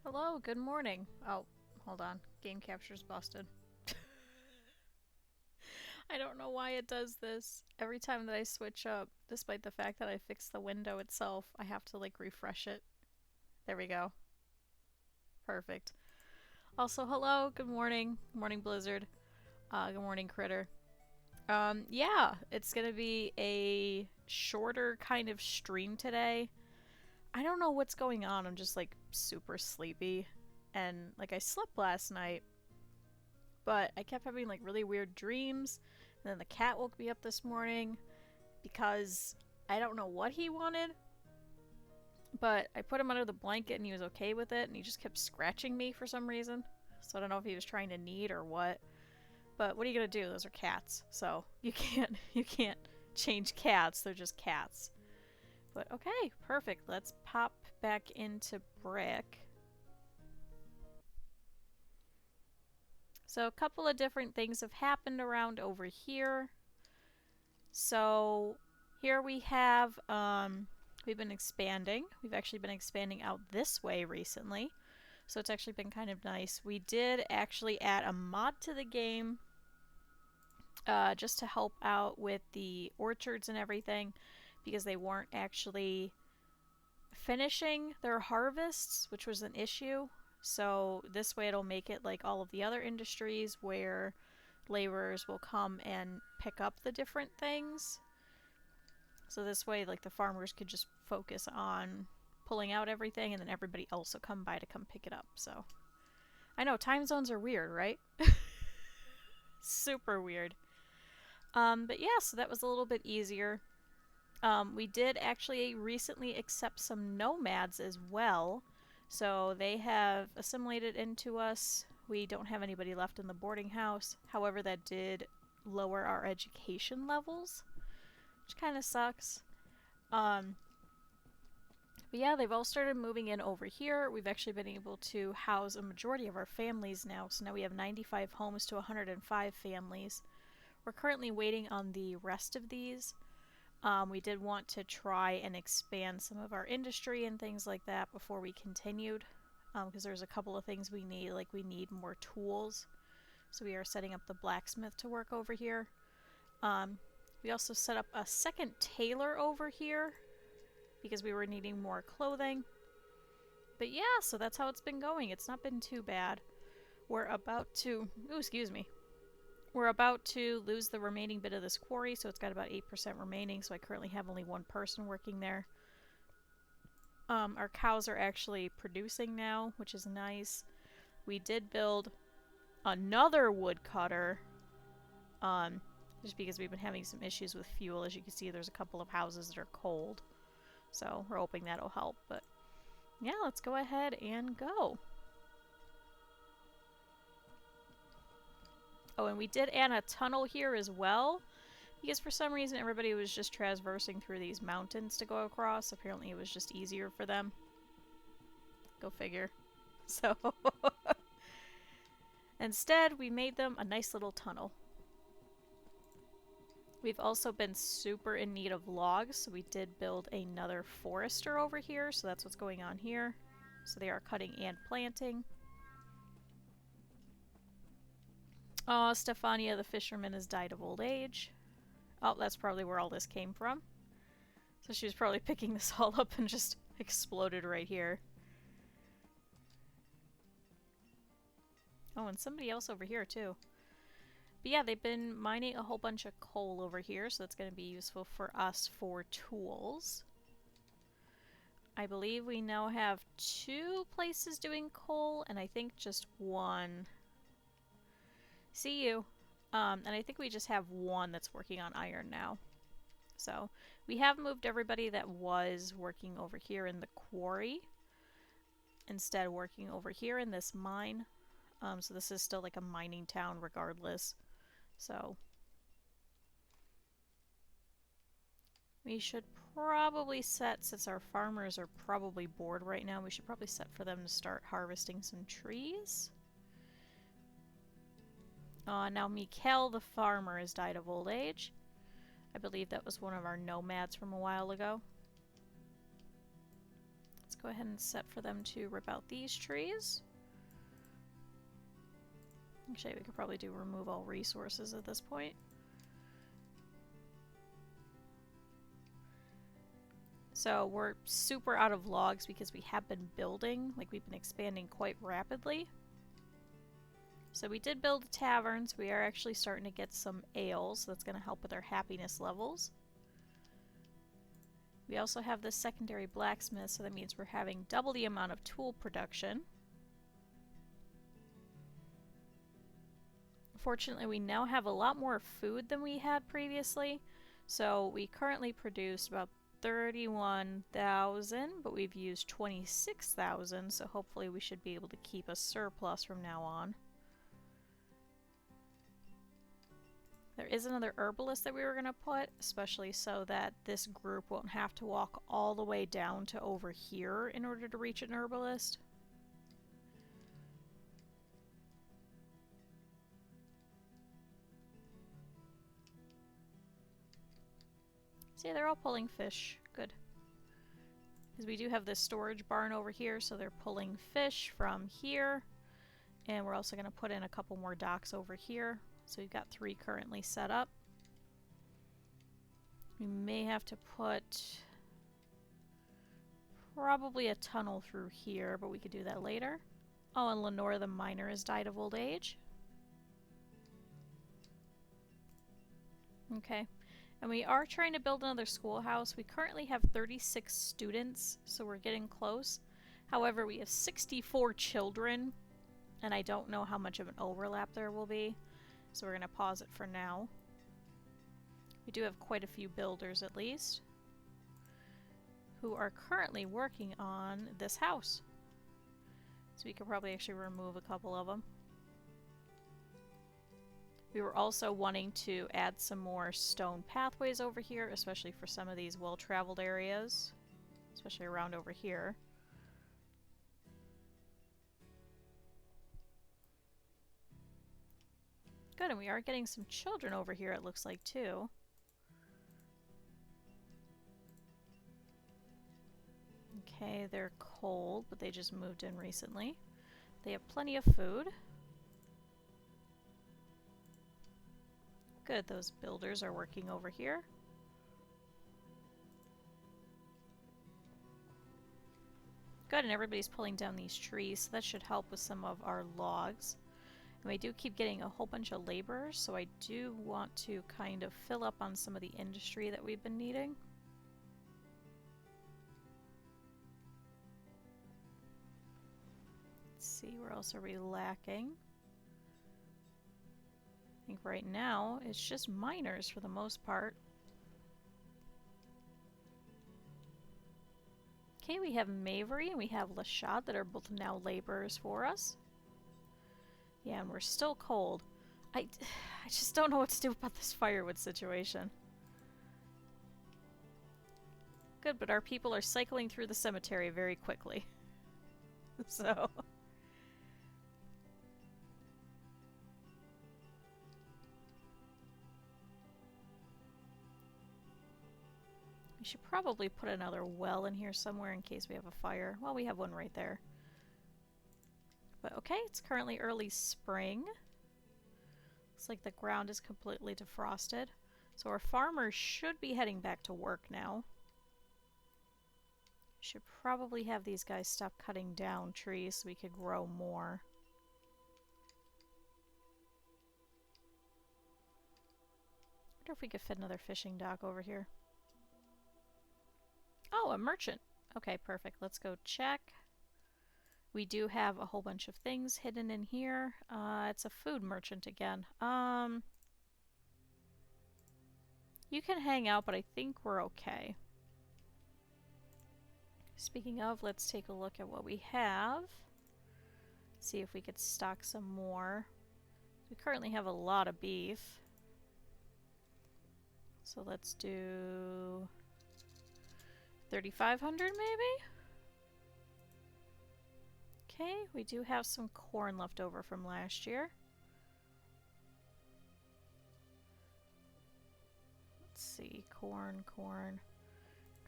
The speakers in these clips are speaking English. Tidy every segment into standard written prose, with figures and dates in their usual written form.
Hello, good morning. Oh, hold on. Game capture's busted. I don't know why it does this. Every time that I switch up, despite the fact that I fixed the window itself, I have to like refresh it. There we go. Perfect. Also, hello, good morning. Good morning, Blizzard. Good morning, Critter. Yeah, it's gonna be a shorter kind of stream today. I don't know what's going on. I'm just like super sleepy. And like I slept last night, but I kept having like really weird dreams. And then the cat woke me up this morning because I don't know what he wanted, but I put him under the blanket and he was okay with it, and he just kept scratching me for some reason. So I don't know if he was trying to knead or what. But what are you gonna do? Those are cats, so you can't change cats. They're just cats. But okay, perfect. Let's pop back into Brick. So a couple of different things have happened around over here. So here we have, we've been expanding. We've actually been expanding out this way recently. So it's actually been kind of nice. We did actually add a mod to the game just to help out with the orchards and everything, because they weren't actually finishing their harvests, which was an issue. So this way it'll make it like all of the other industries where laborers will come and pick up the different things. So this way like the farmers could just focus on pulling out everything, and then everybody else will come by to come pick it up. So I know time zones are weird, right? Super weird. But yeah, so that was a little bit easier. We did actually recently accept some nomads as well. So they have assimilated into us. We don't have anybody left in the boarding house. However, that did lower our education levels, which kind of sucks. But yeah, they've all started moving in over here. We've actually been able to house a majority of our families now. So now we have 95 homes to 105 families. We're currently waiting on the rest of these. We did want to try and expand some of our industry and things like that before we continued, because there's a couple of things we need. Like we need more tools, so we are setting up the blacksmith to work over here. We also set up a second tailor over here because we were needing more clothing. But yeah, so that's how it's been going. It's not been too bad. We're about to... Ooh, excuse me. We're about to lose the remaining bit of this quarry, so it's got about 8% remaining, so I currently have only one person working there. Our cows are actually producing now, which is nice. We did build another woodcutter, just because we've been having some issues with fuel. As you can see, there's a couple of houses that are cold, so we're hoping that'll help. But yeah, let's go ahead and go. Oh, and we did add a tunnel here as well, because for some reason everybody was just traversing through these mountains to go across. Apparently it was just easier for them. Go figure. So instead we made them a nice little tunnel. We've also been super in need of logs, so we did build another forester over here, so that's what's going on here. So they are cutting and planting. Oh, Stefania the fisherman has died of old age. Oh, that's probably where all this came from. So she was probably picking this all up and just exploded right here. Oh, and somebody else over here too. But yeah, they've been mining a whole bunch of coal over here, so that's going to be useful for us for tools. I believe we now have 2 places doing coal, and I think just 1. See you. And I think we just have 1 that's working on iron now. So we have moved everybody that was working over here in the quarry, instead working over here in this mine. So this is still like a mining town regardless. So we should probably set, since our farmers are probably bored right now, we should probably set for them to start harvesting some trees. Now Mikkel the farmer has died of old age. I believe that was one of our nomads from a while ago. go ahead and set for them to rip out these trees. Actually, we could probably do remove all resources at this point. So we're super out of logs because we have been building, like we've been expanding quite rapidly. So we did build a tavern, so we are actually starting to get some ales, so that's going to help with our happiness levels. We also have this secondary blacksmith, so that means we're having double the amount of tool production. Fortunately, we now have a lot more food than we had previously, so we currently produce about 31,000, but we've used 26,000, so hopefully we should be able to keep a surplus from now on. There is another herbalist that we were going to put, especially so that this group won't have to walk all the way down to over here in order to reach an herbalist. See, they're all pulling fish. Good. Because we do have this storage barn over here, so they're pulling fish from here. And we're also going to put in a couple more docks over here. So we've got 3 currently set up. We may have to put probably a tunnel through here, but we could do that later. Oh, and Lenore the miner has died of old age. Okay. And we are trying to build another schoolhouse. We currently have 36 students, so we're getting close. However, we have 64 children, and I don't know how much of an overlap there will be. So we're going to pause it for now. We do have quite a few builders, at least, who are currently working on this house. So we could probably actually remove a couple of them. We were also wanting to add some more stone pathways over here, especially for some of these well-traveled areas, especially around over here. Good, and we are getting some children over here, it looks like, too. Okay, they're cold, but they just moved in recently. They have plenty of food. Good, those builders are working over here. Good, and everybody's pulling down these trees, so that should help with some of our logs. And we do keep getting a whole bunch of laborers, so I do want to kind of fill up on some of the industry that we've been needing. Let's see, where else are we lacking? I think right now it's just miners for the most part. Okay, we have Mavery and we have Lashad that are both now laborers for us. Yeah, and we're still cold. I just don't know what to do about this firewood situation. Good, but our people are cycling through the cemetery very quickly. So... we should probably put another well in here somewhere in case we have a fire. Well, we have one right there. But okay, it's currently early spring. Looks like the ground is completely defrosted. So our farmers should be heading back to work now. Should probably have these guys stop cutting down trees so we could grow more. I wonder if we could fit another fishing dock over here. Oh, a merchant. Okay, perfect. Let's go check. We do have a whole bunch of things hidden in here. It's a food merchant again. You can hang out, but I think we're okay. Speaking of, let's take a look at what we have. See if we could stock some more. We currently have a lot of beef. So let's do 3,500 maybe? Okay, we do have some corn left over from last year. Let's see, corn.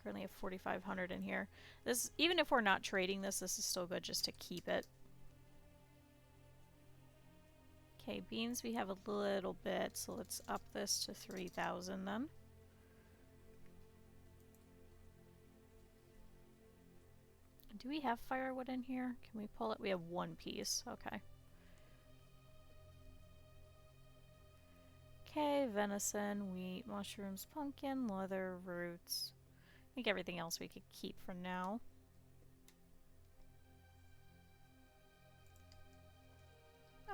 Currently have 4,500 in here. This, even if we're not trading this, this is still good just to keep it. Okay, beans we have a little bit, so let's up this to 3,000 then. Do we have firewood in here? Can we pull it? We have one piece. Okay. Okay, venison, wheat, mushrooms, pumpkin, leather, roots. I think everything else we could keep for now.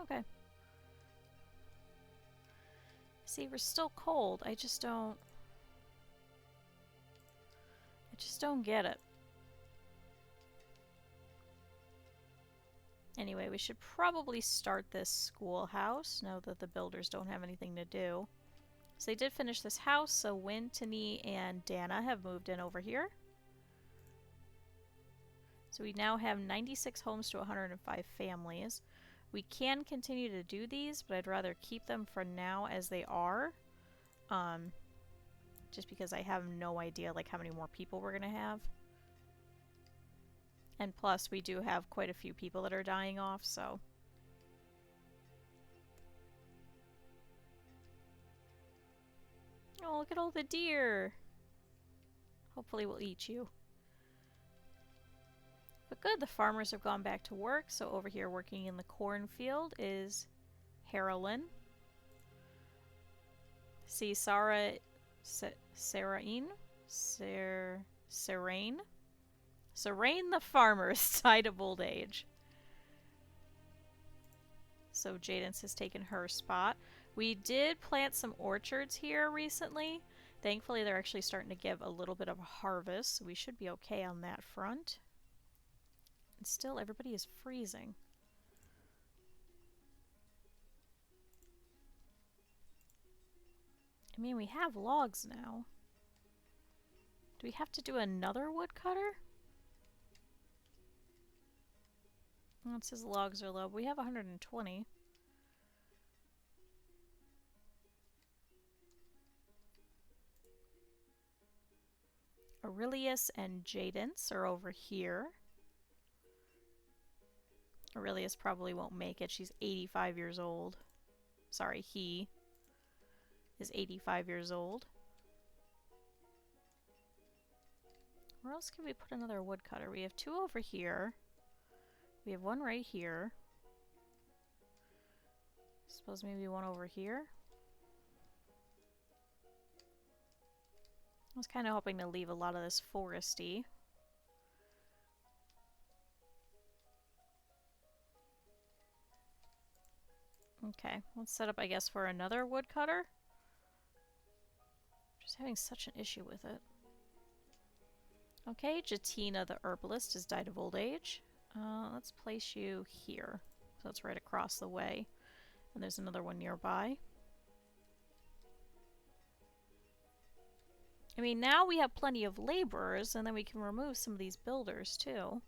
Okay. See, we're still cold. I just don't get it. Anyway, we should probably start this schoolhouse now that the builders don't have anything to do. So they did finish this house, so Win, Tani, and Dana have moved in over here. So we now have 96 homes to 105 families. We can continue to do these, but I'd rather keep them for now as they are. Just because I have no idea like how many more people we're going to have. And plus, we do have quite a few people that are dying off, so... Oh, look at all the deer! Hopefully we'll eat you. But good, the farmers have gone back to work, so over here working in the cornfield is Harolyn. See, Sarain? Sarain the farmer has died of old age. So Jadance has taken her spot. We did plant some orchards here recently. Thankfully, they're actually starting to give a little bit of a harvest, so we should be okay on that front. And still, everybody is freezing. I mean, we have logs now. Do we have to do another woodcutter? Well, it says the logs are low. We have 120. Aurelius and Jadance are over here. Aurelius probably won't make it. She's 85 years old. Sorry, he is 85 years old. Where else can we put another woodcutter? We have two over here. We have one right here. Suppose maybe one over here. I was kind of hoping to leave a lot of this foresty. Okay, let's set up, I guess, for another woodcutter. Just having such an issue with it. Okay, Jatina the herbalist has died of old age. Let's place you here. So it's right across the way. And there's another one nearby. I mean, now we have plenty of laborers, and then we can remove some of these builders, too.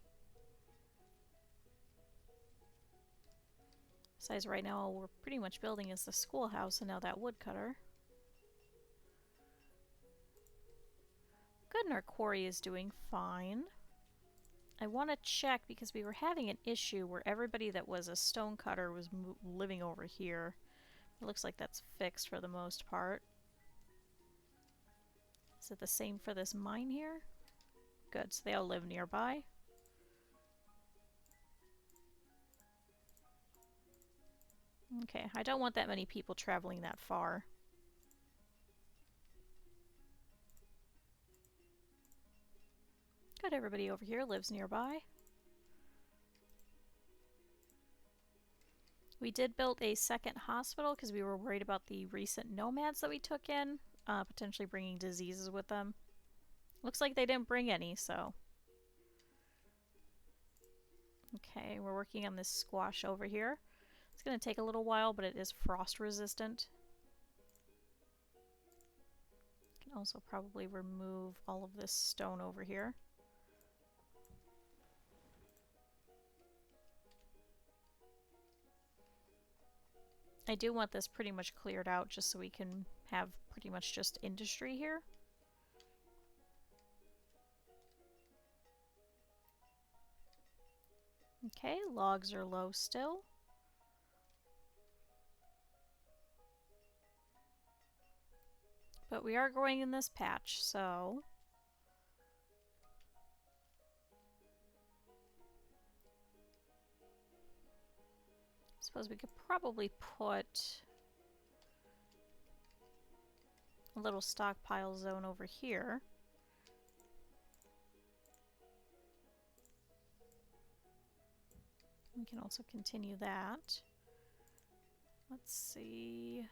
Besides, right now, all we're pretty much building is the schoolhouse, and now that woodcutter. Good, and our quarry is doing fine. I want to check, because we were having an issue where everybody that was a stonecutter was living over here. It looks like that's fixed for the most part. Is it the same for this mine here? Good, so they all live nearby. Okay, I don't want that many people traveling that far. Good, everybody over here lives nearby. We did build a second hospital because we were worried about the recent nomads that we took in, potentially bringing diseases with them. Looks like they didn't bring any, so... Okay, we're working on this squash over here. It's going to take a little while, but it is frost resistant. Can also probably remove all of this stone over here. I do want this pretty much cleared out just so we can have pretty much just industry here. Okay, logs are low still. But we are growing in this patch, so... I suppose we could probably put a little stockpile zone over here. We can also continue that. Let's see.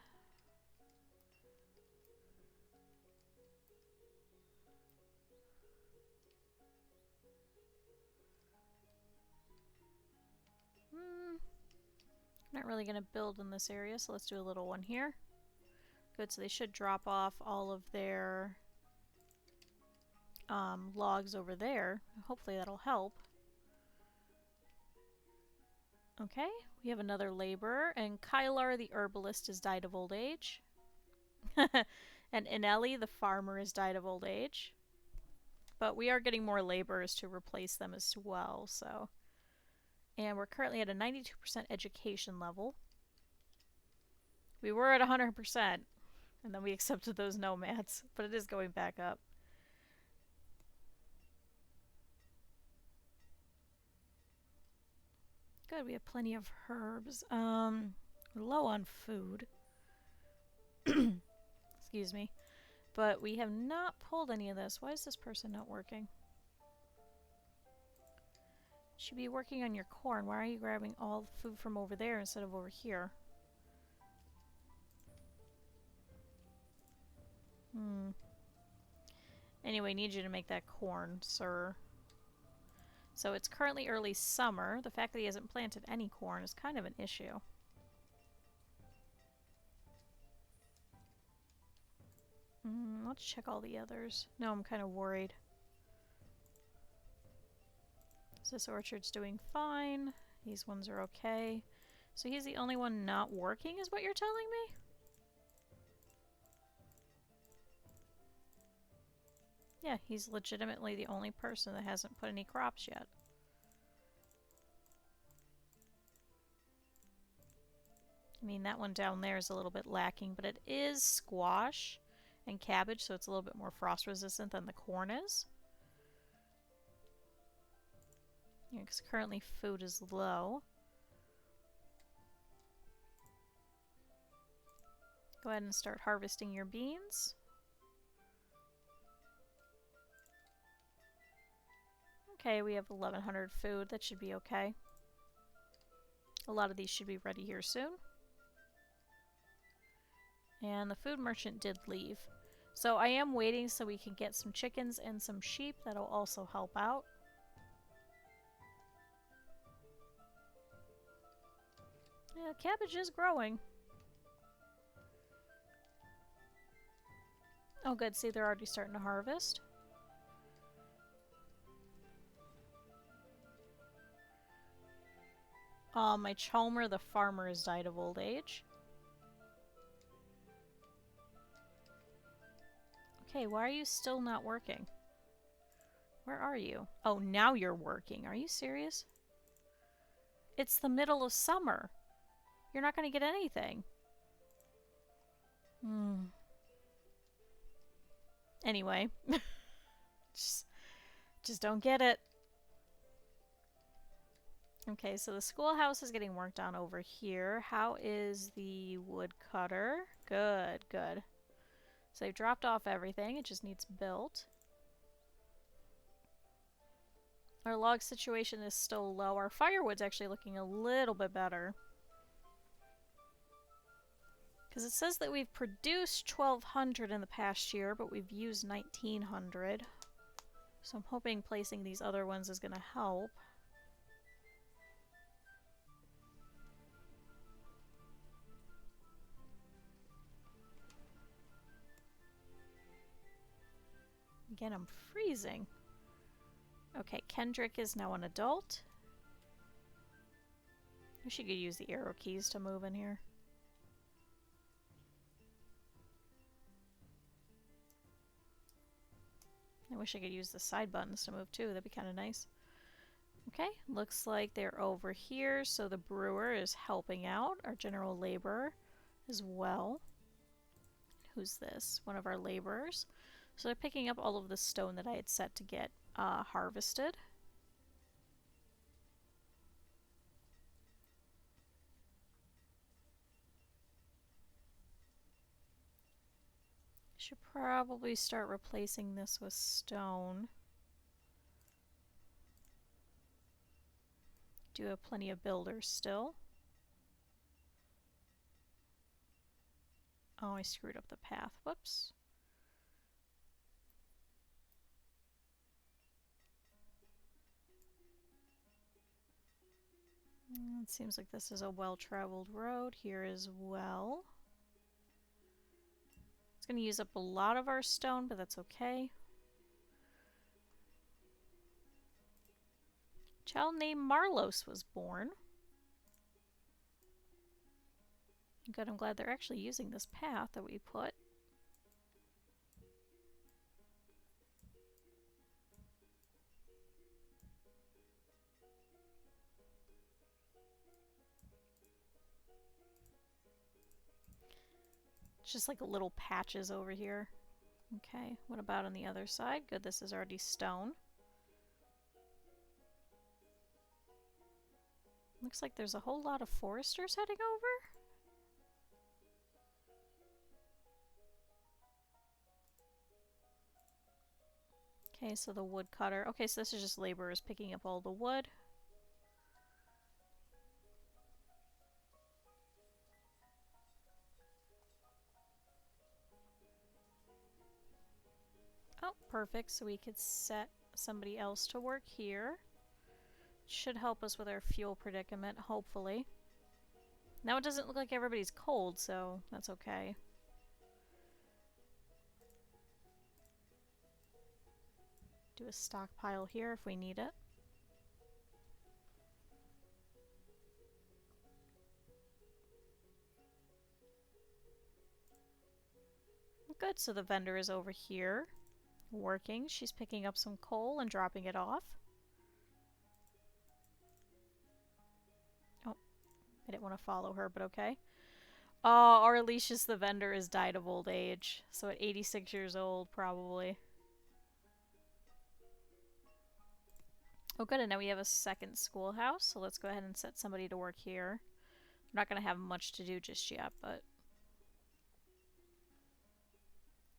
Not really going to build in this area, so let's do a little one here. Good, so they should drop off all of their logs over there. Hopefully that'll help. Okay, we have another laborer, and Kylar the herbalist has died of old age. And Inelli the farmer has died of old age. But we are getting more laborers to replace them as well, so... And we're currently at a 92% education level. We were at 100%, and then we accepted those nomads, but it is going back up. Good, we have plenty of herbs. We're low on food. Excuse me. But we have not pulled any of this. Why is this person not working? Should be working on your corn. Why are you grabbing all the food from over there instead of over here? Anyway, need you to make that corn, sir. So it's currently early summer. The fact that he hasn't planted any corn is kind of an issue. Let's check all the others. No, I'm kind of worried. So this orchard's doing fine. These ones are okay. So he's the only one not working, is what you're telling me? Yeah, he's legitimately the only person that hasn't put any crops yet. I mean, that one down there is a little bit lacking, but it is squash and cabbage, so it's a little bit more frost resistant than the corn is. Yeah, because currently food is low. Go ahead and start harvesting your beans. Okay, we have 1100 food. That should be okay. A lot of these should be ready here soon. And the food merchant did leave. So I am waiting so we can get some chickens and some sheep. That'll also help out. Yeah, cabbage is growing. Oh good, see they're already starting to harvest. My Chalmer the farmer has died of old age. Okay, why are you still not working? Where are you? Oh, now you're working. Are you serious? It's the middle of summer. You're not going to get anything. Anyway. just don't get it. Okay, so the schoolhouse is getting worked on over here. How is the woodcutter? Good, good. So they've dropped off everything. It just needs built. Our log situation is still low. Our firewood's actually looking a little bit better. Because it says that we've produced 1,200 in the past year, but we've used 1,900. So I'm hoping placing these other ones is going to help. Again, I'm freezing. Okay, Kendrick is now an adult. I wish you could use the arrow keys to move in here. I wish I could use the side buttons to move too, that'd be kind of nice. Okay, looks like they're over here, so the brewer is helping out, our general laborer as well. Who's this? One of our laborers. So they're picking up all of the stone that I had set to get harvested. Should probably start replacing this with stone. Do have plenty of builders still. Oh, I screwed up the path. Whoops. It seems like this is a well-traveled road here as well. It's going to use up a lot of our stone, but that's okay. A child named Marlos was born. Good, I'm glad they're actually using this path that we put. It's just like little patches over here. Okay, what about on the other side? Good, this is already stone. Looks like there's a whole lot of foresters heading over. Okay, so the woodcutter. Okay, so this is just laborers picking up all the wood. Oh, perfect. So we could set somebody else to work here. Should help us with our fuel predicament, hopefully. Now it doesn't look like everybody's cold, so that's okay. Do a stockpile here if we need it. Good, so the vendor is over here working. She's picking up some coal and dropping it off. Oh, I didn't want to follow her, but okay. Oh, or at least just the vendor has died of old age. So at 86 years old, probably. Oh good, and now we have a second schoolhouse, so let's go ahead and set somebody to work here. We're not going to have much to do just yet, but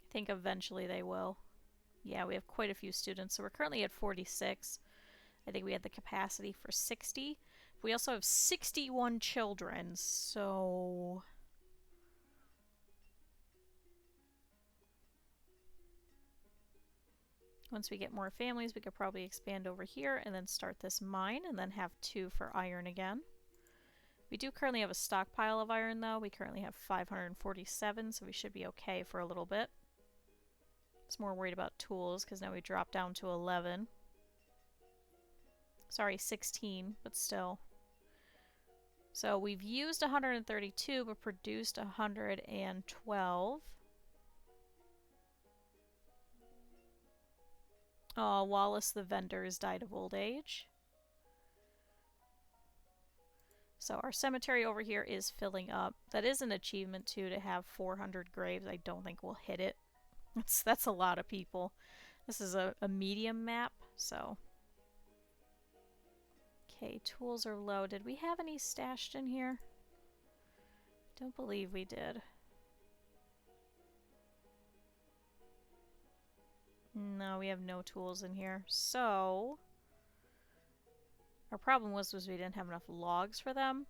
I think eventually they will. Yeah, we have quite a few students, so we're currently at 46. I think we had the capacity for 60. We also have 61 children, so... Once we get more families, we could probably expand over here and then start this mine and then have 2 for iron again. We do currently have a stockpile of iron though. We currently have 547, so we should be okay for a little bit. Just more worried about tools because now we drop down to 11. Sorry, 16, but still. So we've used 132 but produced 112. Oh, Wallace the vendor has died of old age. So our cemetery over here is filling up. That is an achievement too, to have 400 graves. I don't think we'll hit it. That's a lot of people. This is a medium map, so... Okay, tools are low. Did we have any stashed in here? Don't believe we did. No, we have no tools in here. So... Our problem was we didn't have enough logs for them.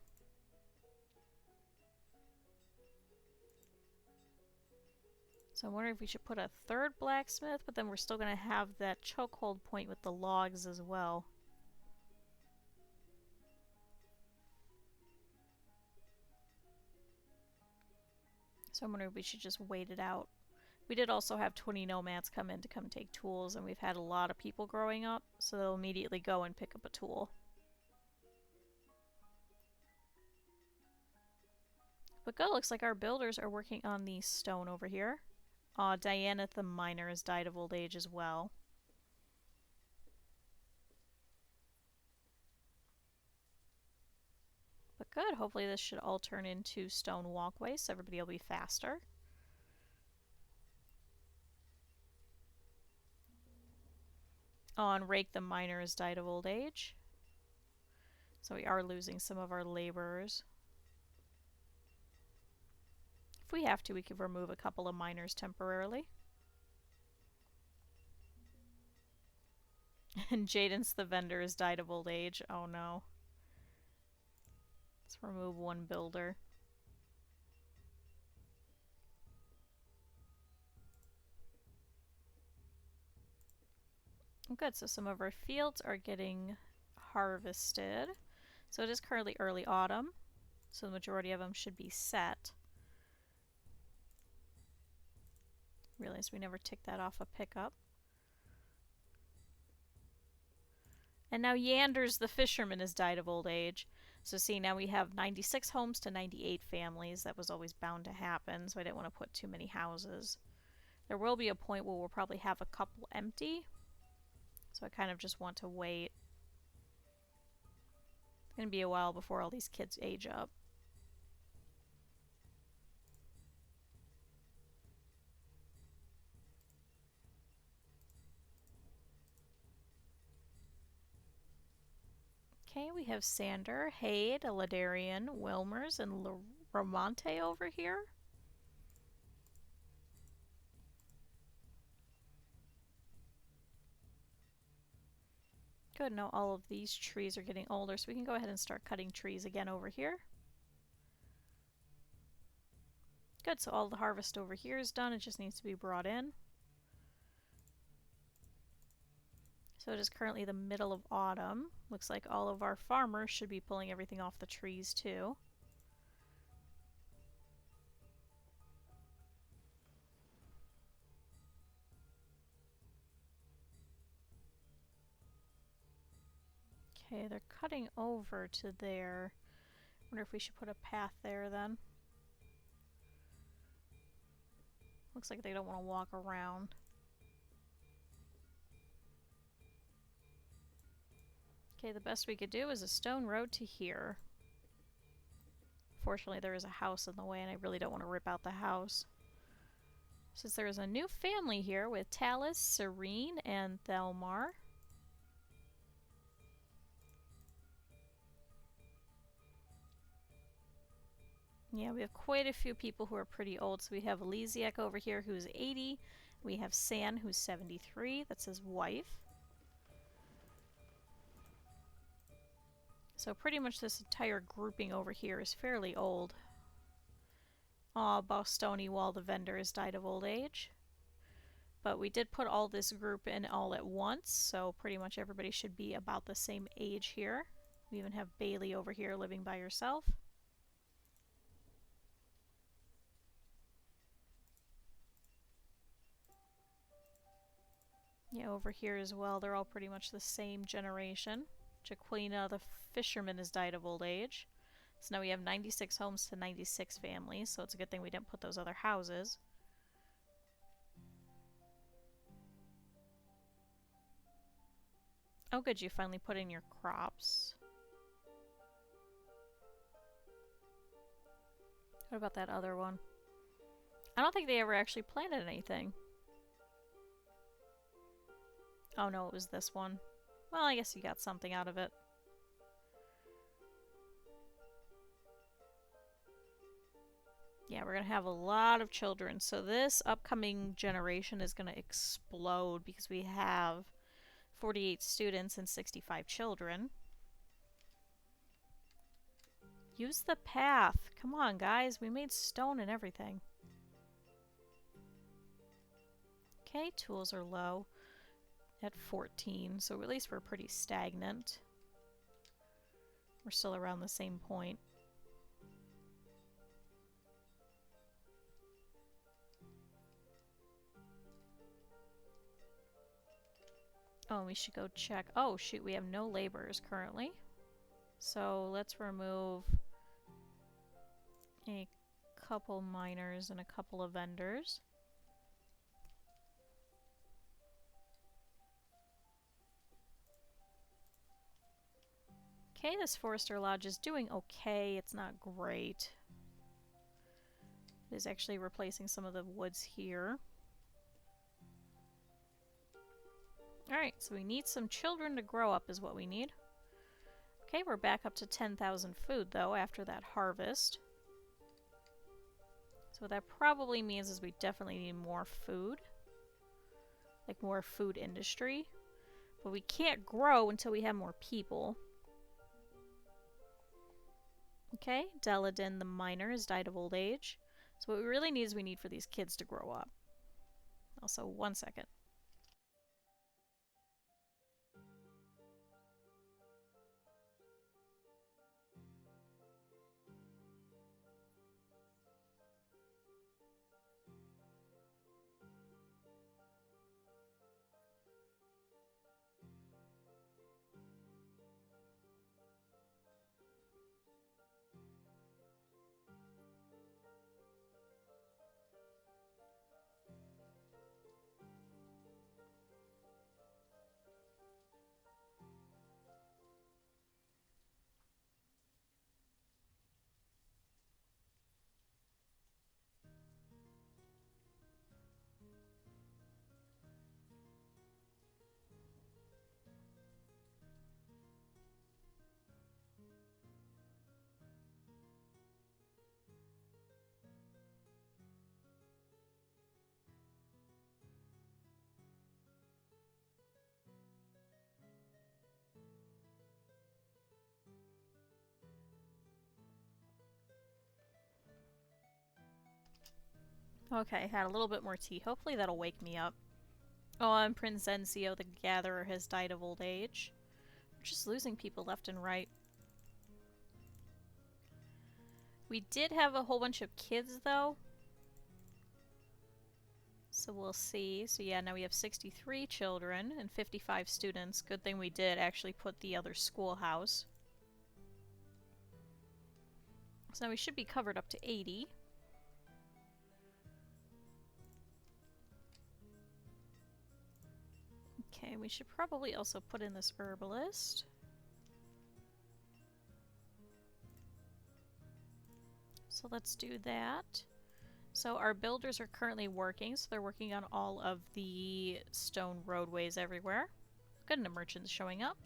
So I'm wondering if we should put a third blacksmith, but then we're still going to have that chokehold point with the logs as well. So I'm wondering if we should just wait it out. We did also have 20 nomads come in to come take tools, and we've had a lot of people growing up, so they'll immediately go and pick up a tool. But good, looks like our builders are working on the stone over here. Diana the miner has died of old age as well. Good. Hopefully this should all turn into stone walkways so everybody will be faster. Oh, and Rake the miner has died of old age. So we are losing some of our laborers. If we have to, we could remove a couple of miners temporarily. And Jaden's the vendor has died of old age. Oh no. Let's remove one builder. Good, so some of our fields are getting harvested. So it is currently early autumn, so the majority of them should be set. Realized we never ticked that off a pickup. And now Yanders the fisherman has died of old age. So see, now we have 96 homes to 98 families. That was always bound to happen, so I didn't want to put too many houses. There will be a point where we'll probably have a couple empty. So I kind of just want to wait. It's going to be a while before all these kids age up. Okay, we have Sander, Haid, Ladarian, Wilmers, and Ramonte over here. Good, now all of these trees are getting older, so we can go ahead and start cutting trees again over here. Good, so all the harvest over here is done, it just needs to be brought in. So it is currently the middle of autumn. Looks like all of our farmers should be pulling everything off the trees too. Okay, they're cutting over to there. Wonder if we should put a path there then. Looks like they don't want to walk around. Okay, the best we could do is a stone road to here. Fortunately, there is a house in the way and I really don't want to rip out the house. Since there is a new family here with Talus, Serene, and Thelmar. Yeah, we have quite a few people who are pretty old. So we have Elysiak over here who's 80. We have San who's 73. That's his wife. So pretty much this entire grouping over here is fairly old. Aw, Bostoni Wall the vendor has died of old age. But we did put all this group in all at once, so pretty much everybody should be about the same age here. We even have Bailey over here living by herself. Yeah, over here as well, they're all pretty much the same generation. Jaquina the fisherman has died of old age. So now we have 96 homes to 96 families, so it's a good thing we didn't put those other houses. Oh good, you finally put in your crops. What about that other one? I don't think they ever actually planted anything. Oh no, it was this one. Well, I guess you got something out of it. Yeah, we're going to have a lot of children. So this upcoming generation is going to explode because we have 48 students and 65 children. Use the path. Come on, guys. We made stone and everything. Okay, tools are low at 14, so at least we're pretty stagnant. We're still around the same point. Oh, we should go check. Oh, shoot, we have no laborers currently. So let's remove a couple miners and a couple of vendors. Okay, this Forester Lodge is doing okay. It's not great. It is actually replacing some of the woods here. Alright, so we need some children to grow up is what we need. Okay, we're back up to 10,000 food, though, after that harvest. So what that probably means is we definitely need more food. Like, more food industry. But we can't grow until we have more people. Okay, Deladin the miner has died of old age. So what we really need is we need for these kids to grow up. Also, 1 second. Okay, had a little bit more tea. Hopefully that'll wake me up. Oh, and Prince Enzio the Gatherer has died of old age. We're just losing people left and right. We did have a whole bunch of kids, though. So we'll see. So yeah, now we have 63 children and 55 students. Good thing we did actually put the other schoolhouse. So now we should be covered up to 80. Okay, we should probably also put in this herbalist. So let's do that. So our builders are currently working, so they're working on all of the stone roadways everywhere. Good, and a merchant's showing up.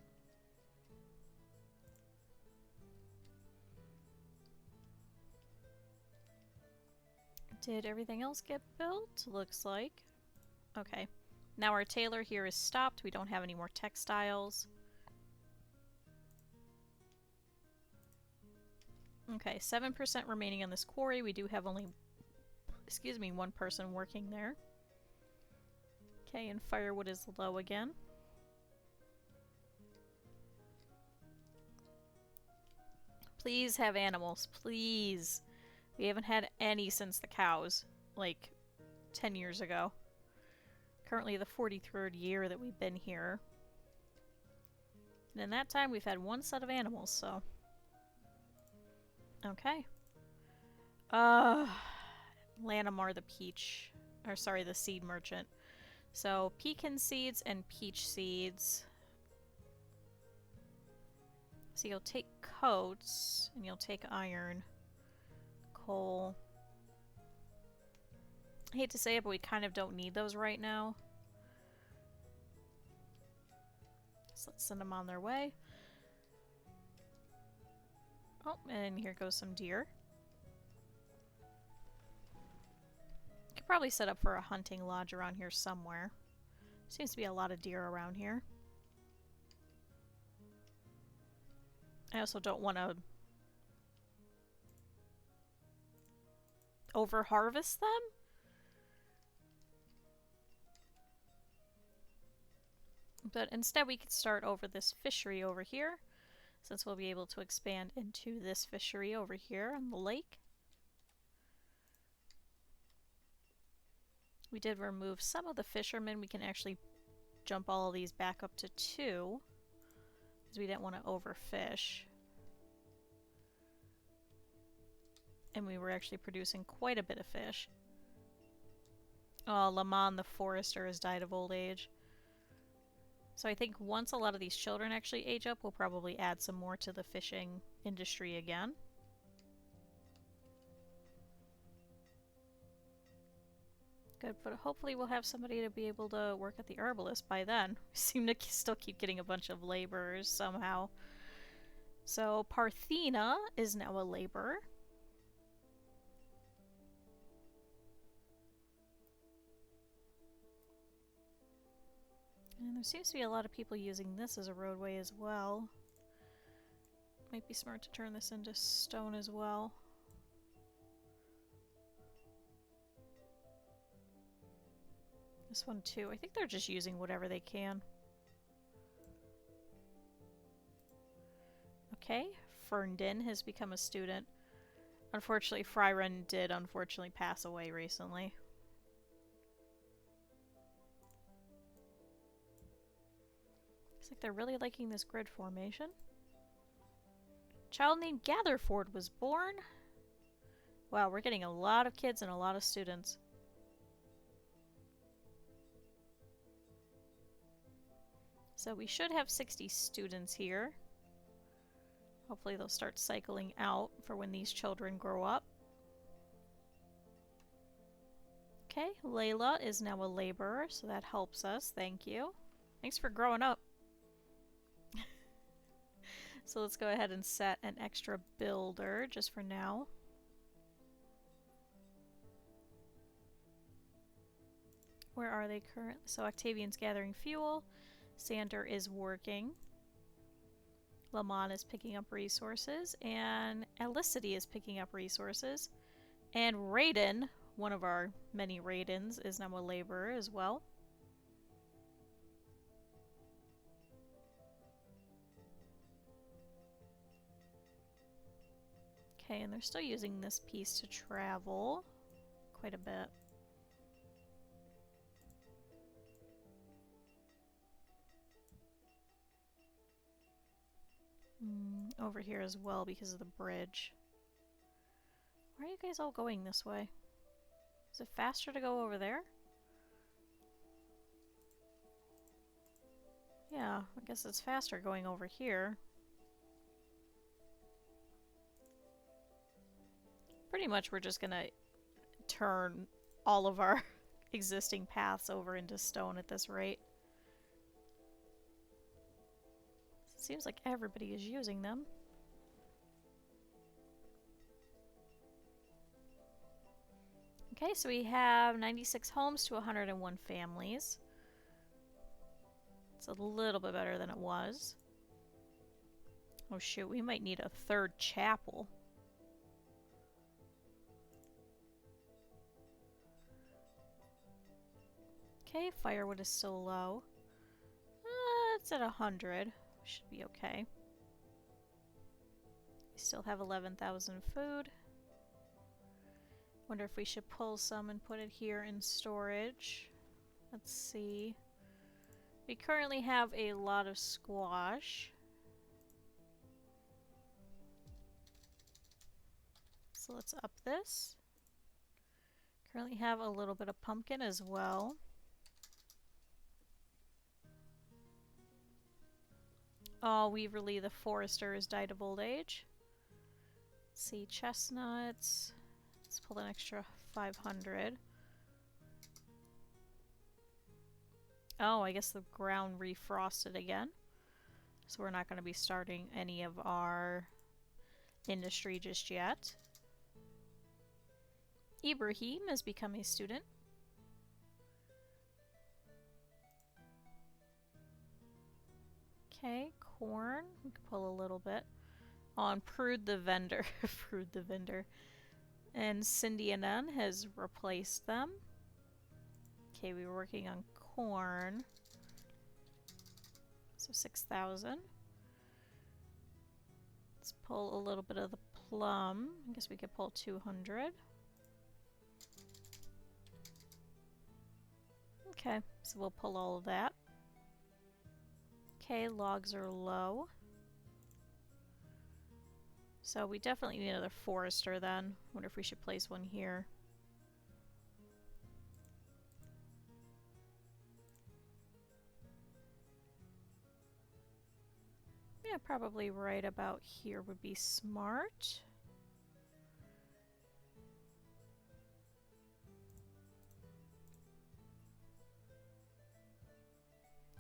Did everything else get built? Looks like. Okay. Now our tailor here is stopped. We don't have any more textiles. Okay, 7% remaining on this quarry. We do have only, excuse me, one person working there. Okay, and firewood is low again. Please have animals, please. We haven't had any since the cows, like 10 years ago. Currently the 43rd year that we've been here. And in that time we've had one set of animals, so... Okay. Lanimar the peach, or sorry, the seed merchant. So, pecan seeds and peach seeds. So you'll take coats, and you'll take iron, coal. I hate to say it, but we kind of don't need those right now. So let's send them on their way. Oh, and here goes some deer. Could probably set up for a hunting lodge around here somewhere. Seems to be a lot of deer around here. I also don't want to over-harvest them. But instead we could start over this fishery over here, since we'll be able to expand into this fishery over here on the lake. We did remove some of the fishermen. We can actually jump all of these back up to 2, because we didn't want to overfish. And we were actually producing quite a bit of fish. Oh, Lamon the forester has died of old age. So I think once a lot of these children actually age up, we'll probably add some more to the fishing industry again. Good, but hopefully we'll have somebody to be able to work at the herbalist by then. We seem to still keep getting a bunch of laborers somehow. So Parthena is now a laborer. And there seems to be a lot of people using this as a roadway as well. Might be smart to turn this into stone as well. This one too. I think they're just using whatever they can. Okay, Ferndon has become a student. Unfortunately, Fryren did unfortunately pass away recently. Looks like they're really liking this grid formation. Child named Gatherford was born. Wow, we're getting a lot of kids and a lot of students. So we should have 60 students here. Hopefully they'll start cycling out for when these children grow up. Okay, Layla is now a laborer, so that helps us. Thank you. Thanks for growing up. So let's go ahead and set an extra builder just for now. Where are they currently? So Octavian's gathering fuel. Sander is working. Lamont is picking up resources. And Elicity is picking up resources. And Raiden, one of our many Raidens, is now a laborer as well. Okay, and they're still using this piece to travel quite a bit. Over here as well because of the bridge. Why are you guys all going this way? Is it faster to go over there? Yeah, I guess it's faster going over here. Pretty much we're just gonna turn all of our existing paths over into stone at this rate. Seems like everybody is using them. Okay, so we have 96 homes to 101 families. It's a little bit better than it was. Oh shoot, we might need a third chapel. Okay, firewood is still low. It's at 100. Should be okay. We still have 11,000 food. Wonder if we should pull some and put it here in storage. Let's see. We currently have a lot of squash. So let's up this. Currently have a little bit of pumpkin as well. Oh, Weaverly the Forester has died of old age. Let's see, chestnuts. Let's pull an extra 500. Oh, I guess the ground refrosted again. So we're not going to be starting any of our industry just yet. Ibrahim has become a student. Okay, corn. We can pull a little bit. On Prude the vendor. Prude the vendor. And Cindy Annan has replaced them. Okay, we were working on corn. So 6,000. Let's pull a little bit of the plum. I guess we could pull 200. Okay, so we'll pull all of that. Okay, logs are low. So we definitely need another forester then. Wonder if we should place one here. Yeah, probably right about here would be smart.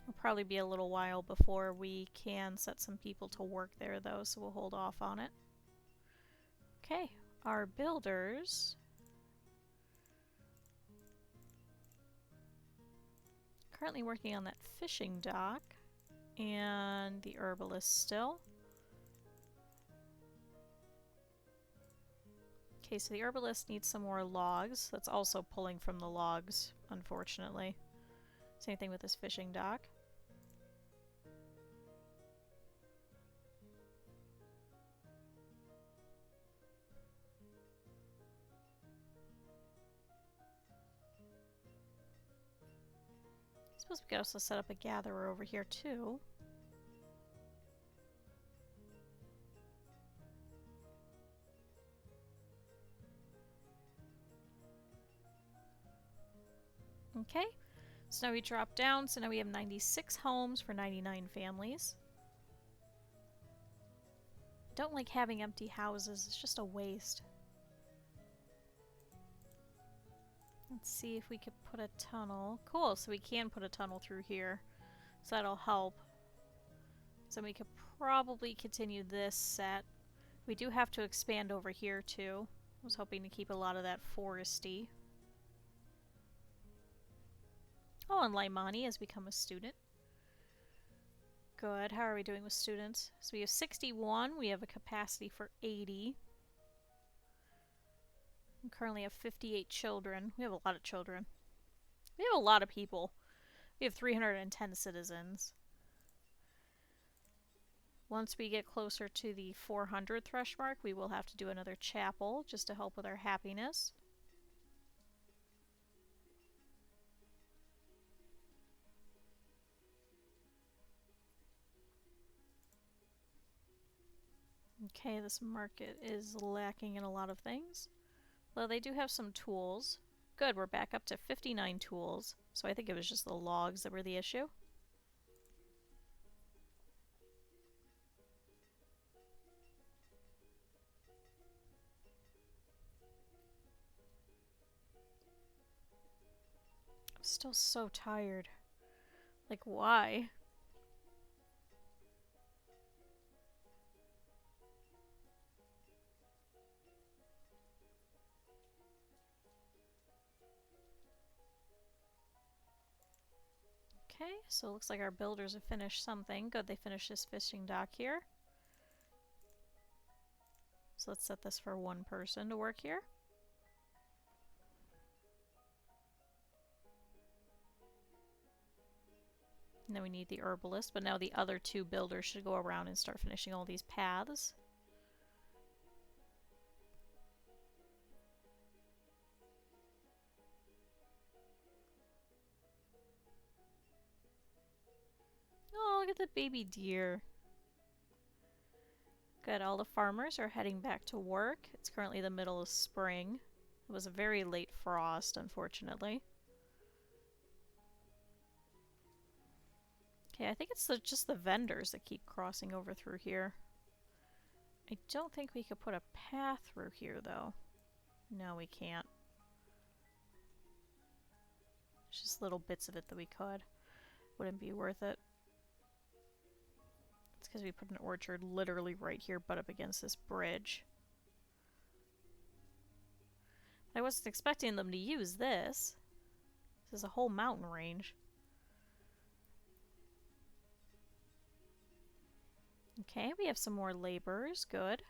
It'll probably be a little while before we can set some people to work there though, so we'll hold off on it. Okay, our builders currently working on that fishing dock and the herbalist still. Okay, so the herbalist needs some more logs. That's also pulling from the logs, unfortunately. Same thing with this fishing dock. I suppose we could also set up a gatherer over here too. Okay, so now we drop down, so now we have 96 homes for 99 families. Don't like having empty houses, it's just a waste. Let's see if we could put a tunnel. Cool, so we can put a tunnel through here. So that'll help. So we could probably continue this set. We do have to expand over here too. I was hoping to keep a lot of that foresty. Oh, and Laimani has become a student. Good. How are we doing with students? So we have 61. We have a capacity for 80. We currently have 58 children. We have a lot of children. We have a lot of people. We have 310 citizens. Once we get closer to the 400 thresh mark, we will have to do another chapel just to help with our happiness. Okay, this market is lacking in a lot of things. Well, they do have some tools. Good, we're back up to 59 tools. So I think it was just the logs that were the issue. I'm still so tired. Like, why? Okay, so it looks like our builders have finished something. Good, they finished this fishing dock here. So let's set this for one person to work here. And then we need the herbalist, but now the other two builders should go around and start finishing all these paths. Oh, look at the baby deer. Good, all the farmers are heading back to work. It's currently the middle of spring. It was a very late frost, unfortunately. Okay, I think it's just the vendors that keep crossing over through here. I don't think we could put a path through here, though. No, we can't. It's just little bits of it that we could. Wouldn't be worth it. It's because we put an orchard literally right here, butt up against this bridge. I wasn't expecting them to use this. This is a whole mountain range. Okay, we have some more laborers. Good.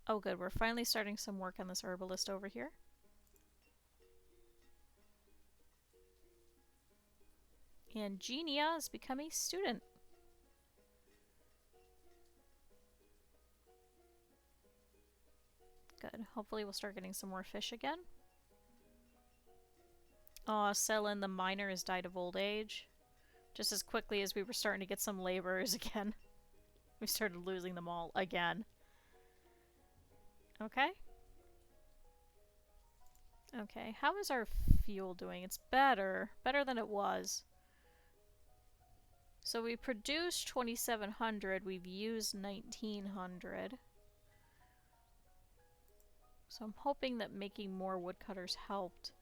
Oh good, we're finally starting some work on this herbalist over here. And Genia has become a student. Good. Hopefully we'll start getting some more fish again. Aw, Selin the miner has died of old age. Just as quickly as we were starting to get some laborers again. We started losing them all again. Okay. Okay, how is our fuel doing? It's better. Better than it was. So we produced 2,700. We've used 1,900. So I'm hoping that making more woodcutters helped.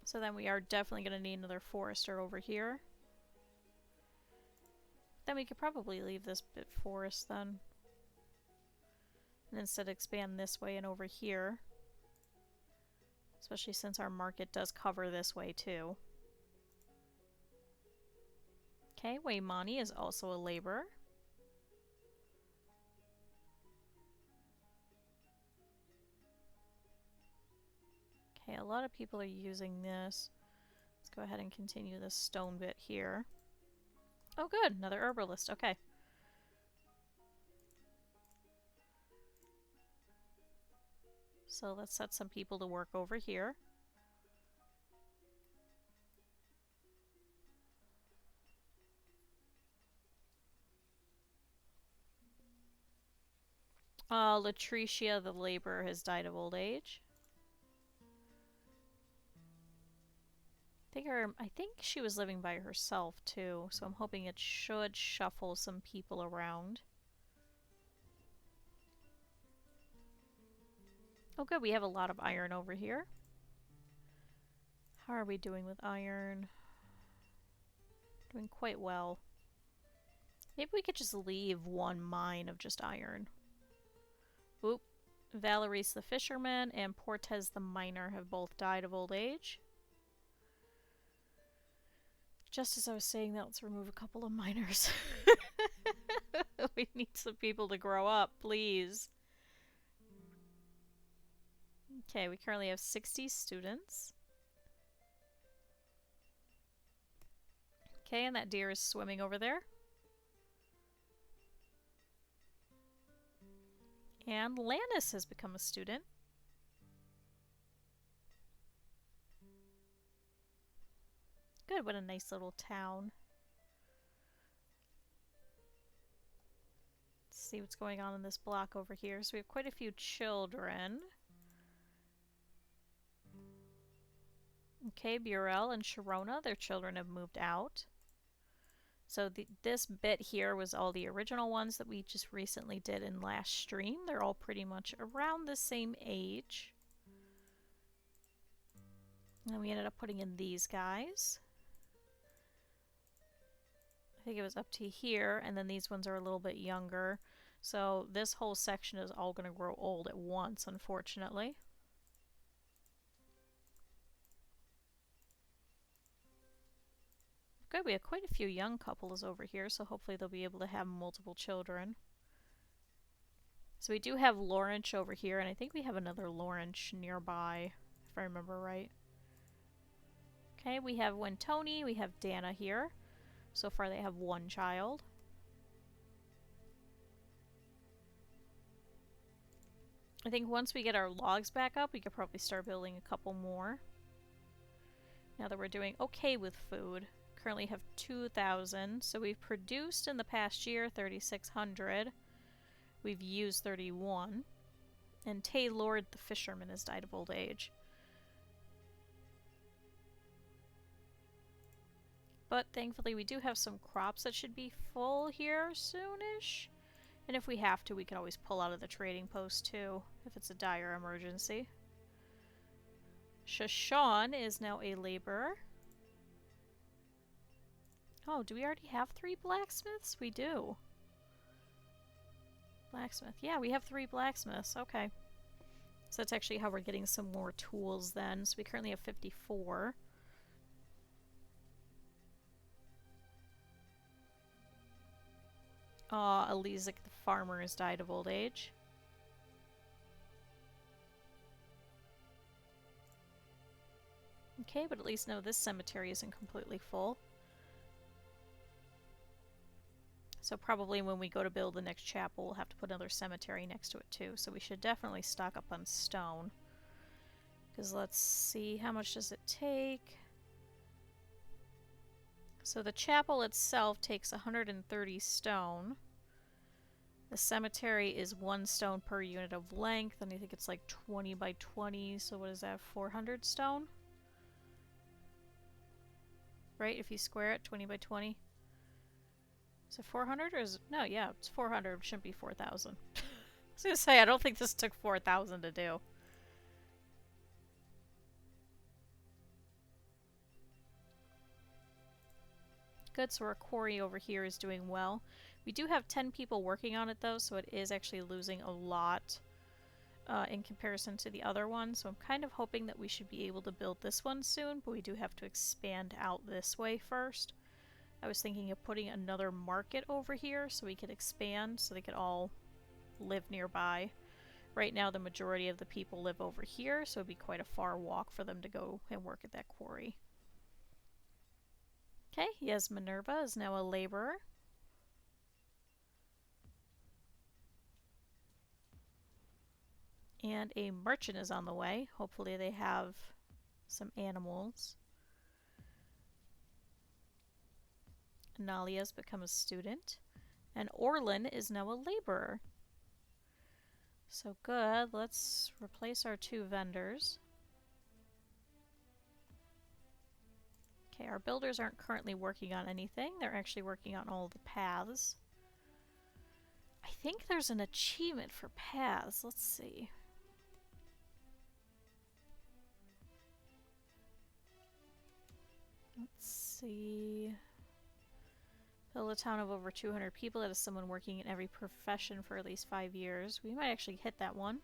So then we are definitely going to need another forester over here. Then we could probably leave this bit forest then. And instead expand this way and over here. Especially since our market does cover this way too. Okay, Waimani is also a laborer. Okay, a lot of people are using this. Let's go ahead and continue this stone bit here. Oh good, another herbalist, okay. So let's set some people to work over here. Latricia, the laborer, has died of old age. I think she was living by herself too, so I'm hoping it should shuffle some people around. Oh good, we have a lot of iron over here. How are we doing with iron? Doing quite well. Maybe we could just leave one mine of just iron. Oop. Valerice the fisherman and Portez the miner have both died of old age. Just as I was saying that, let's remove a couple of miners. We need some people to grow up, please. Okay, we currently have 60 students. Okay, and that deer is swimming over there. And Lannis has become a student. Good, what a nice little town. Let's see what's going on in this block over here. So we have quite a few children. Okay, Burrell and Sharona, their children have moved out. So this bit here was all the original ones that we just recently did in last stream. They're all pretty much around the same age. And we ended up putting in these guys. I think it was up to here, and then these ones are a little bit younger. So this whole section is all going to grow old at once, unfortunately. Good, we have quite a few young couples over here, so hopefully they'll be able to have multiple children. So we do have Lawrence over here, and I think we have another Lawrence nearby, if I remember right. Okay, we have Wentoni, we have Dana here. So far they have one child. I think once we get our logs back up, we could probably start building a couple more. Now that we're doing okay with food. Currently have 2,000. So we've produced in the past year 3,600. We've used 31. And Taylord the fisherman has died of old age. But thankfully we do have some crops that should be full here soonish. And if we have to, we can always pull out of the trading post too, if it's a dire emergency. Shashawn is now a laborer. Oh, do we already have 3 blacksmiths? We do. Blacksmith. Yeah, we have 3 blacksmiths. Okay. So that's actually how we're getting some more tools then. So we currently have 54. Elizik the farmer has died of old age. Okay, but at least know this cemetery isn't completely full. So probably when we go to build the next chapel, we'll have to put another cemetery next to it too. So we should definitely stock up on stone. Because let's see, how much does it take? So the chapel itself takes 130 stone. The cemetery is 1 stone per unit of length, and I think it's like 20 by 20, so what is that, 400 stone? Right, if you square it, 20 by 20. Is it 400 or is it... No, yeah, it's 400, it shouldn't be 4,000. I was gonna say, I don't think this took 4,000 to do. Good, so our quarry over here is doing well. We do have 10 people working on it though, so it is actually losing a lot in comparison to the other one. So I'm kind of hoping that we should be able to build this one soon, but we do have to expand out this way first. I was thinking of putting another market over here so we could expand so they could all live nearby. Right now the majority of the people live over here, so it'd be quite a far walk for them to go and work at that quarry. Okay, yes, Minerva is now a laborer. And a merchant is on the way. Hopefully they have some animals. Analia's become a student. And Orlin is now a laborer. So good. Let's replace our 2 vendors. Okay, our builders aren't currently working on anything. They're actually working on all the paths. I think there's an achievement for paths. Let's see. Let's see. Build a town of over 200 people that has someone working in every profession for at least 5 years. We might actually hit that one.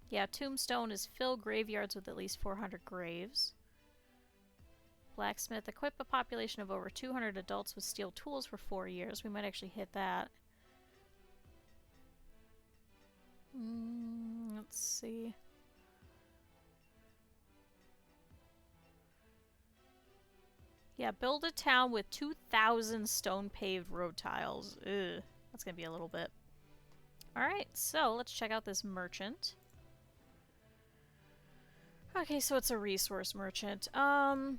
Yeah, Tombstone is fill graveyards with at least 400 graves. Blacksmith, equip a population of over 200 adults with steel tools for 4 years. We might actually hit that. Let's see. Yeah, build a town with 2,000 stone-paved road tiles. Ugh, that's gonna be a little bit. Alright, so let's check out this merchant. Okay, so it's a resource merchant. I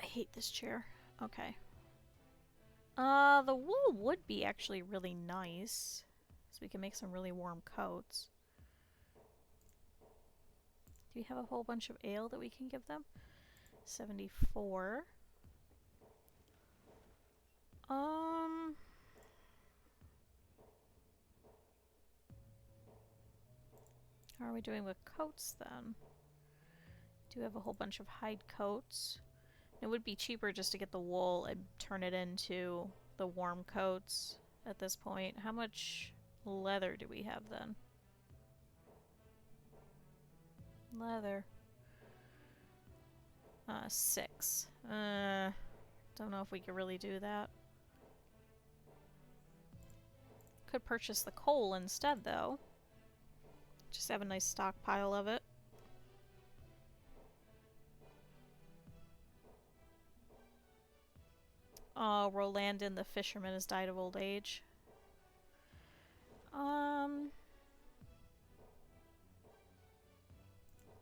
hate this chair. Okay. The wool would be actually really nice. So we can make some really warm coats. Do we have a whole bunch of ale that we can give them? 74. How are we doing with coats then? Do have a whole bunch of hide coats. It would be cheaper just to get the wool and turn it into the warm coats at this point. How much leather do we have then? Leather. 6. Don't know if we could really do that. Could purchase the coal instead, though. Just have a nice stockpile of it. Oh, Rolandin the fisherman has died of old age.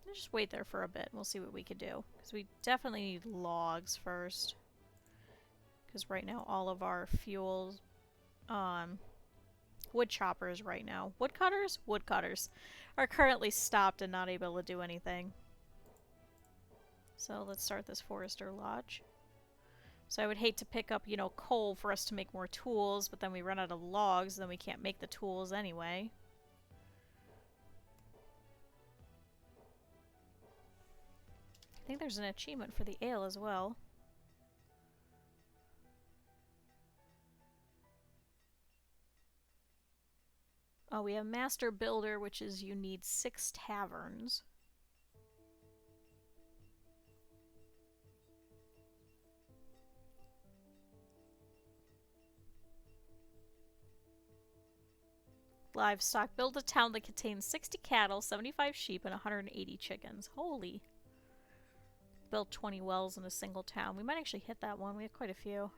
Let's just wait there for a bit and we'll see what we could do. Because we definitely need logs first. Because right now all of our fuels, wood choppers right now. Woodcutters? Woodcutters are currently stopped and not able to do anything. So let's start this Forester Lodge. So I would hate to pick up, you know, coal for us to make more tools, but then we run out of logs, then we can't make the tools anyway. I think there's an achievement for the ale as well. Oh, we have Master Builder, which is you need 6 taverns. Livestock. Build a town that contains 60 cattle, 75 sheep, and 180 chickens. Holy. Build 20 wells in a single town. We might actually hit that one. We have quite a few.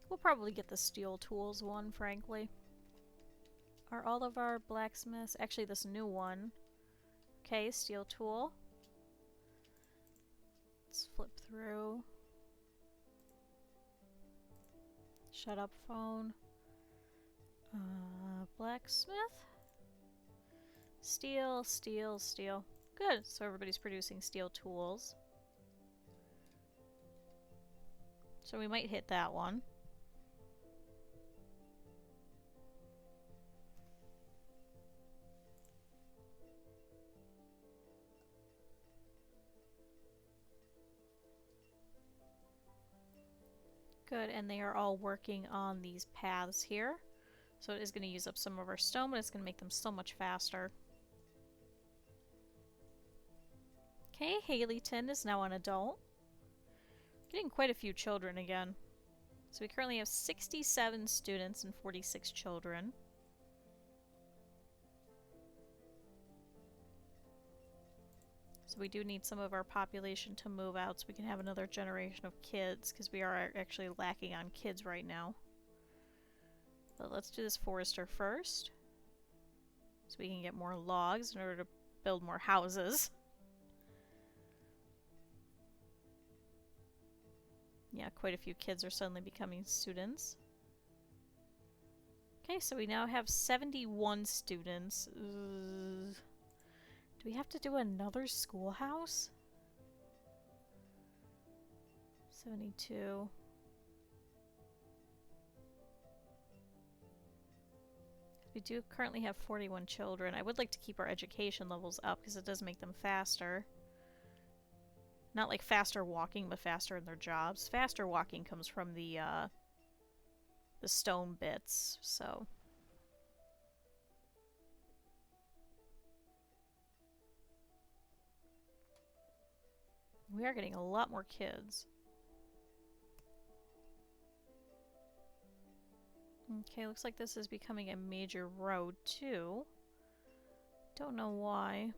We'll probably get the steel tools one, frankly. are all of our blacksmiths... Actually, this new one. Okay, steel tool. Let's flip through. Shut up, phone. Blacksmith. Steel, steel, steel. Good, so everybody's producing steel tools. So we might hit that one. Good, and they are all working on these paths here. So it is going to use up some of our stone, but it's going to make them so much faster. Okay, Haleyton is now an adult. Getting quite a few children again. So we currently have 67 students and 46 children. So we do need some of our population to move out so we can have another generation of kids, because we are actually lacking on kids right now. But let's do this forester first, so we can get more logs in order to build more houses. Yeah, quite a few kids are suddenly becoming students. Okay, so we now have 71 students. Ugh. Do we have to do another schoolhouse? 72. We do currently have 41 children. I would like to keep our education levels up because it does make them faster. Not like faster walking, but faster in their jobs. Faster walking comes from the stone bits, so... We are getting a lot more kids. Okay, looks like this is becoming a major road, too. Don't know why.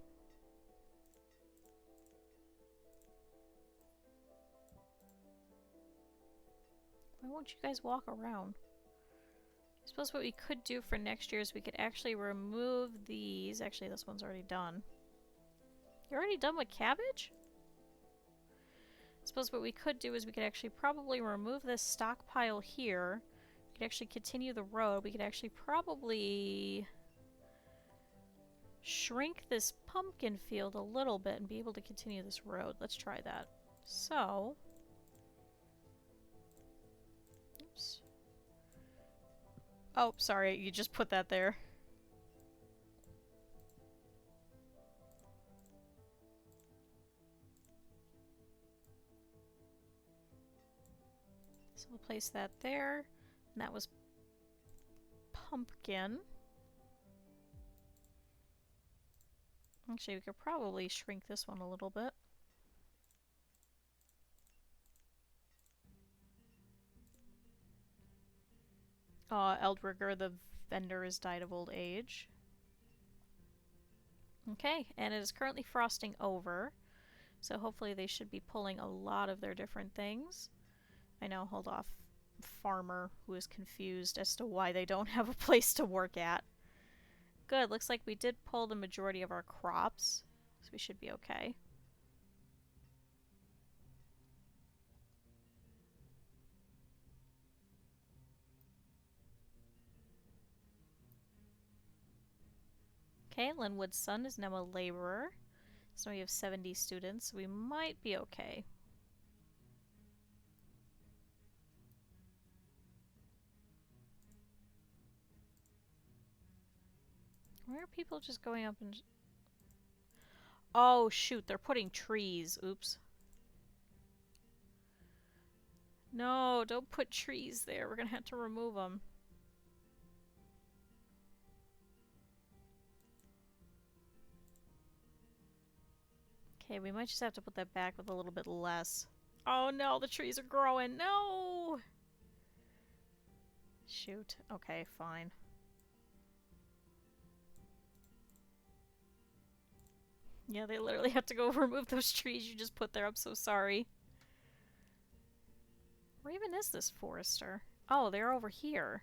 Why won't you guys walk around? I suppose what we could do for next year is we could actually remove these. Actually, this one's already done. You're already done with cabbage? I suppose what we could do is we could actually probably remove this stockpile here. We could actually continue the road. We could actually probably shrink this pumpkin field a little bit and be able to continue this road. Let's try that. So... Oops. Oh, sorry, you just put that there. So we'll place that there. And that was pumpkin. Actually, we could probably shrink this one a little bit. Eldrigger, the vendor, has died of old age. Okay, and it is currently frosting over. So hopefully they should be pulling a lot of their different things. I know, hold off. Farmer who is confused as to why they don't have a place to work at. Good, looks like we did pull the majority of our crops, so we should be okay. Okay, Linwood's son is now a laborer. So we have 70 students, so we might be okay. Why are people just going up and... Oh, shoot, they're putting trees. Oops. No, don't put trees there. We're gonna have to remove them. Okay, we might just have to put that back with a little bit less. Oh no, the trees are growing. No! Shoot. Okay, fine. Yeah, they literally have to go remove those trees you just put there. I'm so sorry. Where even is this forester? Oh, they're over here.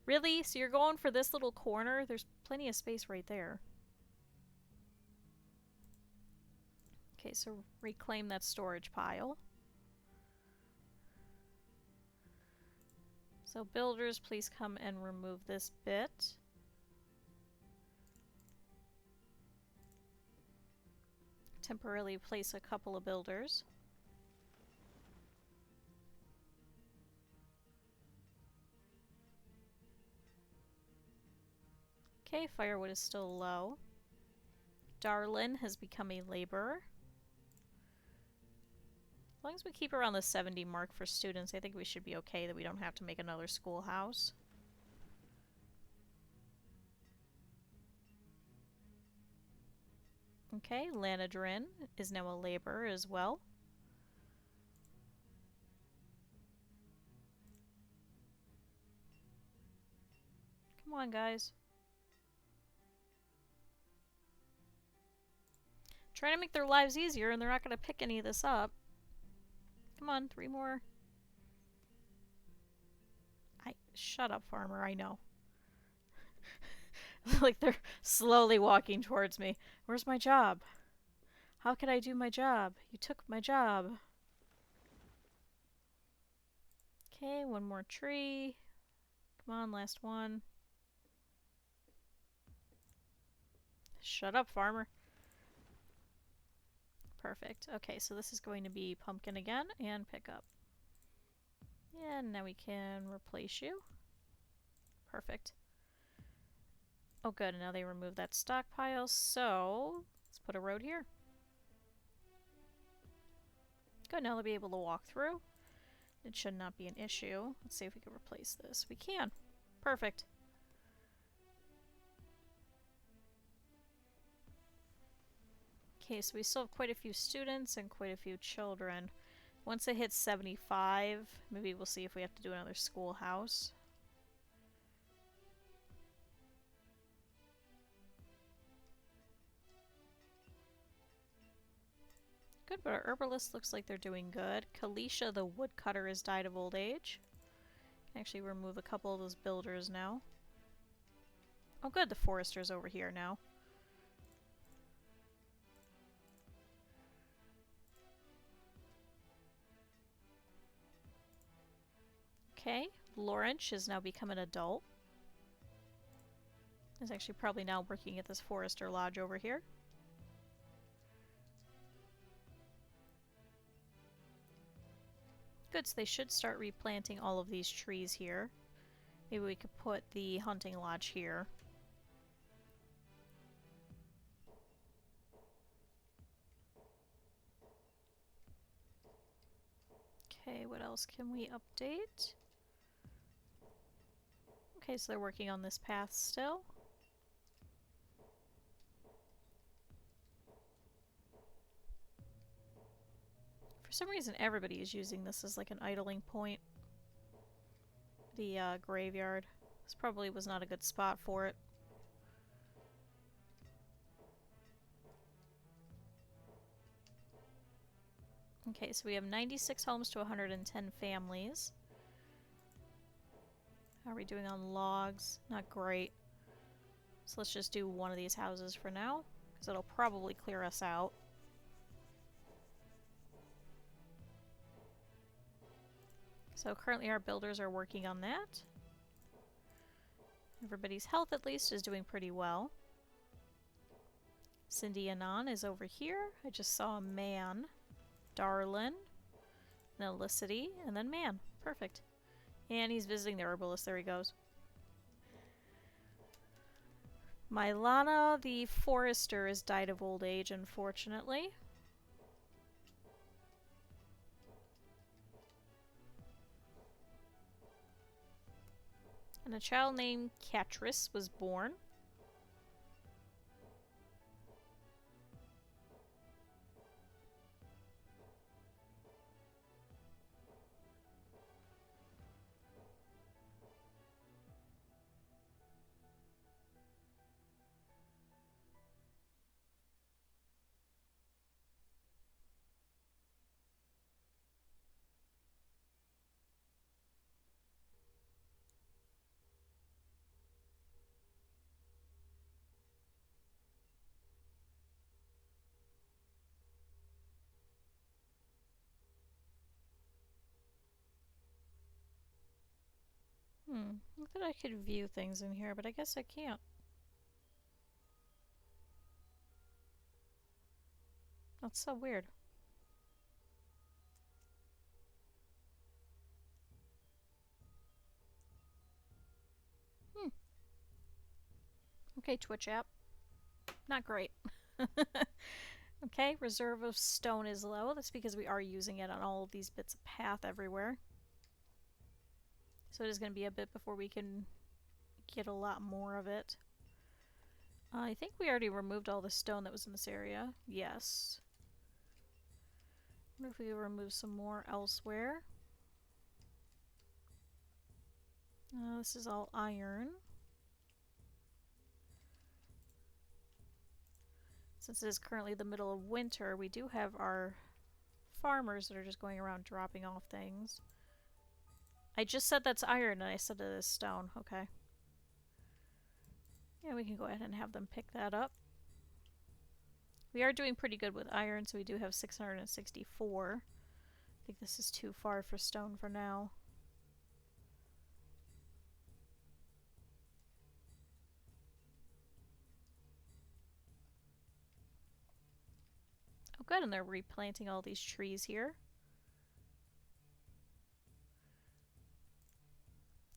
Really? So you're going for this little corner? There's plenty of space right there. Okay, so reclaim that storage pile. So builders, please come and remove this bit. Temporarily place a couple of builders. Okay, firewood is still low. Darlin has become a laborer. As long as we keep around the 70 mark for students, I think we should be okay that we don't have to make another schoolhouse. Okay, Lanadrin is now a laborer as well. Come on, guys. Trying to make their lives easier, and they're not going to pick any of this up. Come on, 3 more. Shut up, farmer, I know. Like they're slowly walking towards me. Where's my job? How can I do my job? You took my job. Okay, 1 more tree. Come on, last one. Shut up, farmer. Perfect. Okay, so this is going to be pumpkin again and pick up. And now we can replace you. Perfect. Oh good, and now they remove that stockpile, so let's put a road here. Good, now they'll be able to walk through. It should not be an issue. Let's see if we can replace this. We can. Perfect. Okay, so we still have quite a few students and quite a few children. Once it hits 75, maybe we'll see if we have to do another schoolhouse. Good, but our herbalist looks like they're doing good. Kalisha, the woodcutter, has died of old age. Can actually remove a couple of those builders now. Oh good, the forester's over here now. Okay, Lawrence has now become an adult. He's actually probably now working at this forester lodge over here. Good, so they should start replanting all of these trees here. Maybe we could put the hunting lodge here. Okay, what else can we update? Okay, so they're working on this path still. For some reason, everybody is using this as like an idling point. The graveyard. This probably was not a good spot for it. Okay, so we have 96 homes to 110 families. How are we doing on logs? Not great. So let's just do one of these houses for now, because it'll probably clear us out. So currently our builders are working on that. Everybody's health, at least, is doing pretty well. Cindy Anon is over here. I just saw a man. Darlin. Nelicity. And then man. Perfect. And he's visiting the herbalist. There he goes. Mylana, the forester, has died of old age, unfortunately. And a child named Catris was born. I thought I could view things in here, but I guess I can't. That's so weird. Okay, Twitch app. Not great. Okay, reserve of stone is low. That's because we are using it on all of these bits of path everywhere. So it is going to be a bit before we can get a lot more of it. I think we already removed all the stone that was in this area. Yes. I wonder if we can remove some more elsewhere. This is all iron. Since it is currently the middle of winter, we do have our farmers that are just going around dropping off things. I just said that's iron and I said it is stone. Okay. Yeah, we can go ahead and have them pick that up. We are doing pretty good with iron, so we do have 664. I think this is too far for stone for now. Oh good, and they're replanting all these trees here.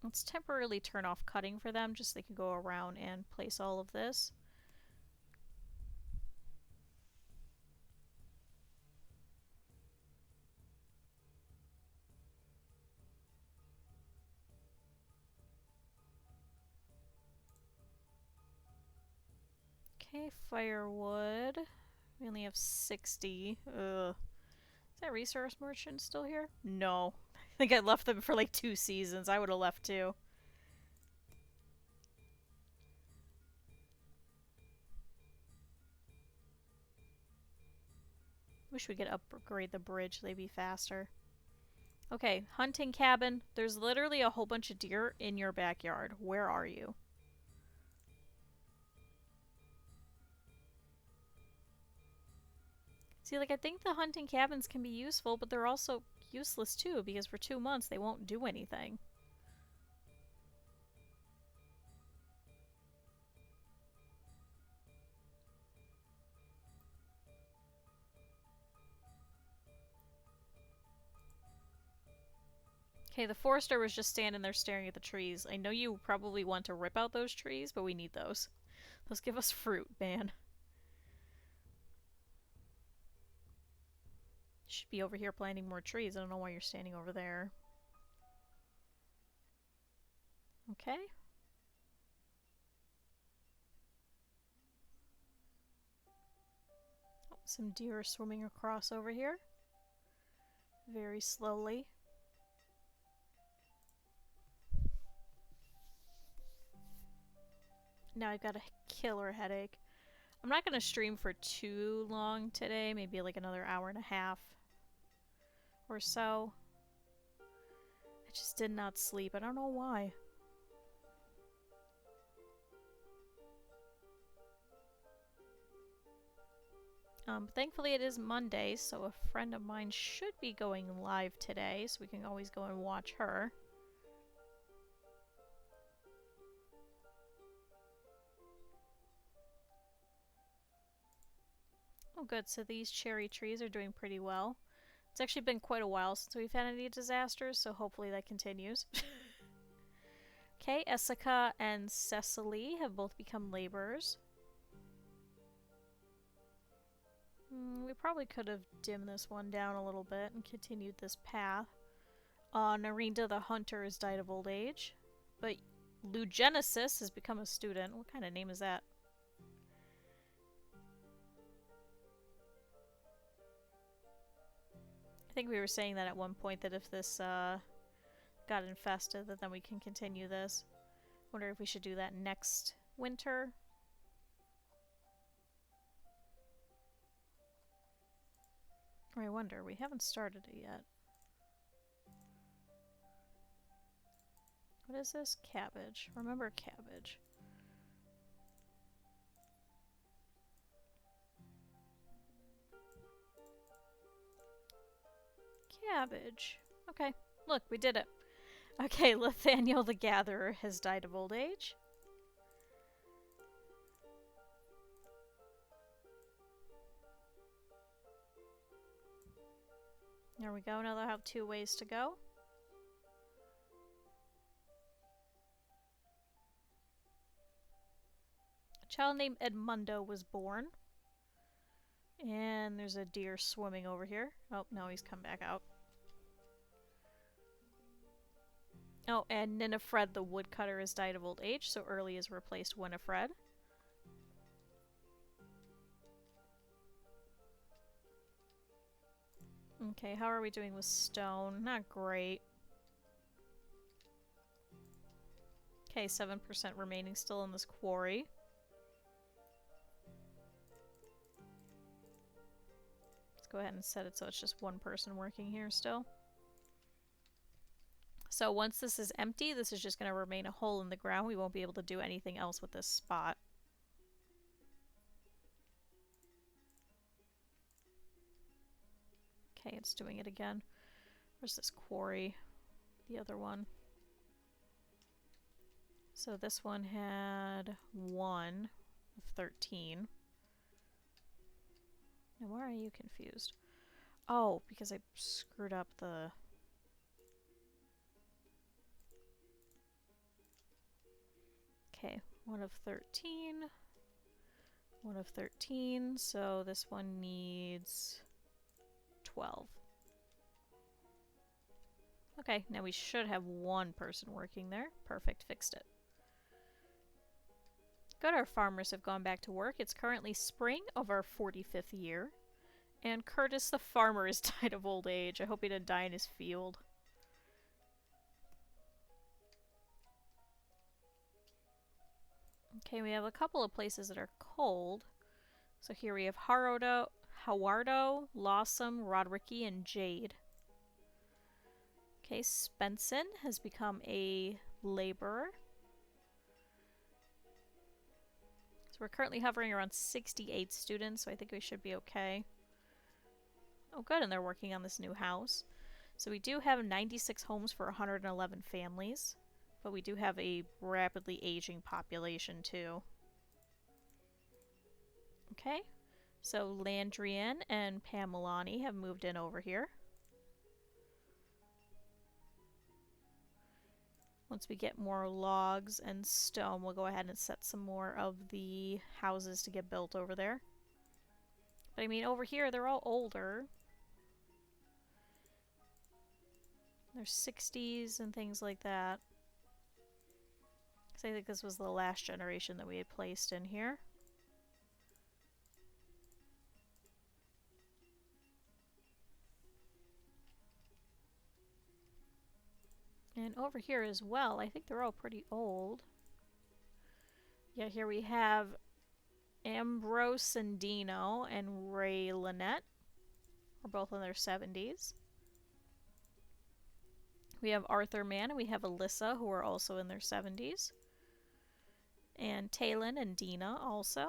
Let's temporarily turn off cutting for them, just so they can go around and place all of this. Okay, firewood. We only have 60. Ugh. Is that resource merchant still here? No. I think I left them for like 2 seasons. I would have left too. Wish we could upgrade the bridge. They'd be faster. Okay, hunting cabin. There's literally a whole bunch of deer in your backyard. Where are you? See, like, I think the hunting cabins can be useful, but they're also useless too, because for 2 months they won't do anything. Okay, the forester was just standing there staring at the trees. I know you probably want to rip out those trees, but we need those. Those give us fruit, man. You should be over here planting more trees. I don't know why you're standing over there. Okay. Oh, some deer are swimming across over here. Very slowly. Now I've got a killer headache. I'm not going to stream for too long today. Maybe like another hour and a half or so. I just did not sleep. I don't know why. Thankfully it is Monday, so a friend of mine should be going live today, so we can always go and watch her. Oh good, so these cherry trees are doing pretty well. It's actually been quite a while since we've had any disasters, so hopefully that continues. Okay, Essica and Cecily have both become laborers. We probably could have dimmed this one down a little bit and continued this path. Narinda the Hunter has died of old age. But Lugenesis has become a student. What kind of name is that? I think we were saying that at one point, that if this got infested, that then we can continue this. Wonder if we should do that next winter. Or I wonder, we haven't started it yet. What is this? Cabbage. Remember cabbage. Cabbage. Okay, look, we did it. Okay, Nathaniel the Gatherer has died of old age. There we go. Now they'll have 2 ways to go. A child named Edmundo was born. And there's a deer swimming over here. Oh, no, he's come back out. Oh, and Ninifred the Woodcutter has died of old age, so Early has replaced Winifred. Okay, how are we doing with stone? Not great. Okay, 7% remaining still in this quarry. Let's go ahead and set it so it's just 1 person working here still. So once this is empty, this is just going to remain a hole in the ground. We won't be able to do anything else with this spot. Okay, it's doing it again. Where's this quarry? The other one. So this one had 1 of 13. Now why are you confused? Oh, because I screwed up the... Okay, 1 of 13. 1 of 13, so this one needs 12. Okay, now we should have 1 person working there. Perfect, fixed it. Good, our farmers have gone back to work. It's currently spring of our 45th year. And Curtis the farmer has died of old age. I hope he didn't die in his field. Okay, we have a couple of places that are cold. So here we have Hawardo, Lawsome, Rodericky, and Jade. Okay, Spenson has become a laborer. So we're currently hovering around 68 students, so I think we should be okay. Oh good, and they're working on this new house. So we do have 96 homes for 111 families, but we do have a rapidly aging population too. Okay, so Landrian and Pamelani have moved in over here. Once we get more logs and stone, we'll go ahead and set some more of the houses to get built over there. But I mean, over here, they're all older. They're 60s and things like that. So I think this was the last generation that we had placed in here. And over here as well, I think they're all pretty old. Yeah, here we have Ambrose Sandino and Ray Lynette. We're both in their 70s. We have Arthur Mann and we have Alyssa, who are also in their 70s. And Talon and Dina also.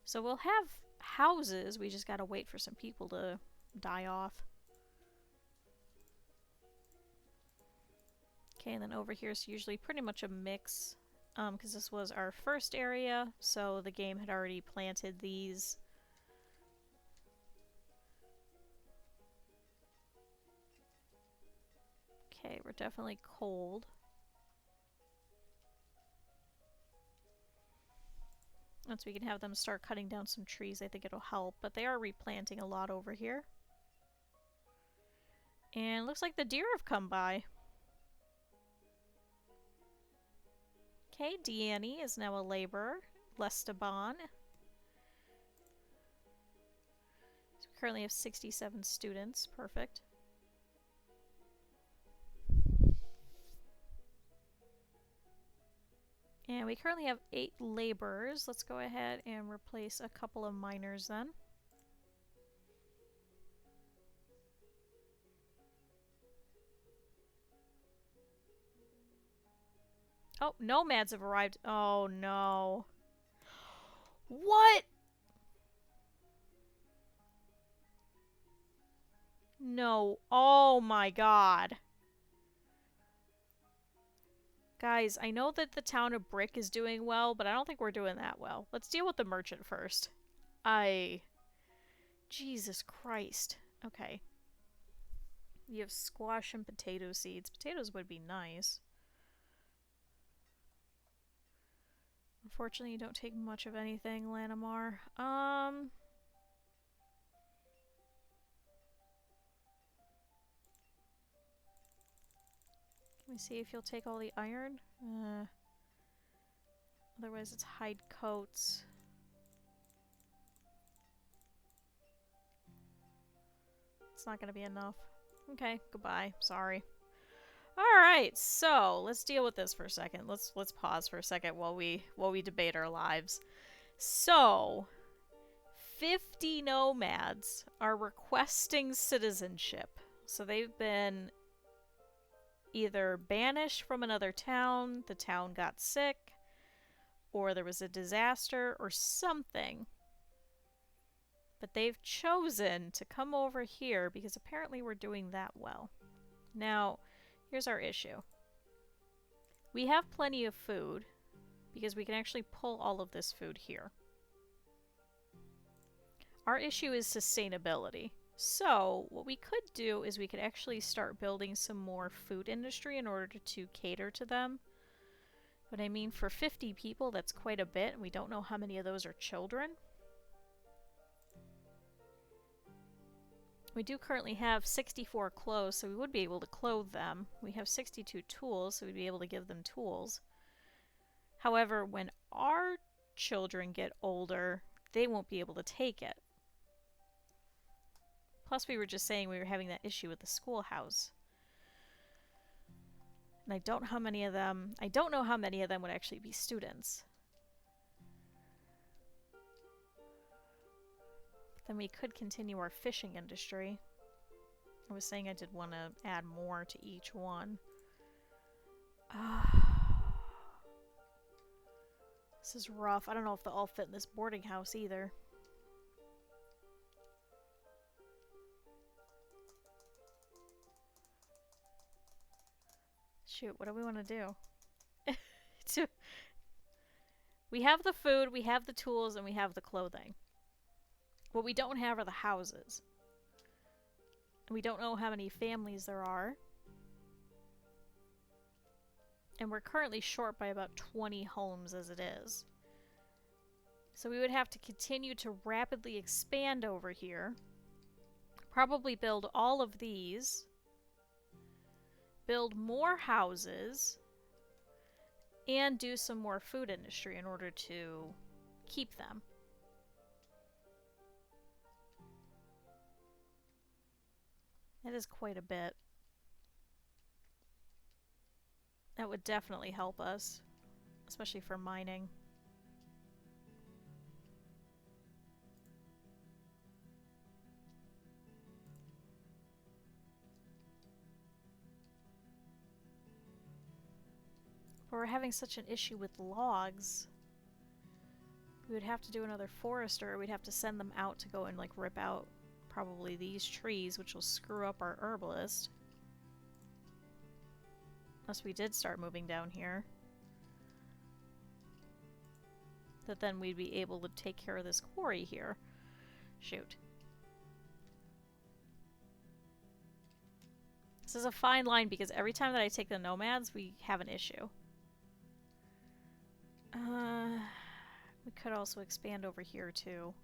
So we'll have houses, we just gotta wait for some people to die off. Okay, and then over here is usually pretty much a mix, because this was our first area, so the game had already planted these. Okay, we're definitely cold. Once we can have them start cutting down some trees, I think it'll help, but they are replanting a lot over here. And looks like the deer have come by. Okay, Deanne is now a laborer. Lestaban. So we currently have 67 students. Perfect. And we currently have 8 laborers. Let's go ahead and replace a couple of miners then. Oh, nomads have arrived. Oh no. What? No. Oh my god. Guys, I know that the town of Brick is doing well, but I don't think we're doing that well. Let's deal with the merchant first. Jesus Christ. Okay. You have squash and potato seeds. Potatoes would be nice. Unfortunately, you don't take much of anything, Lanamar. Let me see if you'll take all the iron. Otherwise, it's hide coats. It's not gonna be enough. Okay, goodbye. Sorry. Alright, so let's deal with this for a second. Let's pause for a second while we debate our lives. So 50 nomads are requesting citizenship. So they've been either banished from another town, the town got sick, or there was a disaster or something. But they've chosen to come over here because apparently we're doing that well. Now, here's our issue. We have plenty of food because we can actually pull all of this food here. Our issue is sustainability. So, what we could do is we could actually start building some more food industry in order to cater to them. But I mean, for 50 people, that's quite a bit, and we don't know how many of those are children. We do currently have 64 clothes, so we would be able to clothe them. We have 62 tools, so we'd be able to give them tools. However, when our children get older, they won't be able to take it. Plus, we were just saying we were having that issue with the schoolhouse. And I don't know how many of them would actually be students. Then we could continue our fishing industry. I was saying I did want to add more to each one. This is rough. I don't know if they'll all fit in this boarding house either. Shoot, what do we want to do? We have the food, we have the tools, and we have the clothing. What we don't have are the houses. And we don't know how many families there are. And we're currently short by about 20 homes as it is. So we would have to continue to rapidly expand over here. Probably build all of these. Build more houses. And do some more food industry in order to keep them. That is quite a bit. That would definitely help us, especially for mining. But we're having such an issue with logs. We would have to do another forester. We'd have to send them out to go and like rip out probably these trees, which will screw up our herbalist. Unless we did start moving down here. That then we'd be able to take care of this quarry here. Shoot. This is a fine line because every time that I take the nomads, we have an issue. We could also expand over here too.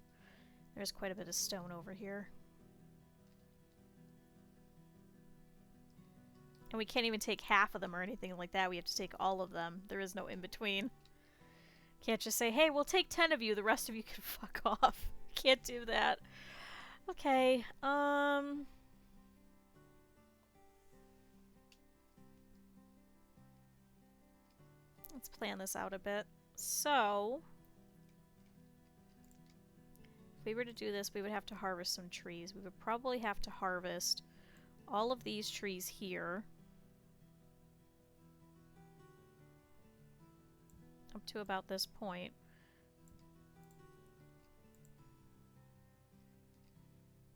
There's quite a bit of stone over here. And we can't even take half of them or anything like that. We have to take all of them. There is no in-between. Can't just say, hey, we'll take 10 of you, the rest of you can fuck off. Can't do that. Okay, let's plan this out a bit. So, if we were to do this, we would have to harvest some trees. We would probably have to harvest all of these trees here. Up to about this point.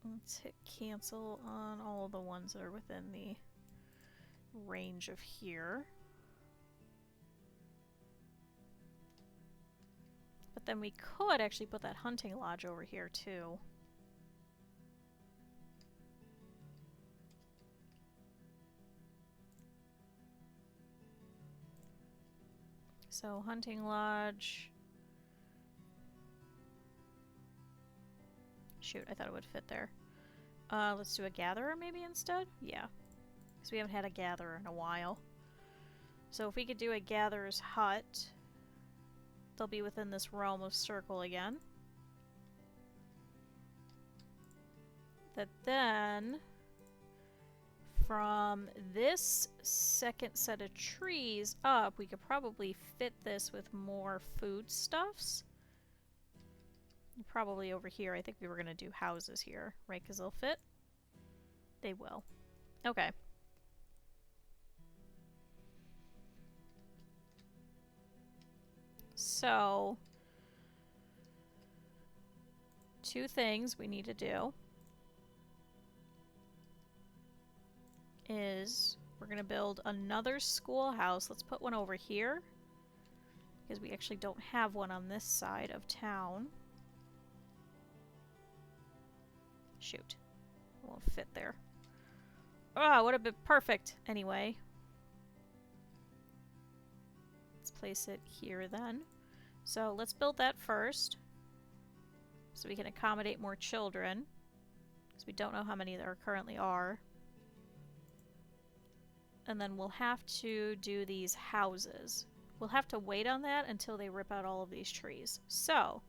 Let's hit cancel on all of the ones that are within the range of here. But then we could actually put that hunting lodge over here too. So hunting lodge. Shoot, I thought it would fit there. Let's do a gatherer maybe instead? Yeah. Because we haven't had a gatherer in a while. So if we could do a gatherer's hut, they'll be within this realm of circle again. That then, from this second set of trees up, we could probably fit this with more foodstuffs. Probably over here. I think we were going to do houses here, right? Because they'll fit? They will. Okay. So, two things we need to do is we're going to build another schoolhouse. Let's put one over here because we actually don't have one on this side of town. Shoot. It won't fit there. Oh, would have been perfect anyway. Let's place it here then. So let's build that first so we can accommodate more children because we don't know how many there currently are. And then we'll have to do these houses. We'll have to wait on that until they rip out all of these trees. So,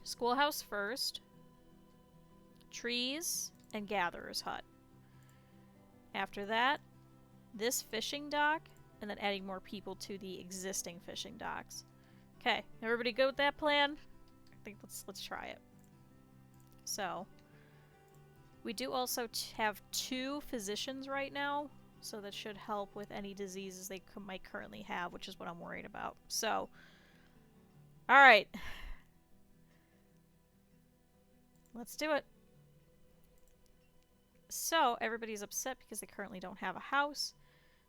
schoolhouse first, trees, and gatherer's hut. After that, this fishing dock, and then adding more people to the existing fishing docks. Okay, everybody good with that plan? I think let's try it. So, we do also have 2 physicians right now, so that should help with any diseases they might currently have, which is what I'm worried about. So, alright. Let's do it. So, everybody's upset because they currently don't have a house.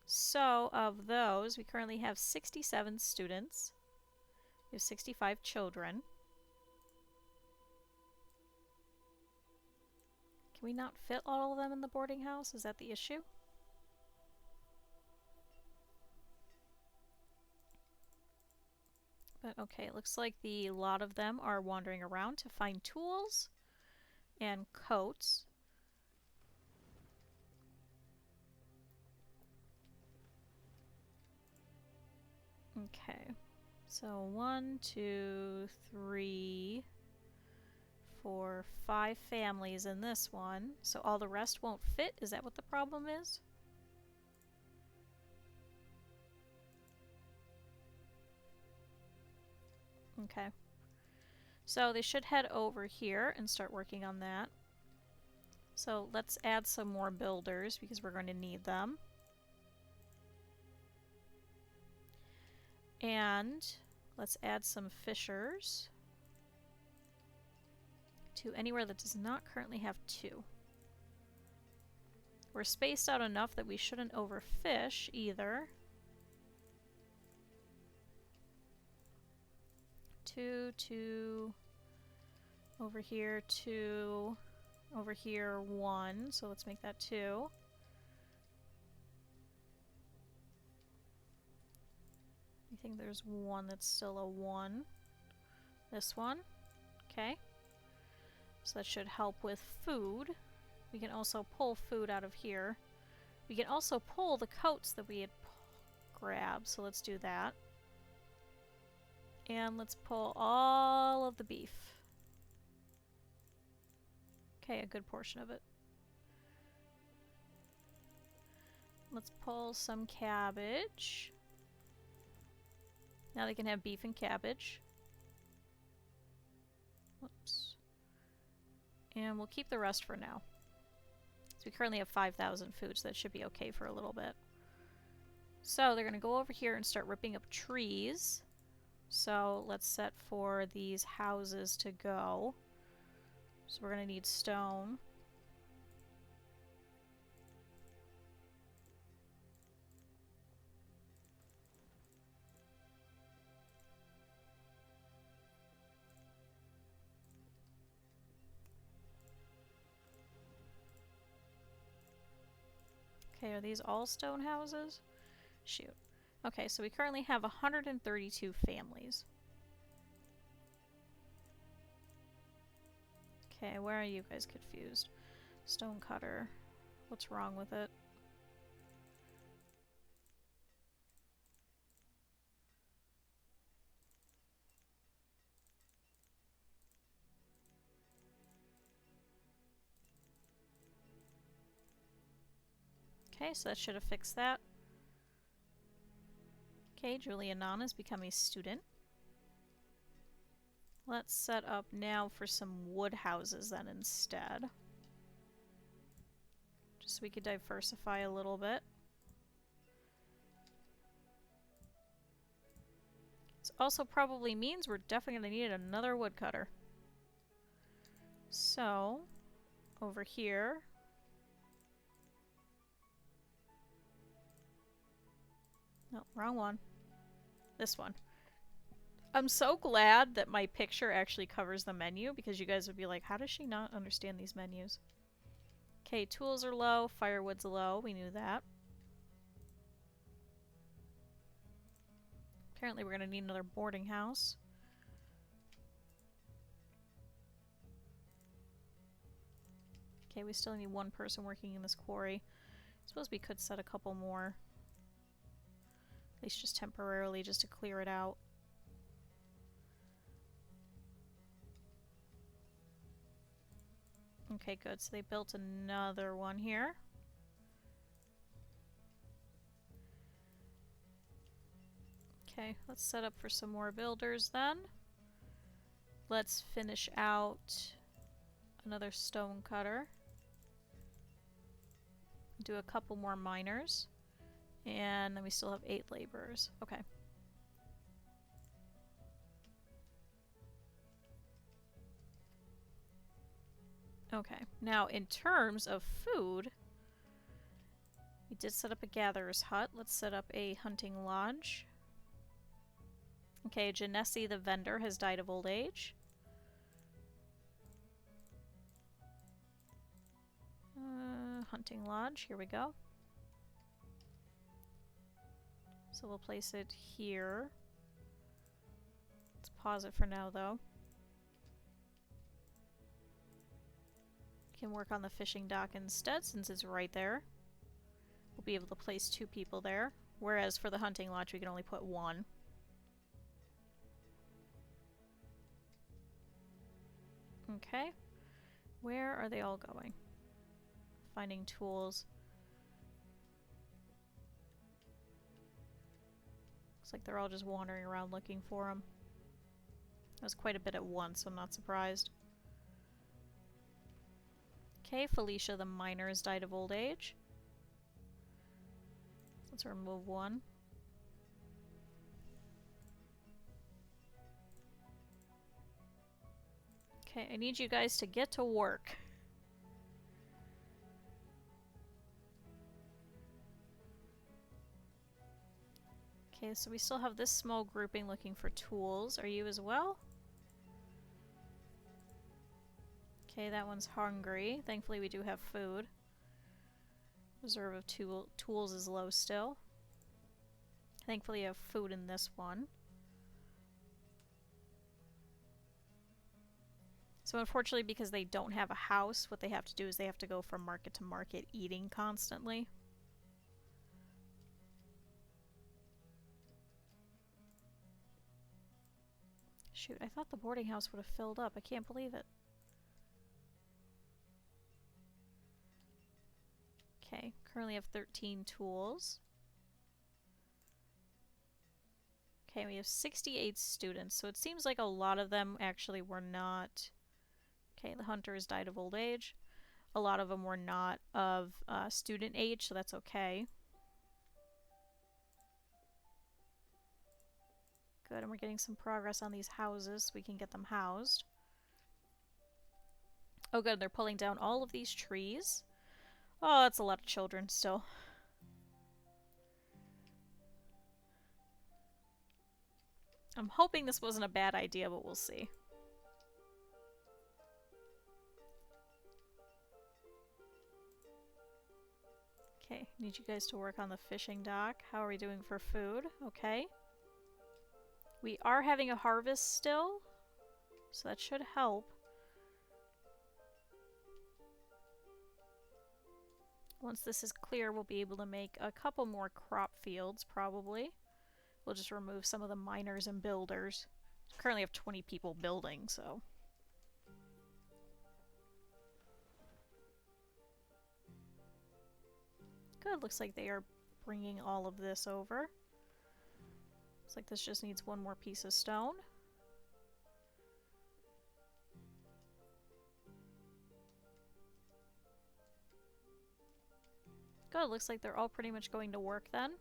So, of those, we currently have 67 students. We have 65 children. Can we not fit all of them in the boarding house? Is that the issue? But okay, it looks like a lot of them are wandering around to find tools and coats. Okay, so 1, 2, 3, 4, 5 families in this one. So all the rest won't fit? Is that what the problem is? Okay. So they should head over here and start working on that. So let's add some more builders because we're going to need them. And let's add some fishers to anywhere that does not currently have 2. We're spaced out enough that we shouldn't overfish either. 2, 2, over here 2, over here 1, so let's make that 2. I think there's one that's still a 1. This one. Okay. So that should help with food. We can also pull food out of here. We can also pull the coats that we had grabbed, so let's do that. And let's pull all of the beef. Okay, a good portion of it. Let's pull some cabbage. Now they can have beef and cabbage. Whoops. And we'll keep the rest for now. So we currently have 5,000 food, so that should be okay for a little bit. So they're going to go over here and start ripping up trees. So let's set for these houses to go. So we're going to need stone. Okay, are these all stone houses? Shoot. Okay, so we currently have 132 families. Okay, where are you guys confused? Stone cutter. What's wrong with it? Okay, so that should have fixed that. Okay, Julia Nana's become a student. Let's set up now for some wood houses then instead. Just so we could diversify a little bit. This also probably means we're definitely going to need another woodcutter. So, over here. No, wrong one. This one. I'm so glad that my picture actually covers the menu because you guys would be like, how does she not understand these menus? Okay, tools are low, firewood's low, we knew that. Apparently we're going to need another boarding house. Okay, we still need one person working in this quarry. I suppose we could set a couple more. At least just temporarily, just to clear it out. Okay, good. So they built another one here. Okay, let's set up for some more builders then. Let's finish out another stone cutter. Do a couple more miners. And then we still have 8 laborers. Okay. Okay, now in terms of food, we did set up a gatherer's hut. Let's set up a hunting lodge. Okay, Janesi the vendor has died of old age. Hunting lodge, here we go. So we'll place it here. Let's pause it for now though. Can work on the fishing dock instead since it's right there. We'll be able to place 2 people there. Whereas for the hunting lodge we can only put 1. Okay. Where are they all going? Finding tools. Looks like they're all just wandering around looking for them. That was quite a bit at once, so I'm not surprised. Okay, Felicia the miner has died of old age. Let's remove 1. Okay, I need you guys to get to work. Okay, so we still have this small grouping looking for tools. Are you as well? Okay, that one's hungry. Thankfully we do have food. Reserve of tools is low still. Thankfully you have food in this one. So unfortunately, because they don't have a house, what they have to do is they have to go from market to market eating constantly. Shoot, I thought the boarding house would have filled up. I can't believe it. Okay, currently have 13 tools. Okay, we have 68 students, so it seems like a lot of them actually were not... Okay, the hunters died of old age. A lot of them were not of student age, so that's okay. Good, and we're getting some progress on these houses so we can get them housed. Oh good, they're pulling down all of these trees. Oh, that's a lot of children still. I'm hoping this wasn't a bad idea, but we'll see. Okay, need you guys to work on the fishing dock. How are we doing for food? Okay. We are having a harvest still, so that should help. Once this is clear, we'll be able to make a couple more crop fields, probably. We'll just remove some of the miners and builders. We currently have 20 people building, so... Good, looks like they are bringing all of this over. Looks like this just needs one more piece of stone. Good, looks like they're all pretty much going to work then.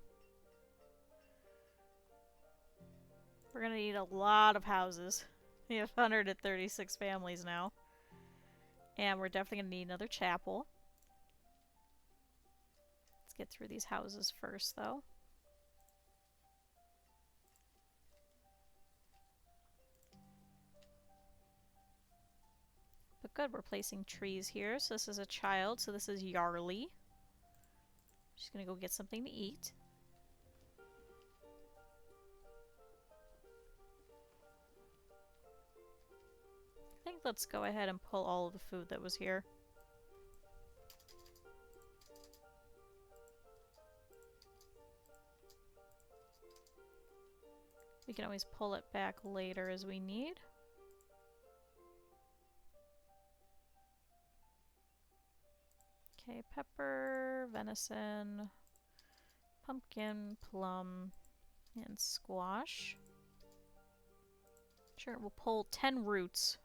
We're gonna need a lot of houses. We have 136 families now. And we're definitely gonna need another chapel. Let's get through these houses first, though. But good, we're placing trees here. So this is a child, so this is Yarly. She's gonna go get something to eat. I think let's go ahead and pull all of the food that was here. We can always pull it back later as we need. Okay, pepper, venison, pumpkin, plum, and squash. Sure, we'll pull 10 roots.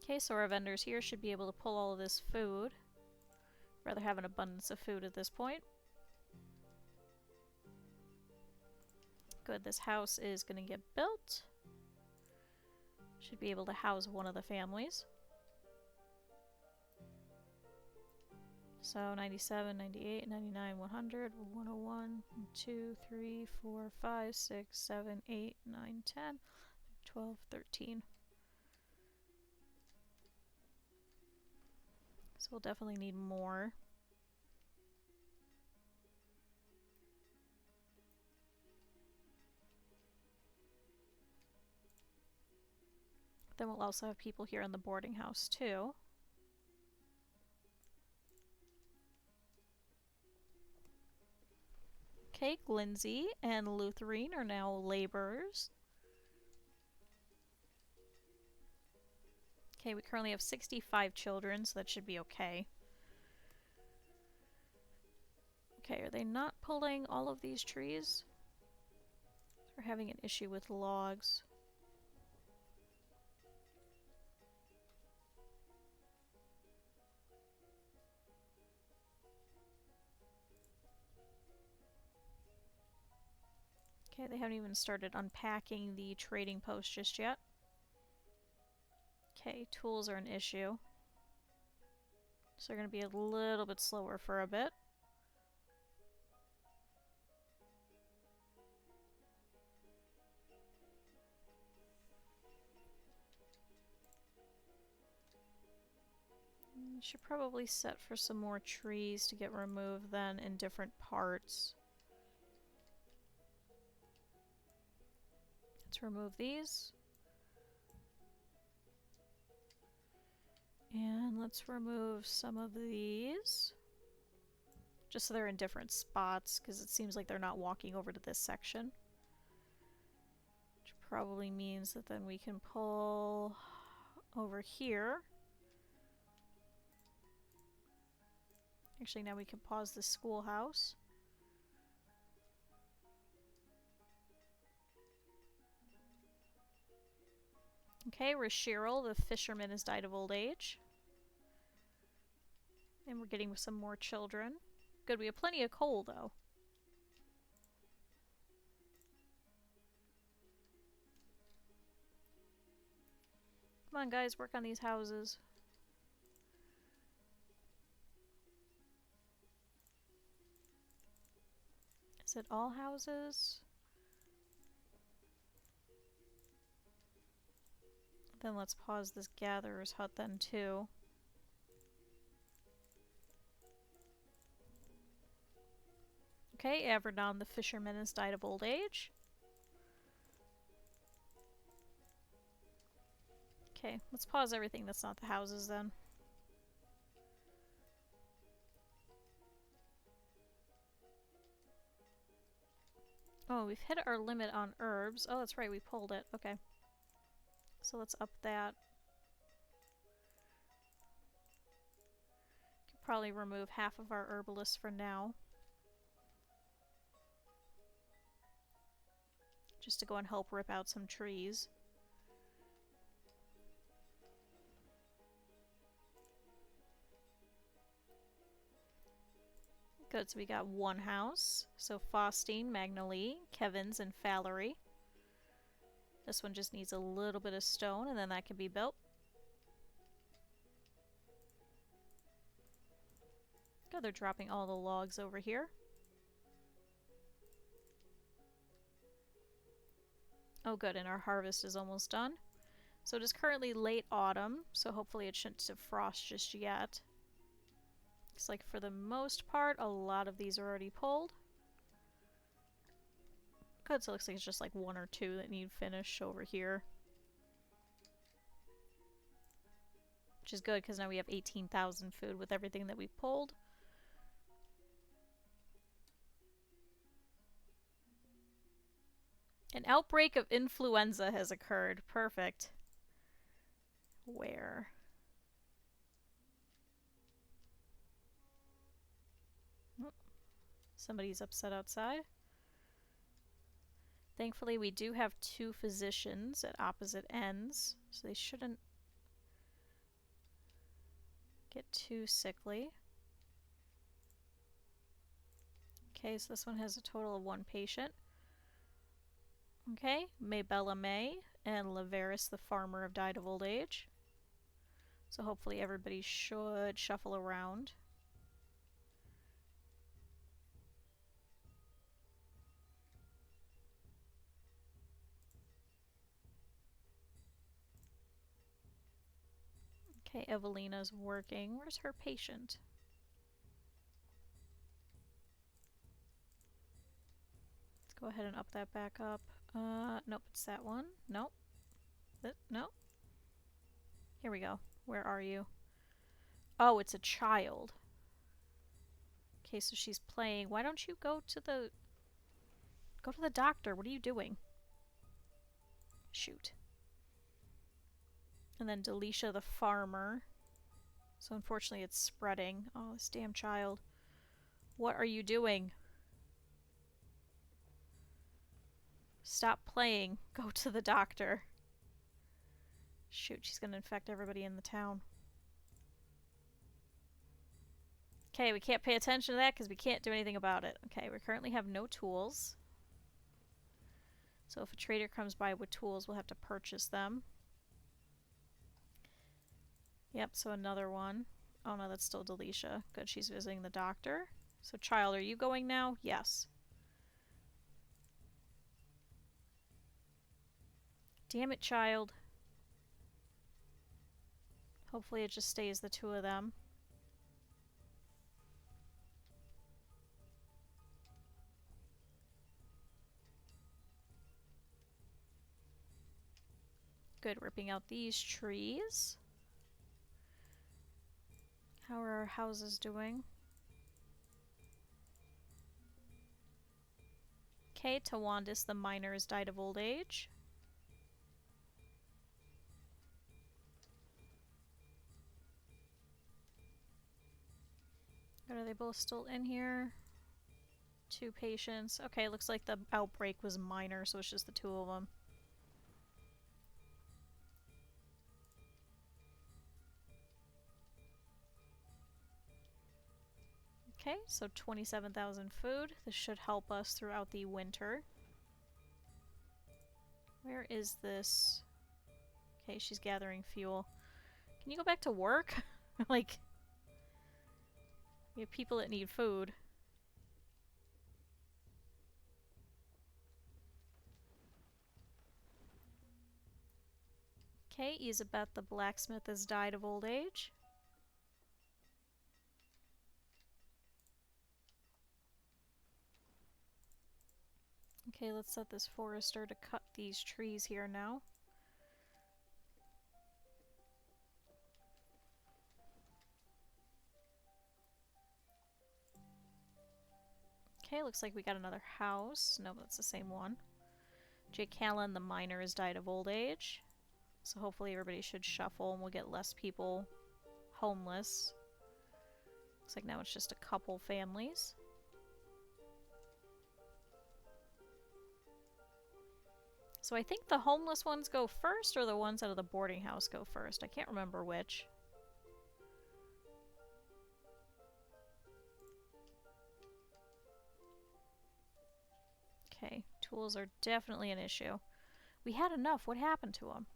Okay, so our vendors here should be able to pull all of this food. Rather have an abundance of food at this point. Good, this house is going to get built. Should be able to house one of the families. So 97, 98, 99, 100, 101, 2, 3, 4, 5, 6, 7, 8, 9, 10, 12, 13. So we'll definitely need more. Then we'll also have people here in the boarding house too. Okay, Lindsay and Lutherine are now laborers. Okay, we currently have 65 children, so that should be okay. Okay, are they not pulling all of these trees? We're having an issue with logs. Okay, they haven't even started unpacking the trading post just yet. Okay, tools are an issue. So they're going to be a little bit slower for a bit. Should probably set for some more trees to get removed then in different parts. Let's remove these. And let's remove some of these. Just so they're in different spots, because it seems like they're not walking over to this section. Which probably means that then we can pull over here. Actually, now we can pause the schoolhouse. Okay, Rashiril, the fisherman, has died of old age. And we're getting some more children. Good, we have plenty of coal, though. Come on, guys, work on these houses. Is it all houses? Then let's pause this gatherer's hut then, too. Okay, Avernon the fisherman has died of old age. Okay, let's pause everything that's not the houses then. Oh, we've hit our limit on herbs. Oh, that's right, we pulled it. Okay. So let's up that. Could probably remove half of our herbalists for now. Just to go and help rip out some trees. Good, so we got one house. So Faustine, Magnalie, Kevin's, and Fallery. This one just needs a little bit of stone, and then that can be built. Good, they're dropping all the logs over here. Oh good, and our harvest is almost done. So it is currently late autumn, so hopefully it shouldn't have frost just yet. Looks like for the most part, a lot of these are already pulled. Good, so it looks like it's just like one or two that need finish over here. Which is good, because now we have 18,000 food with everything that we pulled. An outbreak of influenza has occurred. Perfect. Where? Oh, somebody's upset outside. Thankfully, we do have two physicians at opposite ends, so they shouldn't get too sickly. Okay, so this one has a total of one patient. Okay, Maybella May and Laveris the farmer have died of old age. So hopefully everybody should shuffle around. Okay, Evelina's working. Where's her patient? Let's go ahead and up that back up. Nope, it's that one. Nope. Nope. Here we go. Where are you? Oh, it's a child. Okay, so she's playing. Why don't you go to the doctor? What are you doing? Shoot. And then Delisha the farmer. So unfortunately it's spreading. Oh, this damn child. What are you doing? Stop playing. Go to the doctor. Shoot, she's gonna infect everybody in the town. Okay, we can't pay attention to that because we can't do anything about it. Okay, we currently have no tools. So if a trader comes by with tools, we'll have to purchase them. Yep, so another one. Oh no, that's still Delisha. Good, she's visiting the doctor. So child, are you going now? Yes. Damn it, child. Hopefully it just stays the two of them. Good, ripping out these trees. How are our houses doing? Okay, Tawandis the miner has died of old age. Are they both still in here? Two patients. Okay, looks like the outbreak was minor, so it's just the two of them. Okay, so 27,000 food. This should help us throughout the winter. Where is this? Okay, she's gathering fuel. Can you go back to work? Like, we have people that need food. Okay, Isabeth the blacksmith has died of old age. Okay, let's set this forester to cut these trees here now. Okay, looks like we got another house. No, that's the same one. Jake Callan, the miner, has died of old age. So hopefully everybody should shuffle and we'll get less people homeless. Looks like now it's just a couple families. So I think the homeless ones go first or the ones out of the boarding house go first. I can't remember which. Okay, tools are definitely an issue. We had enough. What happened to them?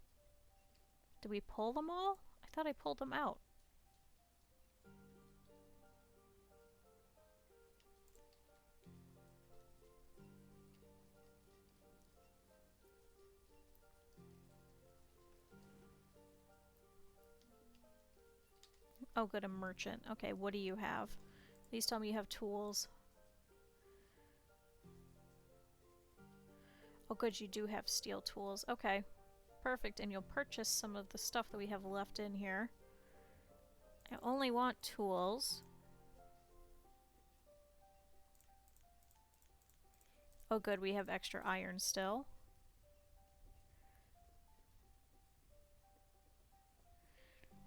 Did we pull them all? I thought I pulled them out. Oh, good, a merchant. Okay, what do you have? Please tell me you have tools. Oh, good, you do have steel tools. Okay, perfect. And you'll purchase some of the stuff that we have left in here. I only want tools. Oh, good, we have extra iron still.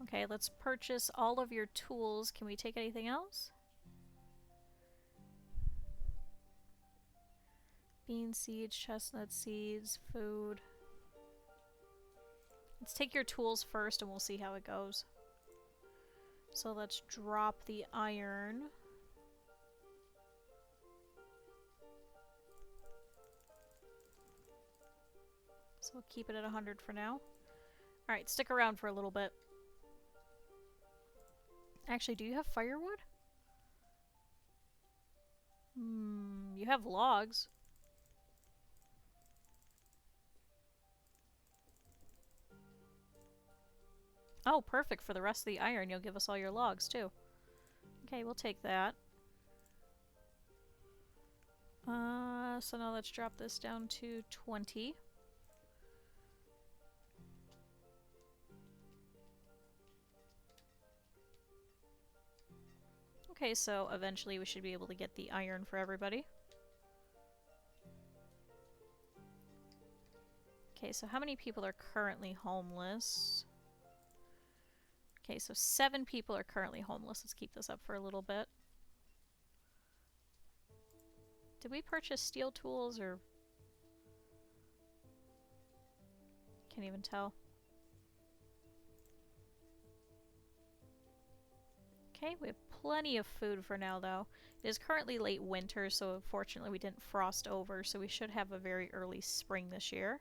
Okay, let's purchase all of your tools. Can we take anything else? Bean seeds, chestnut seeds, food. Let's take your tools first and we'll see how it goes. So let's drop the iron. So we'll keep it at 100 for now. Alright, stick around for a little bit. Actually, do you have firewood? You have logs. Oh, perfect. For the rest of the iron, you'll give us all your logs, too. Okay, we'll take that. So now let's drop this down to 20. Okay, so eventually we should be able to get the iron for everybody. Okay, so how many people are currently homeless? Okay, so 7 people are currently homeless. Let's keep this up for a little bit. Did we purchase steel tools or... Can't even tell. Okay, we have plenty of food for now, though. It is currently late winter, so unfortunately we didn't frost over, so we should have a very early spring this year.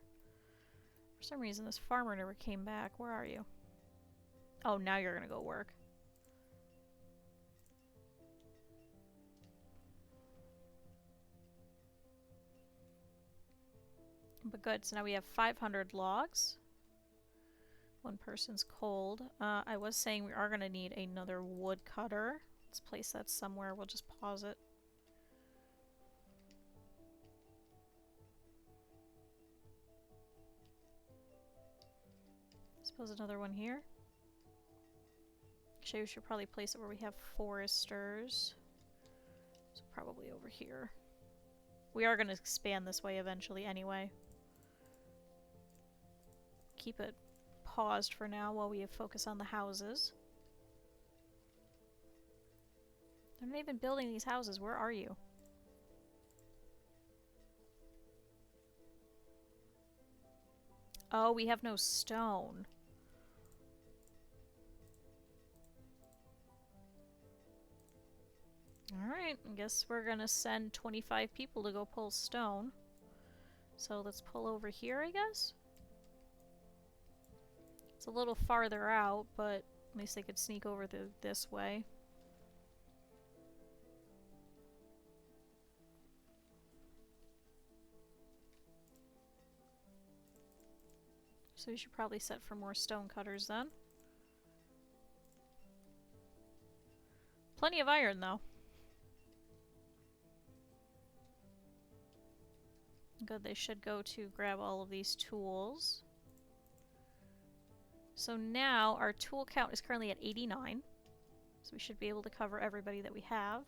For some reason, this farmer never came back. Where are you? Oh, now you're gonna go work. But good, so now we have 500 logs. One person's cold. I was saying we are gonna need another wood cutter. Let's place that somewhere. We'll just pause it. Suppose another one here. Actually, we should probably place it where we have foresters. So probably over here. We are going to expand this way eventually anyway. Keep it paused for now while we focus on the houses. They're not even building these houses. Where are you? Oh, we have no stone. Alright, I guess we're gonna send 25 people to go pull stone. So let's pull over here, I guess? It's a little farther out, but at least they could sneak over this way. So we should probably set for more stone cutters then. Plenty of iron, though. Good, they should go to grab all of these tools. So now our tool count is currently at 89. So we should be able to cover everybody that we have.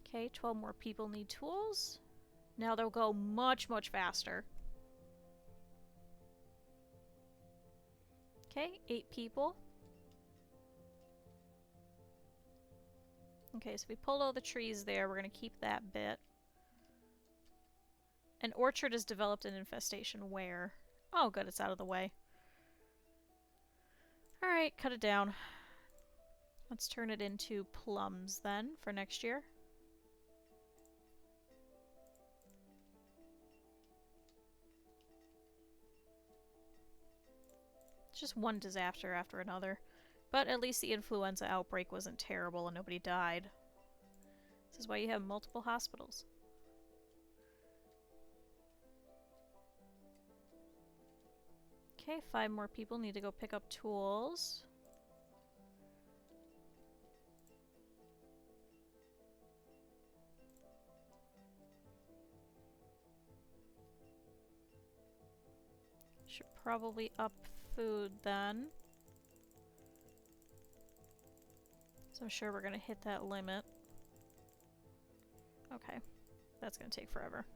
Okay, 12 more people need tools. Now they'll go much, much faster. Okay, 8 people. Okay, so we pulled all the trees there. We're going to keep that bit. An orchard has developed an infestation where? Oh, good, it's out of the way. Alright, cut it down. Let's turn it into plums then for next year. It's just one disaster after another. But at least the influenza outbreak wasn't terrible and nobody died. This is why you have multiple hospitals. Okay, 5 more people need to go pick up tools. Should probably up food then. So I'm sure we're gonna hit that limit. Okay, that's gonna take forever.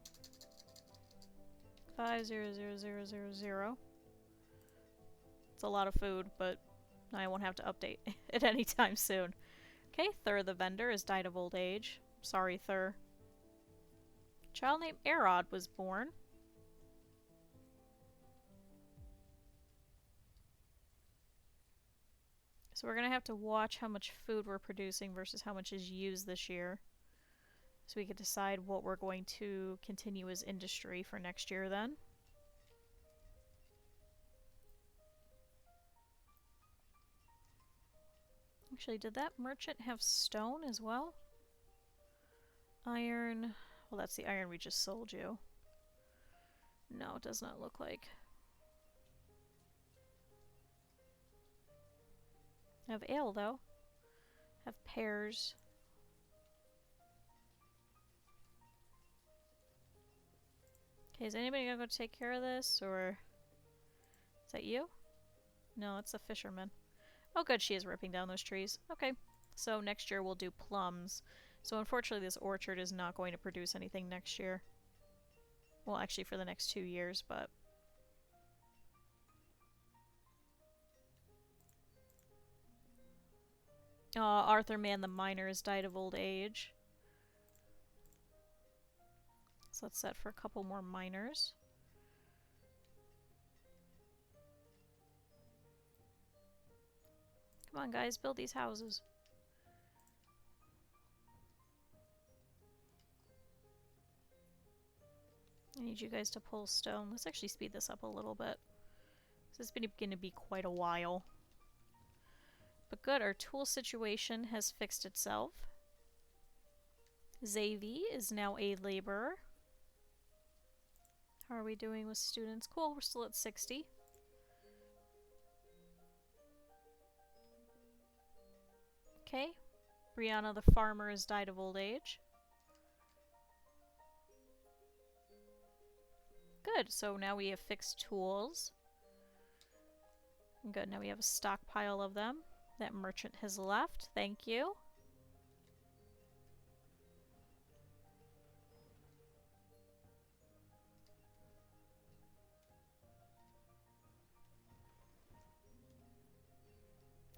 500000. It's a lot of food, but I won't have to update it anytime soon. Okay, Thur the vendor has died of old age. Sorry, Thur. Child named Erod was born. So we're gonna have to watch how much food we're producing versus how much is used this year. So we can decide what we're going to continue as industry for next year then. Actually, did that merchant have stone as well? Iron. Well, that's the iron we just sold you. No, it does not look like. I have ale, though. I have pears. Okay, is anybody gonna go take care of this, or... Is that you? No, it's a fisherman. Oh good, she is ripping down those trees. Okay, so next year we'll do plums. So unfortunately this orchard is not going to produce anything next year. Well, actually for the next 2 years, but... Arthur Mann the miner has died of old age. So let's set for a couple more miners. Come on guys, build these houses. I need you guys to pull stone. Let's actually speed this up a little bit. This is going to be quite a while. But good, our tool situation has fixed itself. Xavi is now a laborer. How are we doing with students? Cool, we're still at 60. Okay. Brianna the farmer has died of old age. Good, so now we have fixed tools. Good, now we have a stockpile of them. That merchant has left, thank you.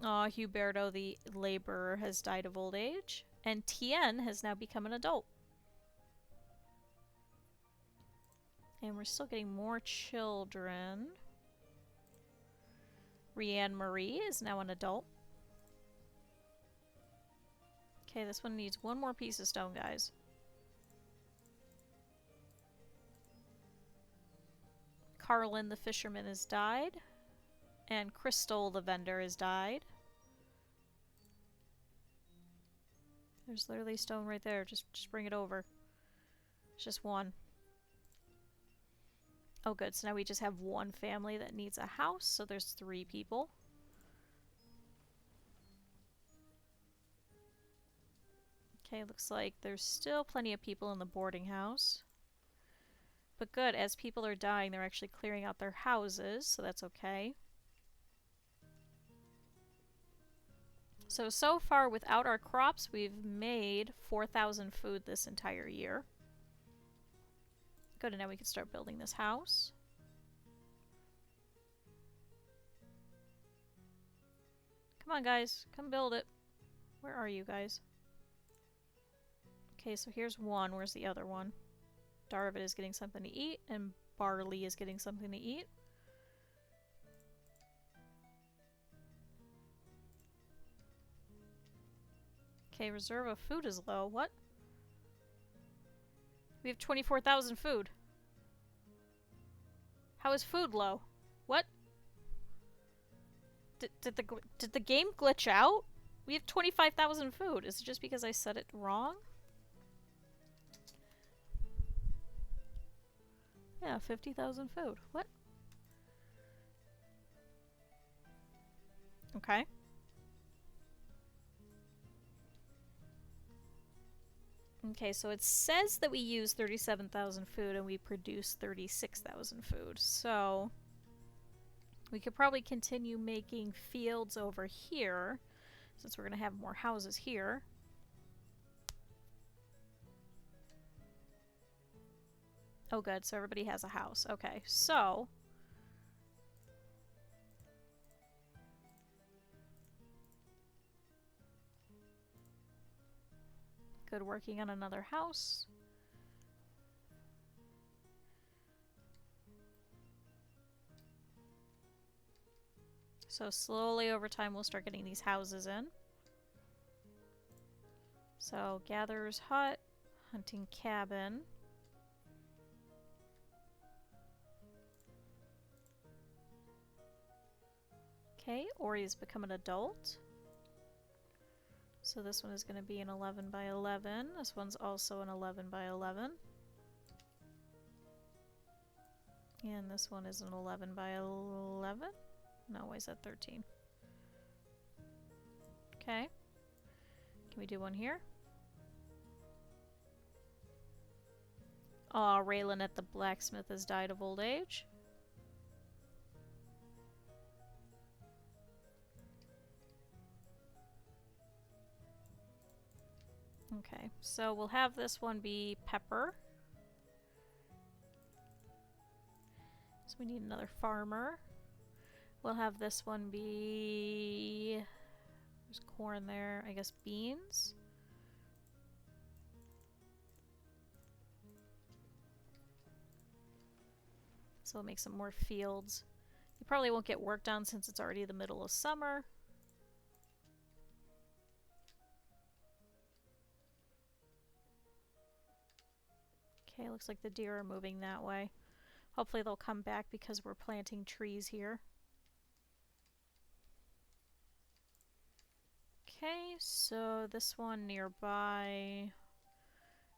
Huberto the laborer has died of old age. And Tien has now become an adult. And we're still getting more children. Rianne Marie is now an adult. Okay, this one needs one more piece of stone, guys. Carlin the fisherman has died. And Crystal the vendor has died. There's literally stone right there. Just bring it over. It's just one. Oh good, so now we just have one family that needs a house, so there's 3 people. Okay, looks like there's still plenty of people in the boarding house. But good, as people are dying, they're actually clearing out their houses, so that's okay. So far, without our crops, we've made 4,000 food this entire year. Good, and now we can start building this house. Come on, guys. Come build it. Where are you guys? Okay, so here's one. Where's the other one? Darvid is getting something to eat, and Barley is getting something to eat. Okay, reserve of food is low. What? We have 24,000 food. How is food low? What? Did the game glitch out? We have 25,000 food. Is it just because I said it wrong? Yeah, 50,000 food. What? Okay. Okay, so it says that we use 37,000 food and we produce 36,000 food. So we could probably continue making fields over here, since we're going to have more houses here. Oh good, so everybody has a house. Okay, so good, working on another house. So slowly over time we'll start getting these houses in. So gatherer's hut, hunting cabin. Okay, Ori's become an adult. So this one is going to be an 11 by 11. This one's also an 11 by 11. And this one is an 11 by 11. No, why is that 13? Okay. Can we do one here? Aw, Raylan at the blacksmith has died of old age. Okay, so we'll have this one be Pepper. So we need another farmer. We'll have this one be... There's corn there. I guess beans. So we'll make some more fields. You probably won't get work done since it's already the middle of summer. Okay, looks like the deer are moving that way. Hopefully they'll come back because we're planting trees here. Okay, so this one nearby,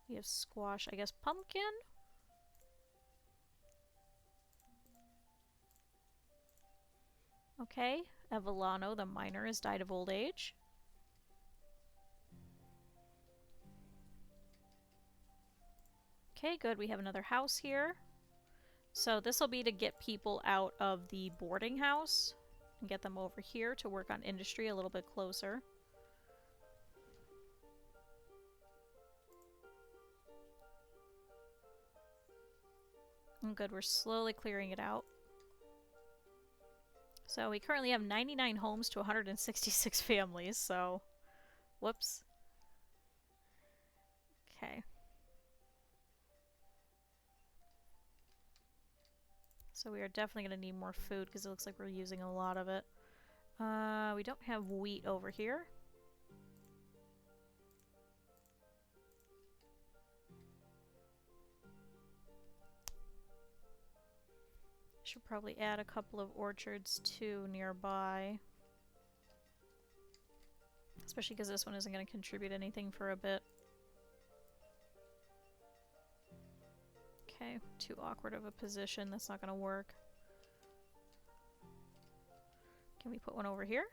we have squash, I guess pumpkin? Okay, Evelano, the miner, has died of old age. Okay, good, we have another house here. So this will be to get people out of the boarding house and get them over here to work on industry a little bit closer. And good, we're slowly clearing it out. So we currently have 99 homes to 166 families, so whoops. Okay. So we are definitely going to need more food because it looks like we're using a lot of it. We don't have wheat over here. Should probably add a couple of orchards too nearby. Especially because this one isn't going to contribute anything for a bit. Okay, too awkward of a position. That's not going to work. Can we put one over here?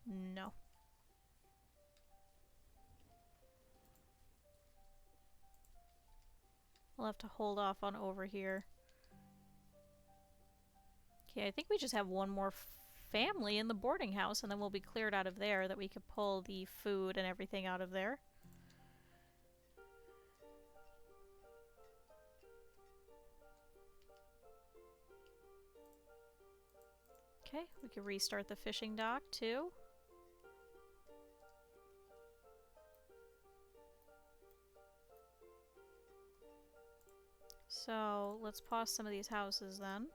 No. We'll have to hold off on over here. Okay, I think we just have one more family in the boarding house, and then we'll be cleared out of there, that we could pull the food and everything out of there. Okay, we can restart the fishing dock too. So let's pause some of these houses then.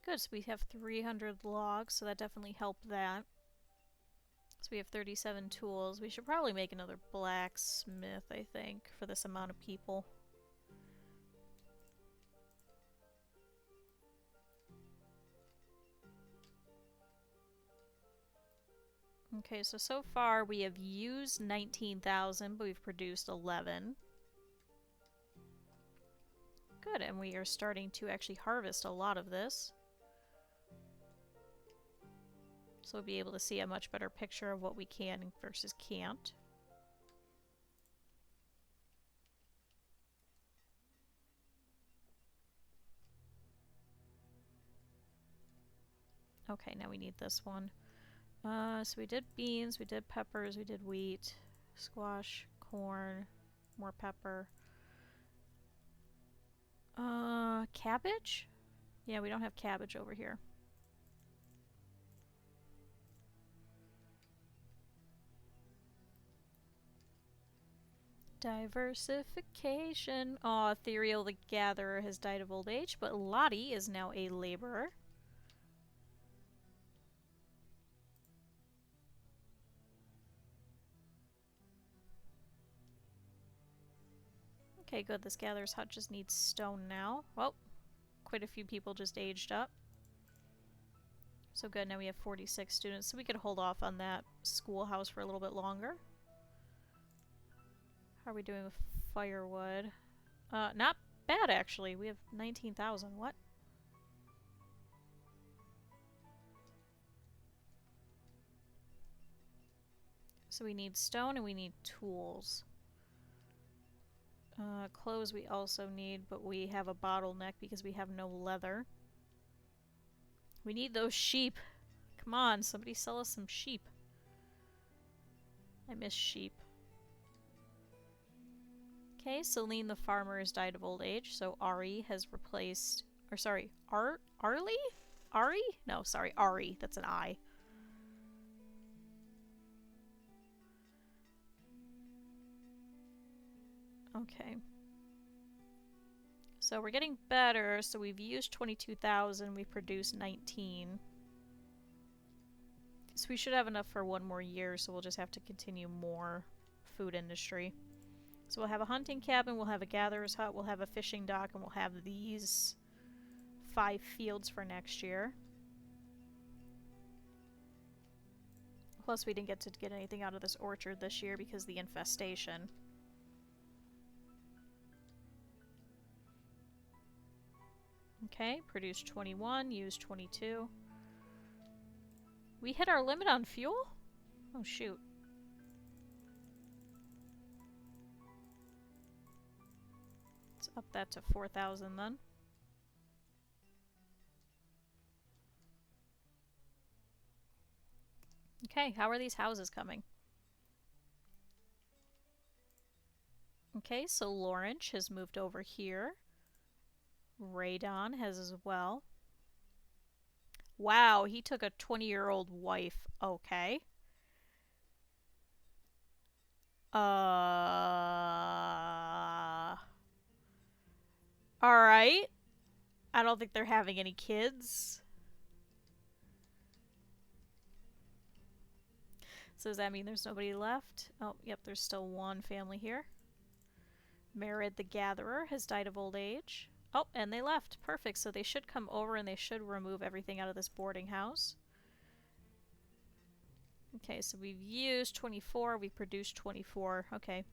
Good, so we have 300 logs, so that definitely helped that. So we have 37 tools. We should probably make another blacksmith, I think, for this amount of people. Okay, so far we have used 19,000, but we've produced 11. Good, and we are starting to actually harvest a lot of this. So we'll be able to see a much better picture of what we can versus can't. Okay, now we need this one. So we did beans, we did peppers, we did wheat, squash, corn, more pepper. Cabbage? Yeah, we don't have cabbage over here. Diversification. Aw, Ethereal the Gatherer has died of old age, but Lottie is now a laborer. Okay, good. This Gatherer's hut just needs stone now. Well, quite a few people just aged up. So good, now we have 46 students, so we could hold off on that schoolhouse for a little bit longer. How are we doing with firewood? Not bad, actually. We have 19,000. What? So we need stone and we need tools. Clothes we also need, but we have a bottleneck because we have no leather. We need those sheep. Come on, somebody sell us some sheep. I miss sheep. Okay, Celine the farmer has died of old age, so Ari has replaced... Or sorry, Arlie? Ari? No, sorry, Ari. That's an I. Okay. So we're getting better, so we've used 22,000, we've produced 19. So we should have enough for one more year, so we'll just have to continue more food industry. So we'll have a hunting cabin, we'll have a gatherer's hut, we'll have a fishing dock, and we'll have these 5 fields for next year. Plus we didn't get to get anything out of this orchard this year because of the infestation. Okay, produced 21, used 22. We hit our limit on fuel? Oh shoot. Let's up that to 4,000 then. Okay, how are these houses coming? Okay, so Lawrence has moved over here. Radon has as well. Wow, he took a 20-year-old wife. Okay. Alright. I don't think they're having any kids. So does that mean there's nobody left? Oh, yep, there's still one family here. Merid the Gatherer has died of old age. Oh, and they left. Perfect. So they should come over and they should remove everything out of this boarding house. Okay, so we've used 24. We've produced 24. Okay.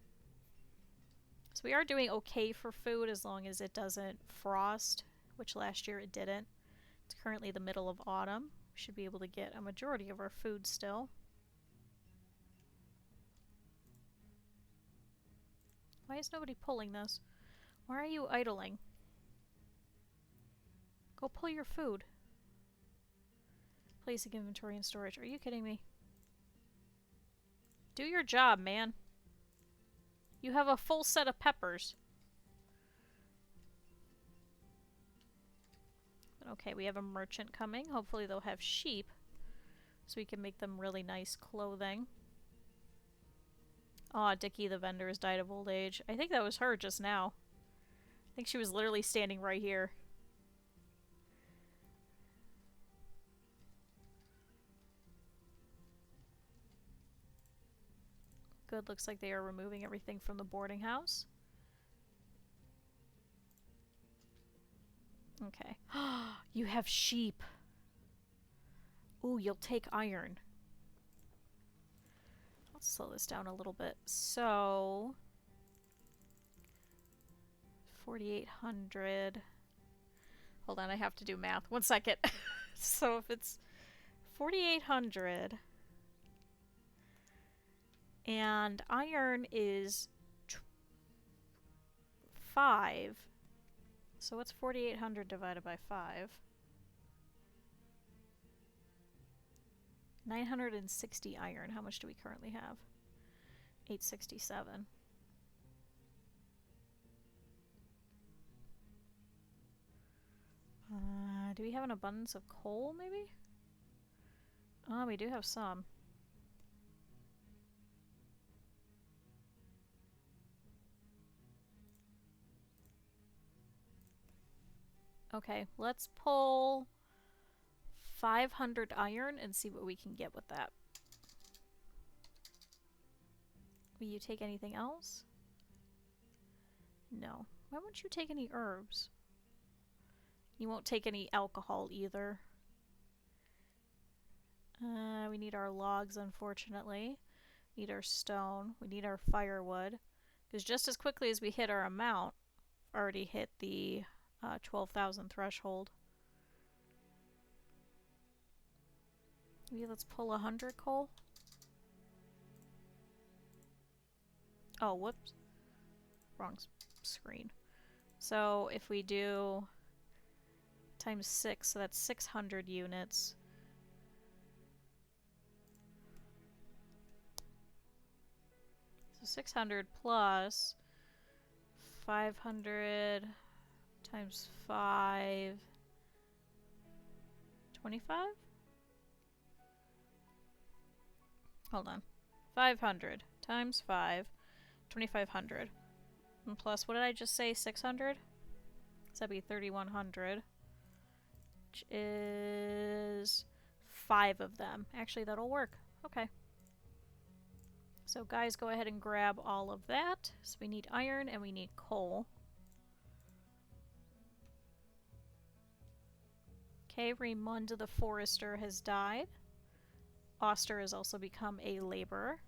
So we are doing okay for food as long as it doesn't frost, which last year it didn't. It's currently the middle of autumn. We should be able to get a majority of our food still. Why is nobody pulling this? Why are you idling? Go pull your food. Placing inventory and storage. Are you kidding me? Do your job, man. You have a full set of peppers. Okay, we have a merchant coming. Hopefully they'll have sheep, so we can make them really nice clothing. Aw, Dickie the vendor has died of old age. I think that was her just now. I think she was literally standing right here. Good, looks like they are removing everything from the boarding house. Okay. You have sheep. Ooh, you'll take iron. Let's slow this down a little bit. So 4,800. Hold on, I have to do math. 1 second. So if it's 4,800 and iron is 5. So what's 4,800 divided by 5? 960 iron. How much do we currently have? 867. Do we have an abundance of coal, maybe? Oh, we do have some. Okay, let's pull 500 iron and see what we can get with that. Will you take anything else? No. Why won't you take any herbs? You won't take any alcohol either. We need our logs, unfortunately. Need our stone. We need our firewood. Because just as quickly as we hit our amount, already hit the 12,000 threshold. Maybe let's pull 100 coal. Oh, whoops. Wrong screen. So if we do times 6, so that's 600 units. So 600 plus 500 times 5. 25? Hold on. 500 times 5. 2,500. And plus, what did I just say? 600? So that'd be 3,100. Which is 5 of them. Actually, that'll work. Okay. So guys, go ahead and grab all of that. So we need iron and we need coal. Okay, Raymond the Forester has died. Oster has also become a laborer.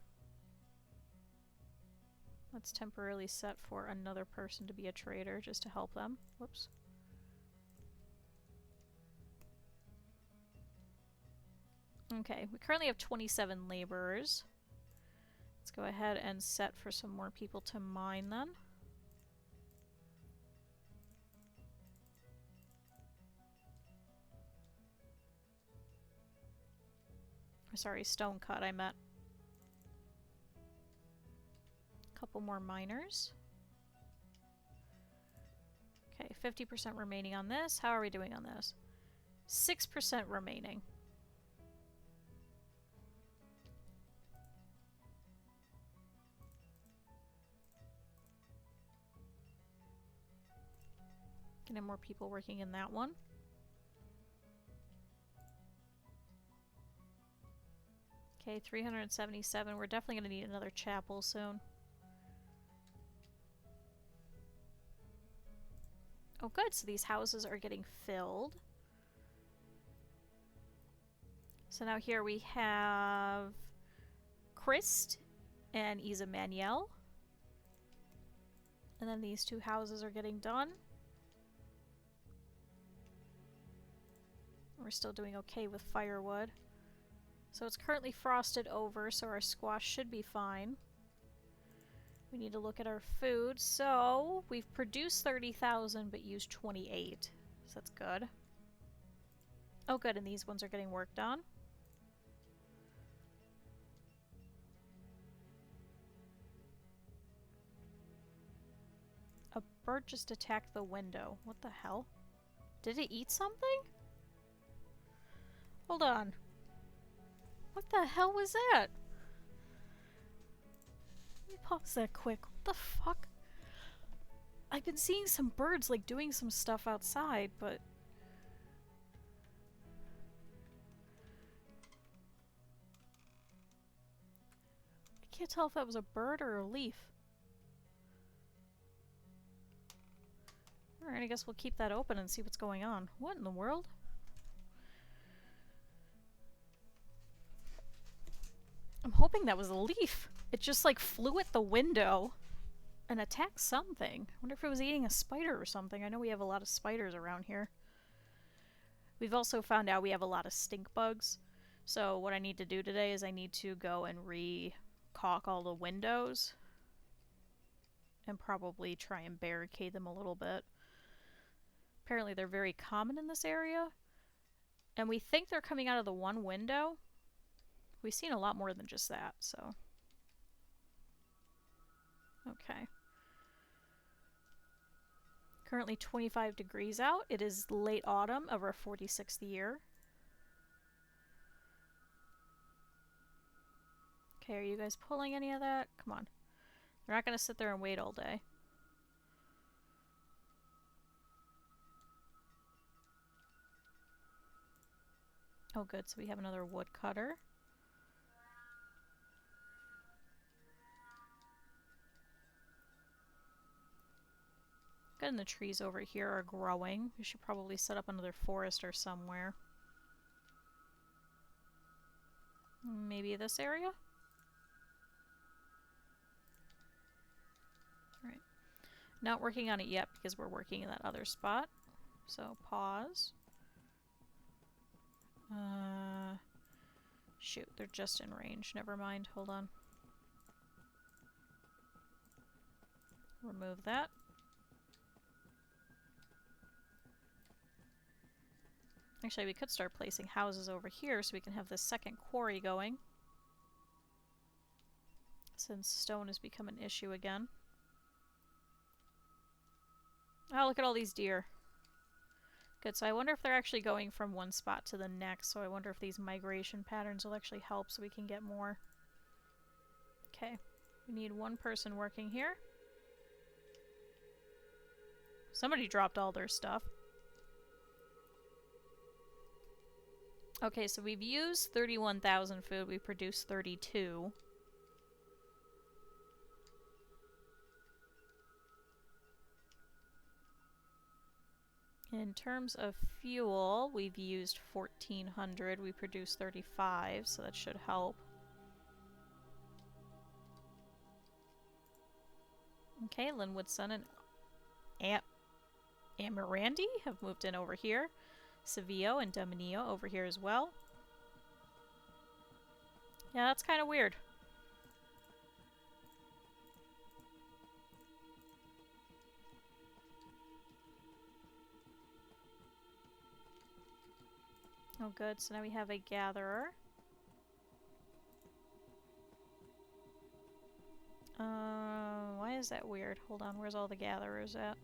Let's temporarily set for another person to be a trader just to help them. Whoops. Okay, we currently have 27 laborers. Let's go ahead and set for some more people to mine then. Sorry, stone cut, I meant. Couple more miners. Okay, 50% remaining on this. How are we doing on this? 6% remaining. Getting more people working in that one. Okay, 377. We're definitely going to need another chapel soon. Oh good, so these houses are getting filled. So now here we have Christ and Isa Manuel. And then these two houses are getting done. We're still doing okay with firewood. So it's currently frosted over, so our squash should be fine. We need to look at our food. So we've produced 30,000 but used 28. So that's good. Oh good, and these ones are getting worked on. A bird just attacked the window. What the hell? Did it eat something? Hold on. What the hell was that? Let me pause that quick. What the fuck? I've been seeing some birds like doing some stuff outside, but... I can't tell if that was a bird or a leaf. Alright, I guess we'll keep that open and see what's going on. What in the world? I'm hoping that was a leaf. It just like flew at the window and attacked something. I wonder if it was eating a spider or something. I know we have a lot of spiders around here. We've also found out we have a lot of stink bugs. So what I need to do today is I need to go and re-caulk all the windows. And probably try and barricade them a little bit. Apparently they're very common in this area. And we think they're coming out of the one window. We've seen a lot more than just that, so... Okay. Currently 25 degrees out. It is late autumn of our 46th year. Okay, are you guys pulling any of that? Come on. They're not going to sit there and wait all day. Oh good, so we have another woodcutter. Good, and the trees over here are growing. We should probably set up another forest or somewhere. Maybe this area? Alright. Not working on it yet because we're working in that other spot. So, pause. Shoot, they're just in range. Never mind, hold on. Remove that. Actually, we could start placing houses over here so we can have this second quarry going. Since stone has become an issue again. Oh, look at all these deer. Good, so I wonder if they're actually going from one spot to the next, so I wonder if these migration patterns will actually help so we can get more. Okay, we need one person working here. Somebody dropped all their stuff. Okay, so we've used 31,000 food, we produced 32. In terms of fuel, we've used 1,400. We produced 35, so that should help. Okay, Linwoodson and Amirandi have moved in over here. Sevio and Dominio over here as well. Yeah, that's kind of weird. Oh good, so now we have a gatherer. Why is that weird? Hold on, where's all the gatherers at?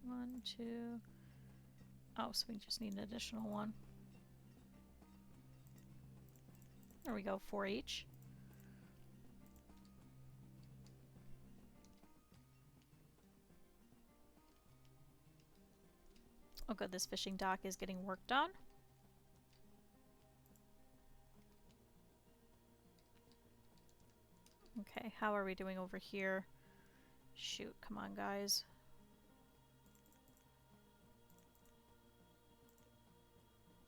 One, two... Oh, so we just need an additional one. There we go, 4 each. Oh good, this fishing dock is getting worked on. Okay, how are we doing over here? Shoot, come on guys.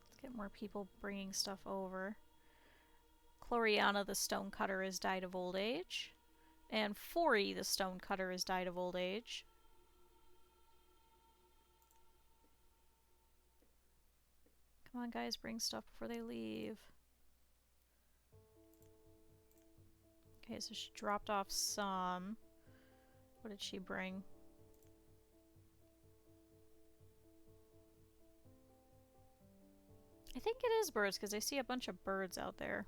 Let's get more people bringing stuff over. Chloriana the stonecutter has died of old age. And Fori the stonecutter has died of old age. Come on guys, bring stuff before they leave. Okay, so she dropped off some. What did she bring? I think it is birds because I see a bunch of birds out there.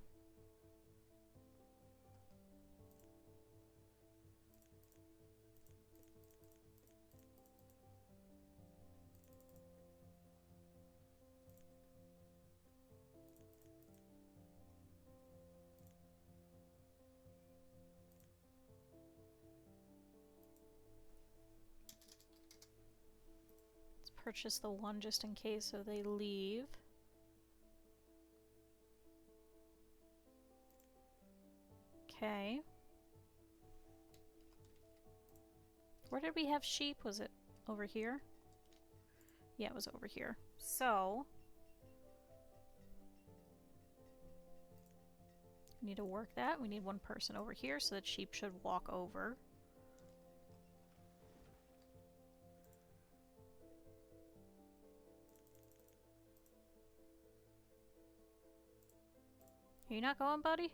Let's purchase the one just in case so they leave. Okay. Where did we have sheep? Was it over here? Yeah, it was over here. So, we need to work that. We need one person over here, so that sheep should walk over. Are you not going, buddy?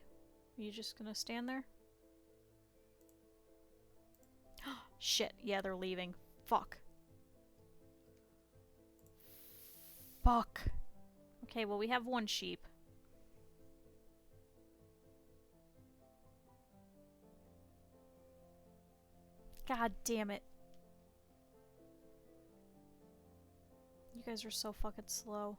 Are you just gonna stand there? Shit, yeah, they're leaving. Fuck. Fuck. Okay, well, we have one sheep. God damn it. You guys are so fucking slow.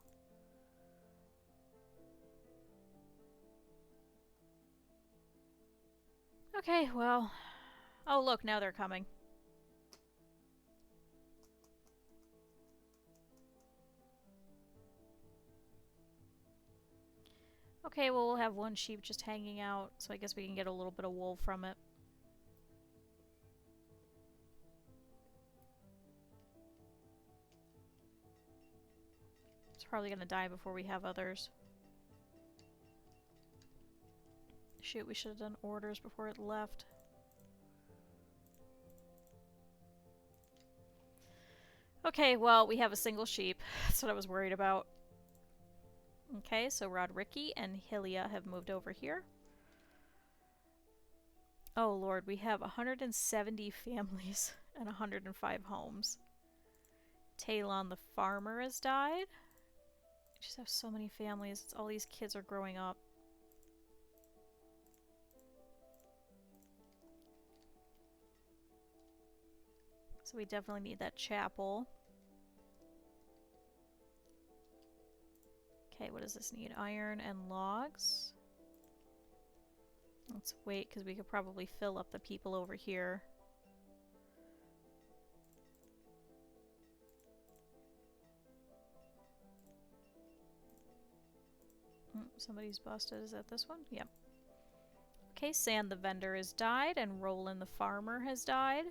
Okay, well... Oh, look, now they're coming. Okay, well, we'll have one sheep just hanging out, so I guess we can get a little bit of wool from it. It's probably gonna die before we have others. Shoot, we should have done orders before it left. Okay, well, we have a single sheep. That's what I was worried about. Okay, so Rodricky and Hylia have moved over here. Oh lord, we have 170 families and 105 homes. Talon the farmer has died. We just have so many families. It's all these kids are growing up. So we definitely need that chapel. Okay, what does this need? Iron and logs. Let's wait, because we could probably fill up the people over here. Somebody's busted. Is that this one? Yep. Okay, Sand the vendor has died, and Roland the farmer has died.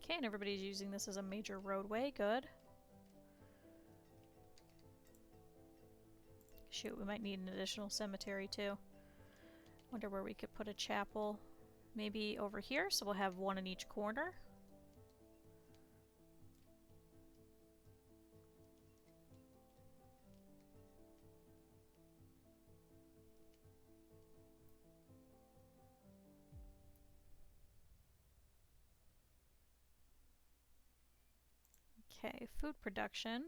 Okay, and everybody's using this as a major roadway. Good. Shoot, we might need an additional cemetery too. Wonder where we could put a chapel. Maybe over here, so we'll have one in each corner. Okay, food production.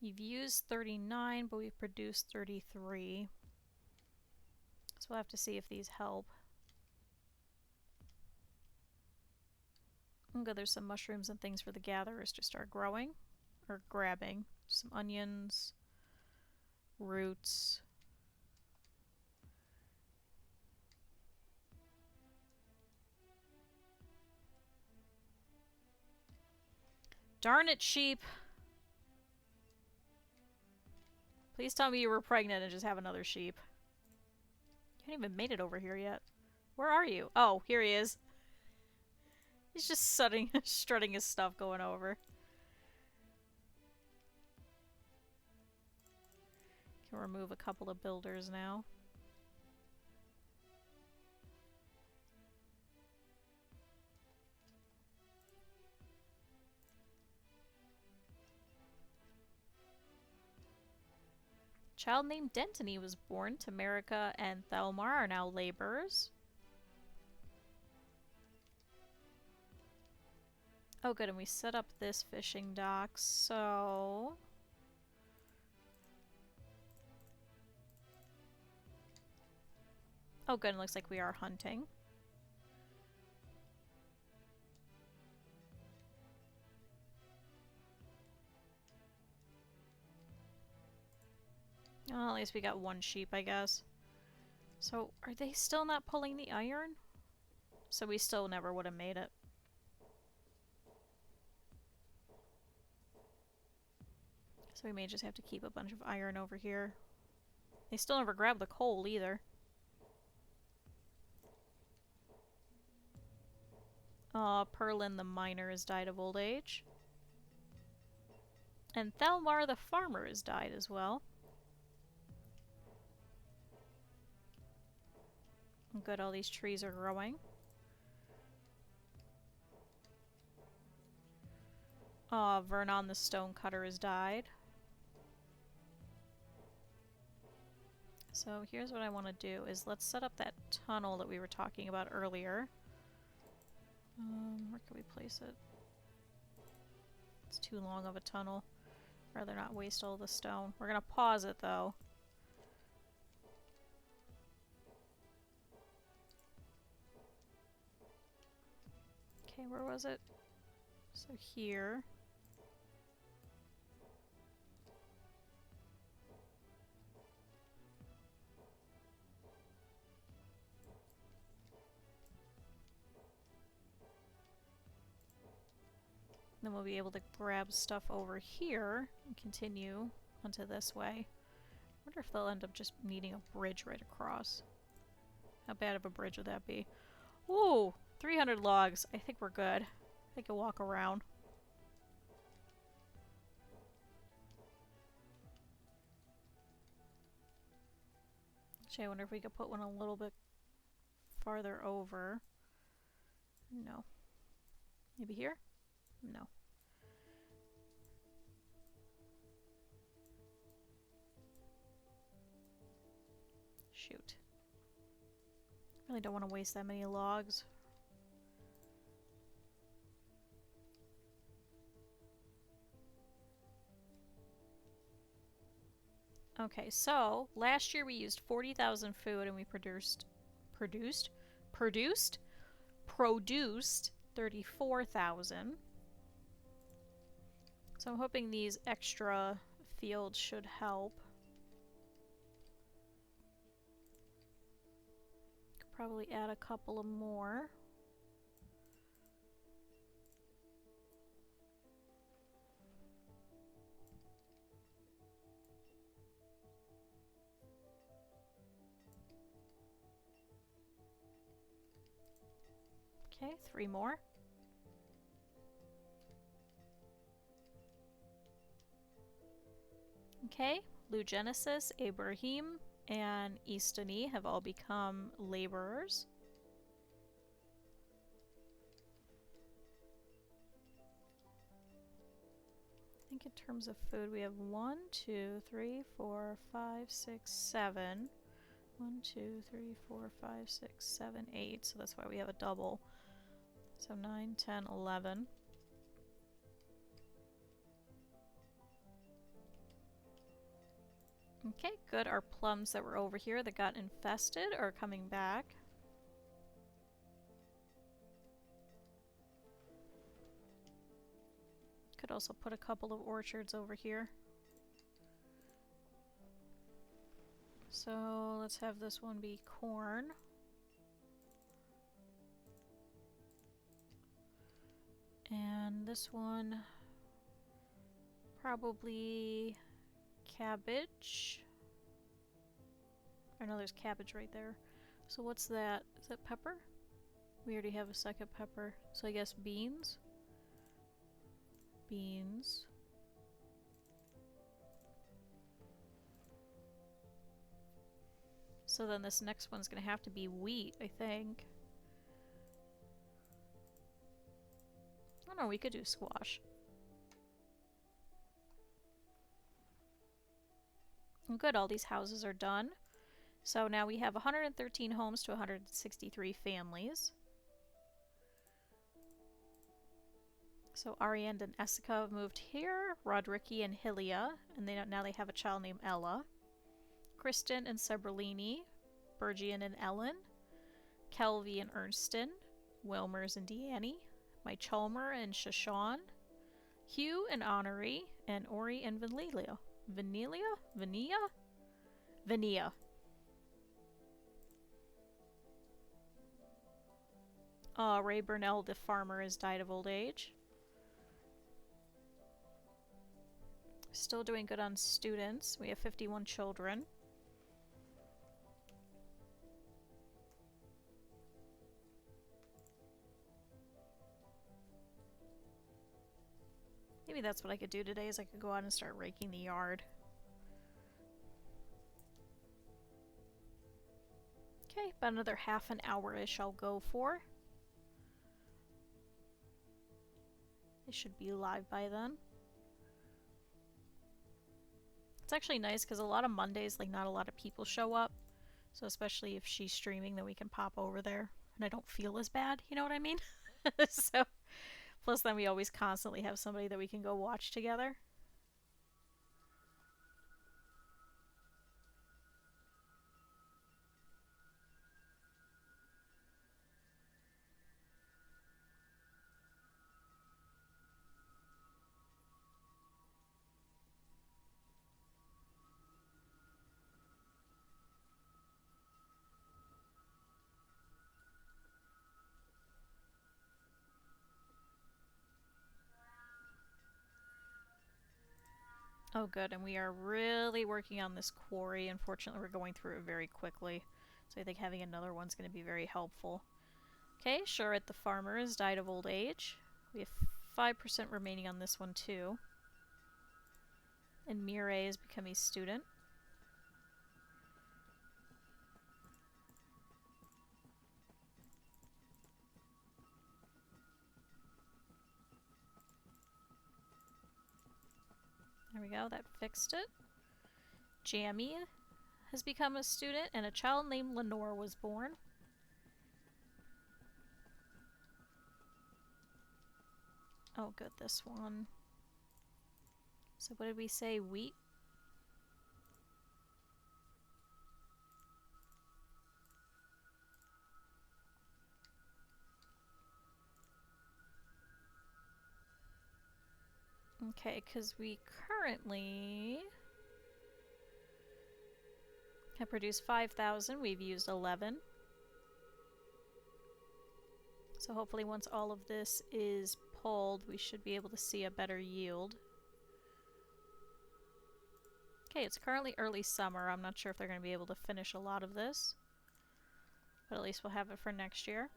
You've used 39, but we've produced 33. So we'll have to see if these help. Okay, there's some mushrooms and things for the gatherers to start growing. Or grabbing. Some onions. Roots. Darn it, sheep! Please tell me you were pregnant and just have another sheep. You haven't even made it over here yet. Where are you? Oh, here he is. He's just strutting his stuff going over. Can remove a couple of builders now. child named Dentony was born. Tamerica and Thelmar are now laborers. Oh good, and we set up this fishing dock, so... Oh good, it looks like we are hunting. Well, at least we got one sheep, I guess. So, are they still not pulling the iron? So we still never would have made it. So we may just have to keep a bunch of iron over here. They still never grabbed the coal either. Perlin the miner has died of old age. And Thelmar the farmer has died as well. Good, all these trees are growing. Vernon the stonecutter has died. So here's what I want to do is let's set up that tunnel that we were talking about earlier. Where can we place it? It's too long of a tunnel. Rather not waste all the stone. We're gonna pause it though. Okay, where was it? So here. Then we'll be able to grab stuff over here and continue onto this way. I wonder if they'll end up just needing a bridge right across. How bad of a bridge would that be? Ooh! 300 logs. I think we're good. I can walk around. Actually, I wonder if we could put one a little bit farther over. No. Maybe here? No. Shoot. Really don't want to waste that many logs. Okay, so last year we used 40,000 food and we produced 34,000. So I'm hoping these extra fields should help. Could probably add a couple of more. Okay, 3 more. Okay, Lugenesis, Abraham, and Eastony have all become laborers. I think in terms of food we have 1, 2, 3, 4, 5, 6, 7. 1, 2, 3, 4, 5, 6, 7, 8. So that's why we have a double. So 9, 10, 11. Okay, good. Our plums that were over here that got infested are coming back. Could also put a couple of orchards over here. So let's have this one be corn. And this one probably cabbage. I know there's cabbage right there. So what's that? Is that pepper? We already have a second pepper. So I guess beans? Beans. So then this next one's gonna have to be wheat, I think. Oh no, we could do squash. Good, all these houses are done. So now we have 113 homes to 163 families. So Ariane and Essica have moved here. Rodricki and Hilia, and now they have a child named Ella. Kristen and Sebrellini, Bergian and Ellen, Kelvy and Ernston, Wilmers and Deannie, my Chalmer and Shashawn, Hugh and Honoree, and Ori and Vanilia. Vania. Ray Burnell, the farmer, has died of old age. Still doing good on students. We have 51 children. Maybe that's what I could do today, is I could go out and start raking the yard. Okay, about another half an hour-ish I'll go for. They should be live by then. It's actually nice because a lot of Mondays, like, not a lot of people show up. So especially if she's streaming, then we can pop over there. And I don't feel as bad, you know what I mean? So, plus then we always constantly have somebody that we can go watch together. Oh good, and we are really working on this quarry. Unfortunately, we're going through it very quickly. So I think having another one's going to be very helpful. Okay, Charlotte the farmer has died of old age. We have 5% remaining on this one too. And Mireille has become a student. There we go, that fixed it. Jamie has become a student, and a child named Lenore was born. Oh good, this one. So what did we say? Wheat? Okay, because we currently have produced 5,000. We've used 11. So hopefully once all of this is pulled, we should be able to see a better yield. Okay, it's currently early summer. I'm not sure if they're going to be able to finish a lot of this. But at least we'll have it for next year.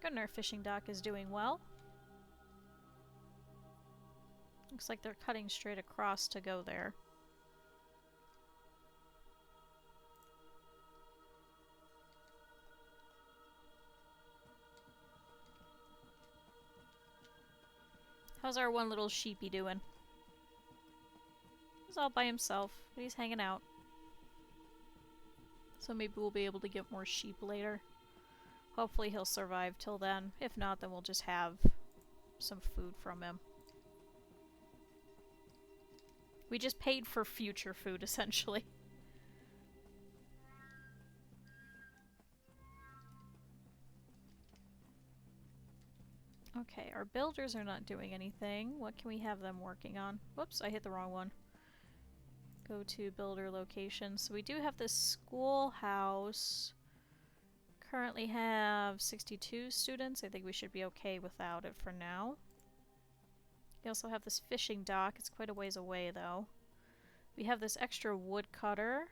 Good, and our fishing dock is doing well. Looks like they're cutting straight across to go there. How's our one little sheepy doing? He's all by himself, but he's hanging out. So maybe we'll be able to get more sheep later. Hopefully he'll survive till then. If not, then we'll just have some food from him. We just paid for future food, essentially. Okay, our builders are not doing anything. What can we have them working on? Whoops, I hit the wrong one. Go to builder location. So we do have this schoolhouse. Currently have 62 students. I think we should be okay without it for now. We also have this fishing dock. It's quite a ways away though. We have this extra woodcutter.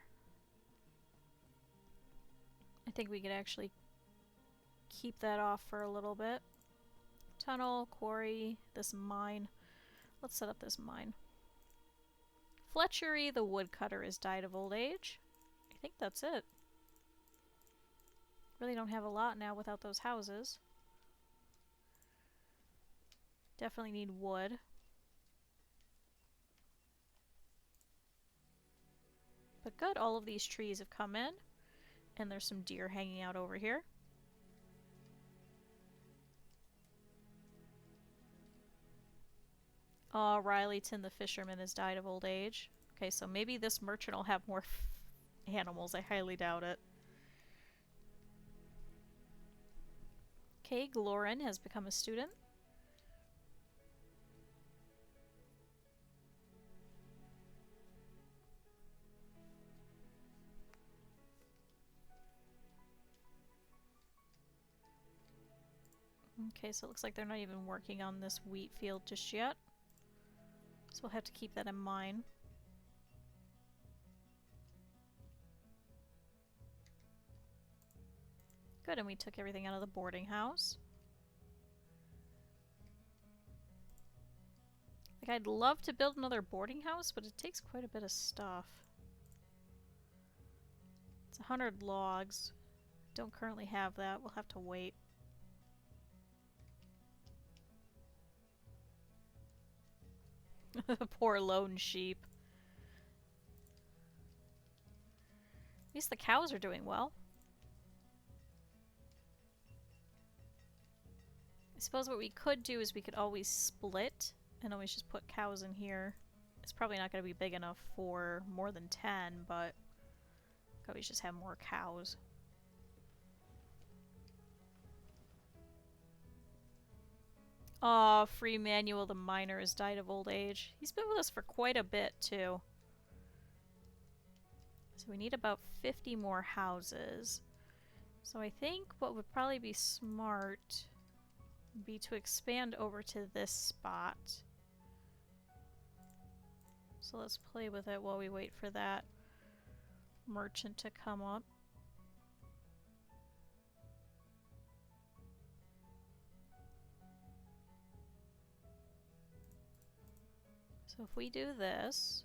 I think we could actually keep that off for a little bit. Tunnel, quarry, this mine. Let's set up this mine. Fletchery, the woodcutter, has died of old age. I think that's it. Really don't have a lot now without those houses. Definitely need wood. Good, all of these trees have come in. And there's some deer hanging out over here. Oh, Rileyton the fisherman has died of old age. Okay, so maybe this merchant will have more animals. I highly doubt it. Okay, Glorin has become a student. Okay, so it looks like they're not even working on this wheat field just yet. So we'll have to keep that in mind. Good, and we took everything out of the boarding house. Like, I'd love to build another boarding house, but it takes quite a bit of stuff. It's 100 logs. Don't currently have that. We'll have to wait. Poor lone sheep. At least the cows are doing well. I suppose what we could do is we could always split and always just put cows in here. It's probably not going to be big enough for more than 10, but could always just have more cows. Aw, Free Manuel the miner has died of old age. He's been with us for quite a bit, too. So we need about 50 more houses. So I think what would probably be smart would be to expand over to this spot. So let's play with it while we wait for that merchant to come up. So if we do this,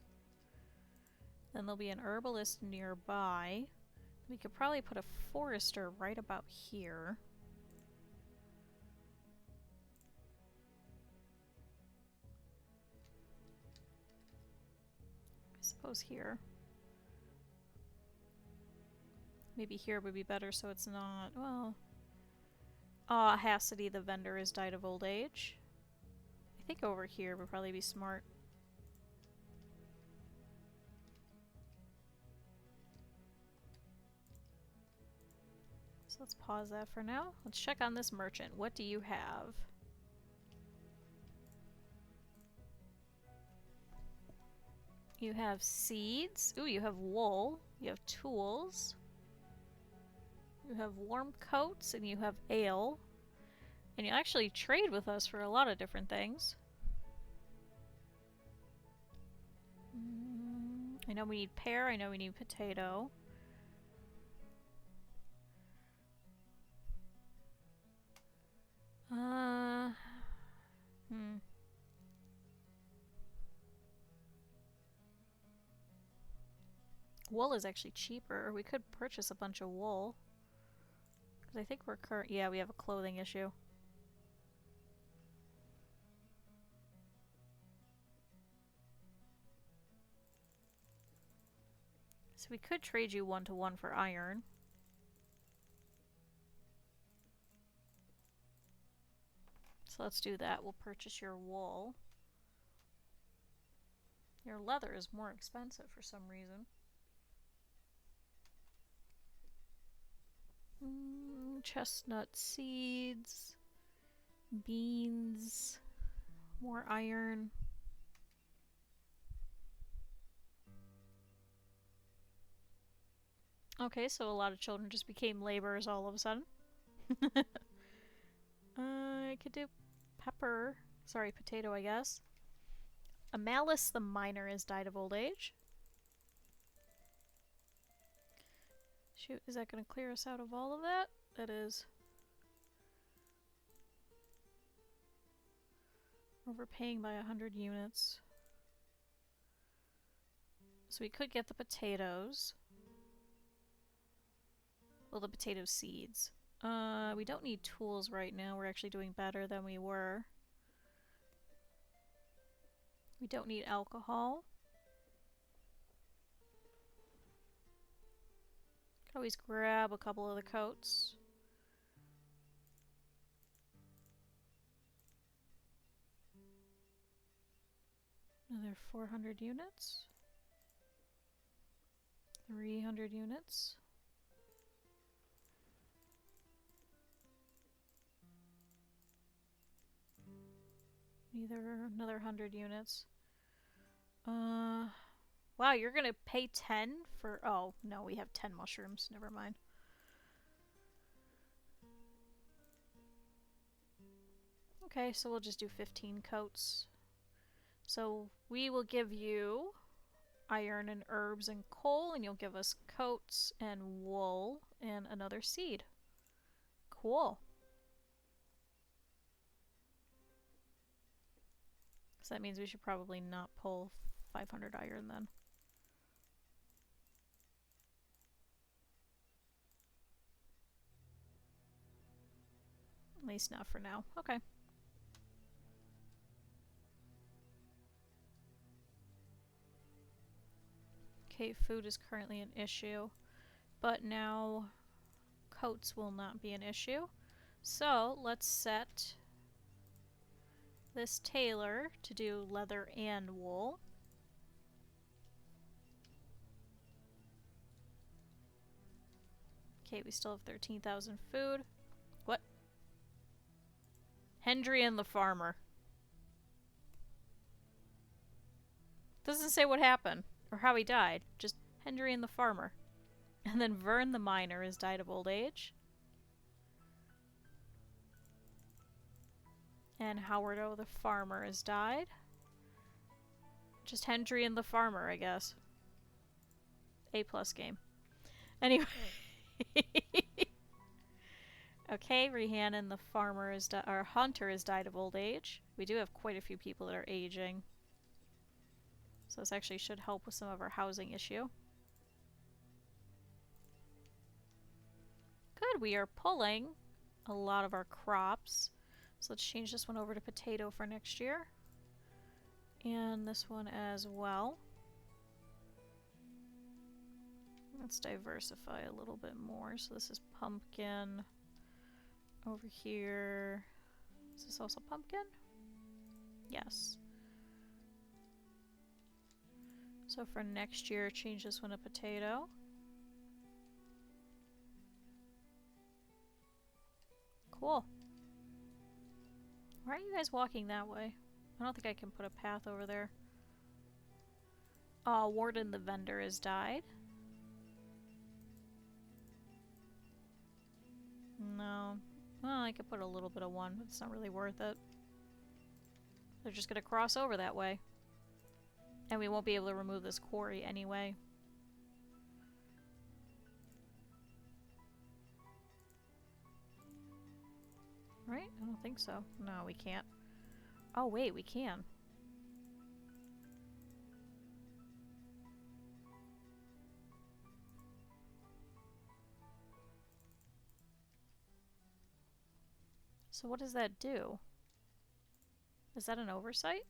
then there'll be an herbalist nearby. We could probably put a forester right about here. I suppose here. Maybe here would be better so it's not, well... Hassity the vendor has died of old age. I think over here would probably be smart. So let's pause that for now. Let's check on this merchant. What do you have? You have seeds. Ooh, you have wool. You have tools. You have warm coats, and you have ale. And you actually trade with us for a lot of different things. I know we need pear. I know we need potato. Wool is actually cheaper. We could purchase a bunch of wool. Because I think we're yeah, we have a clothing issue. So we could trade you 1-to-1 for iron. So let's do that. We'll purchase your wool. Your leather is more expensive for some reason. Chestnut seeds, beans, more iron. Okay, so a lot of children just became laborers all of a sudden. I could do pepper. Sorry, potato, I guess. Amalis the miner has died of old age. Shoot, is that going to clear us out of all of that? That is. Overpaying by 100 units. So we could get the potatoes. Well, the potato seeds. We don't need tools right now. We're actually doing better than we were. We don't need alcohol. Could always grab a couple of the coats. Another 400 units. 300 units. Another 100 units. Wow, you're gonna pay 10 for... Oh, no, we have 10 mushrooms. Never mind. Okay, so we'll just do 15 coats. So we will give you iron and herbs and coal, and you'll give us coats and wool and another seed. Cool. So that means we should probably not pull 500 iron then. At least not for now. Okay. Okay, food is currently an issue, but now coats will not be an issue. So let's set this tailor to do leather and wool. Okay, we still have 13,000 food. What? Hendry and the farmer. Doesn't say what happened or how he died. Just Hendry and the farmer. And then Vern the miner has died of old age. And Howardo the farmer has died. Just Hendry and the farmer, I guess. A+ game. Anyway. Okay, Rhiannon the farmer is our hunter has died of old age. We do have quite a few people that are aging. So this actually should help with some of our housing issue. Good, we are pulling a lot of our crops. So let's change this one over to potato for next year. And this one as well. Let's diversify a little bit more. So this is pumpkin. Over here. Is this also pumpkin? Yes. So for next year, change this one to potato. Cool. Why are you guys walking that way? I don't think I can put a path over there. Warden the vendor has died. No. Well, I could put a little bit of one, but it's not really worth it. They're just gonna cross over that way. And we won't be able to remove this quarry anyway. Right? I don't think so. No, we can't. Oh, wait, we can. So what does that do? Is that an oversight?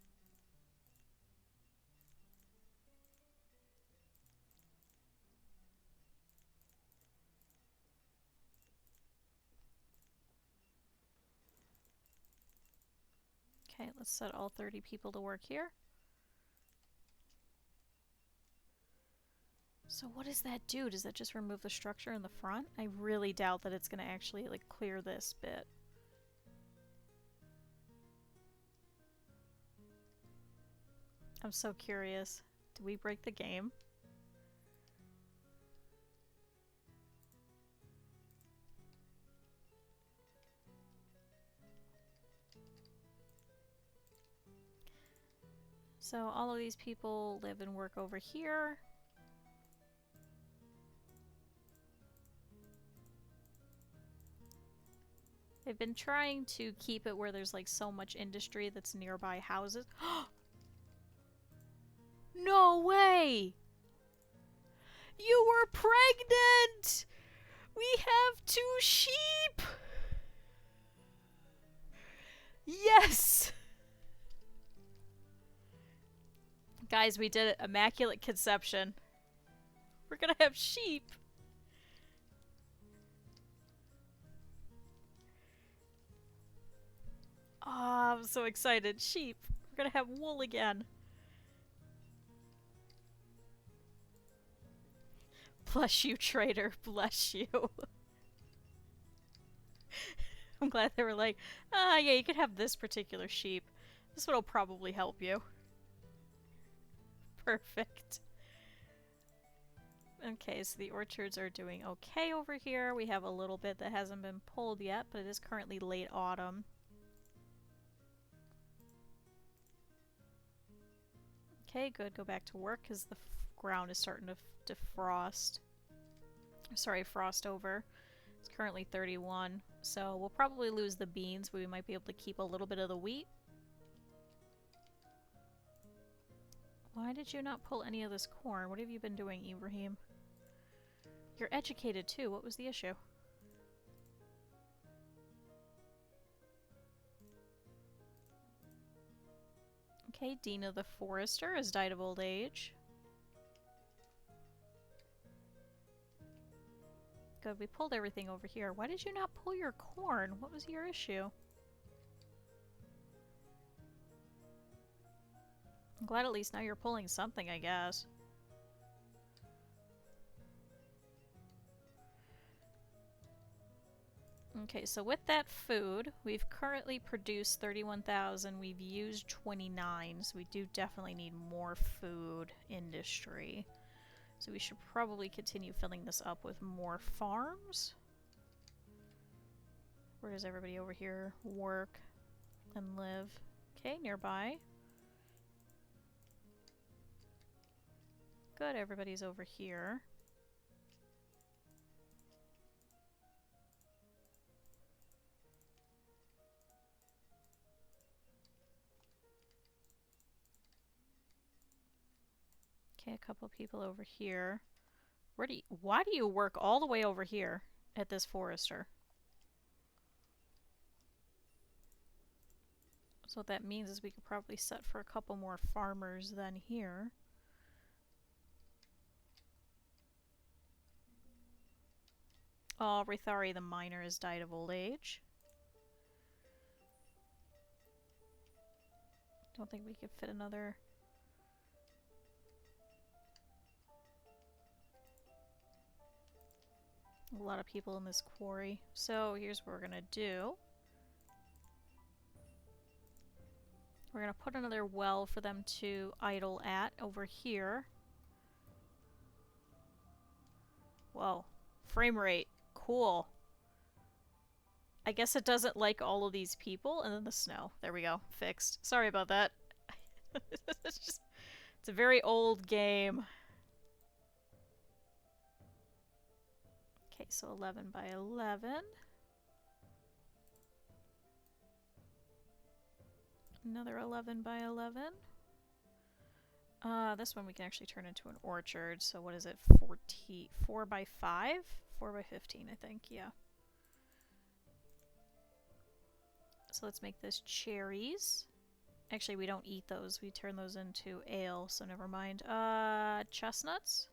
Okay, let's set all 30 people to work here. So what does that do? Does that just remove the structure in the front? I really doubt that it's going to actually like clear this bit. I'm so curious. Do we break the game? So all of these people live and work over here. They've been trying to keep it where there's like so much industry that's nearby houses. No way! You were pregnant! We have 2 sheep! Yes! Guys, we did it. Immaculate conception. We're gonna have sheep. Ah, I'm so excited. Sheep. We're gonna have wool again. Bless you, trader. Bless you. I'm glad they were like, ah, yeah, you could have this particular sheep. This one will probably help you. Perfect. Okay, so the orchards are doing okay over here. We have a little bit that hasn't been pulled yet, but it is currently late autumn. Okay, good. Go back to work because the ground is starting to defrost. Sorry, frost over. It's currently 31, so we'll probably lose the beans, but we might be able to keep a little bit of the wheat. Why did you not pull any of this corn? What have you been doing, Ibrahim? You're educated too. What was the issue? Okay, Dina the Forester has died of old age. Good, we pulled everything over here. Why did you not pull your corn? What was your issue? I'm glad at least now you're pulling something, I guess. Okay, so with that food, we've currently produced 31,000. We've used 29, so we do definitely need more food industry. So we should probably continue filling this up with more farms. Where does everybody over here work and live? Okay, nearby. Good, everybody's over here. Okay, a couple people over here. Why do you work all the way over here at this forester? So what that means is we could probably set for a couple more farmers than here. Oh, Rithari the miner has died of old age. Don't think we could fit another... A lot of people in this quarry. So here's what we're gonna do. We're gonna put another well for them to idle at over here. Whoa. Frame rate. Cool. I guess it doesn't like all of these people. And then the snow. There we go. Fixed. Sorry about that. It's a very old game. Okay, so 11 by 11. Another 11 by 11. This one we can actually turn into an orchard. So what is it? 4 by 5? 4 by 15, I think. Yeah. So let's make this cherries. Actually, we don't eat those. We turn those into ale, so never mind. Chestnuts?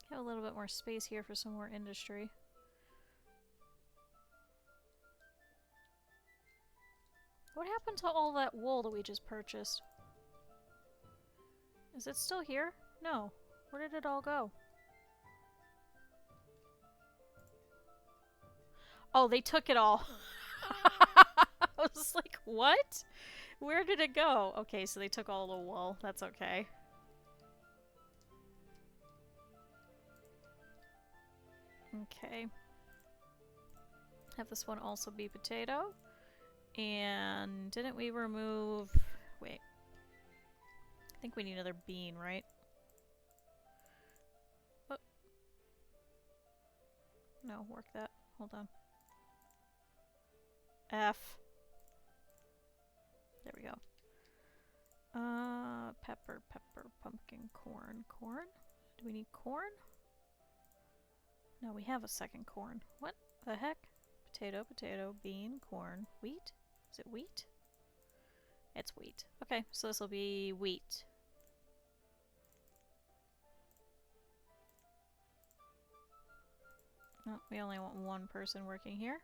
Have a little bit more space here for some more industry. What happened to all that wool that we just purchased? Is it still here? No. Where did it all go? Oh, they took it all. I was like, what? Where did it go? Okay, so they took all the wool. That's okay. Okay. Have this one also be potato. And didn't we remove... Wait. I think we need another bean, right? Oh. No, work that. Hold on. F. There we go. Pepper, pumpkin, corn. Corn? Do we need corn? No, we have a second corn. What the heck? Potato, bean, corn, wheat? Is it wheat? It's wheat. Okay, so this will be wheat. Oh, we only want one person working here.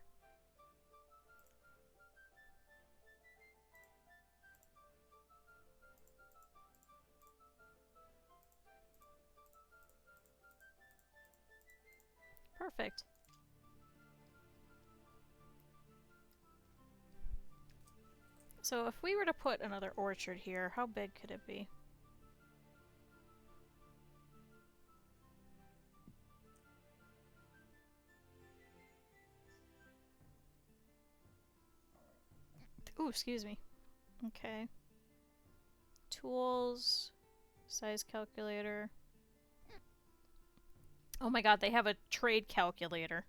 Perfect. So if we were to put another orchard here, how big could it be? Ooh, excuse me. Okay. Tools, size calculator. Oh my god, they have a trade calculator.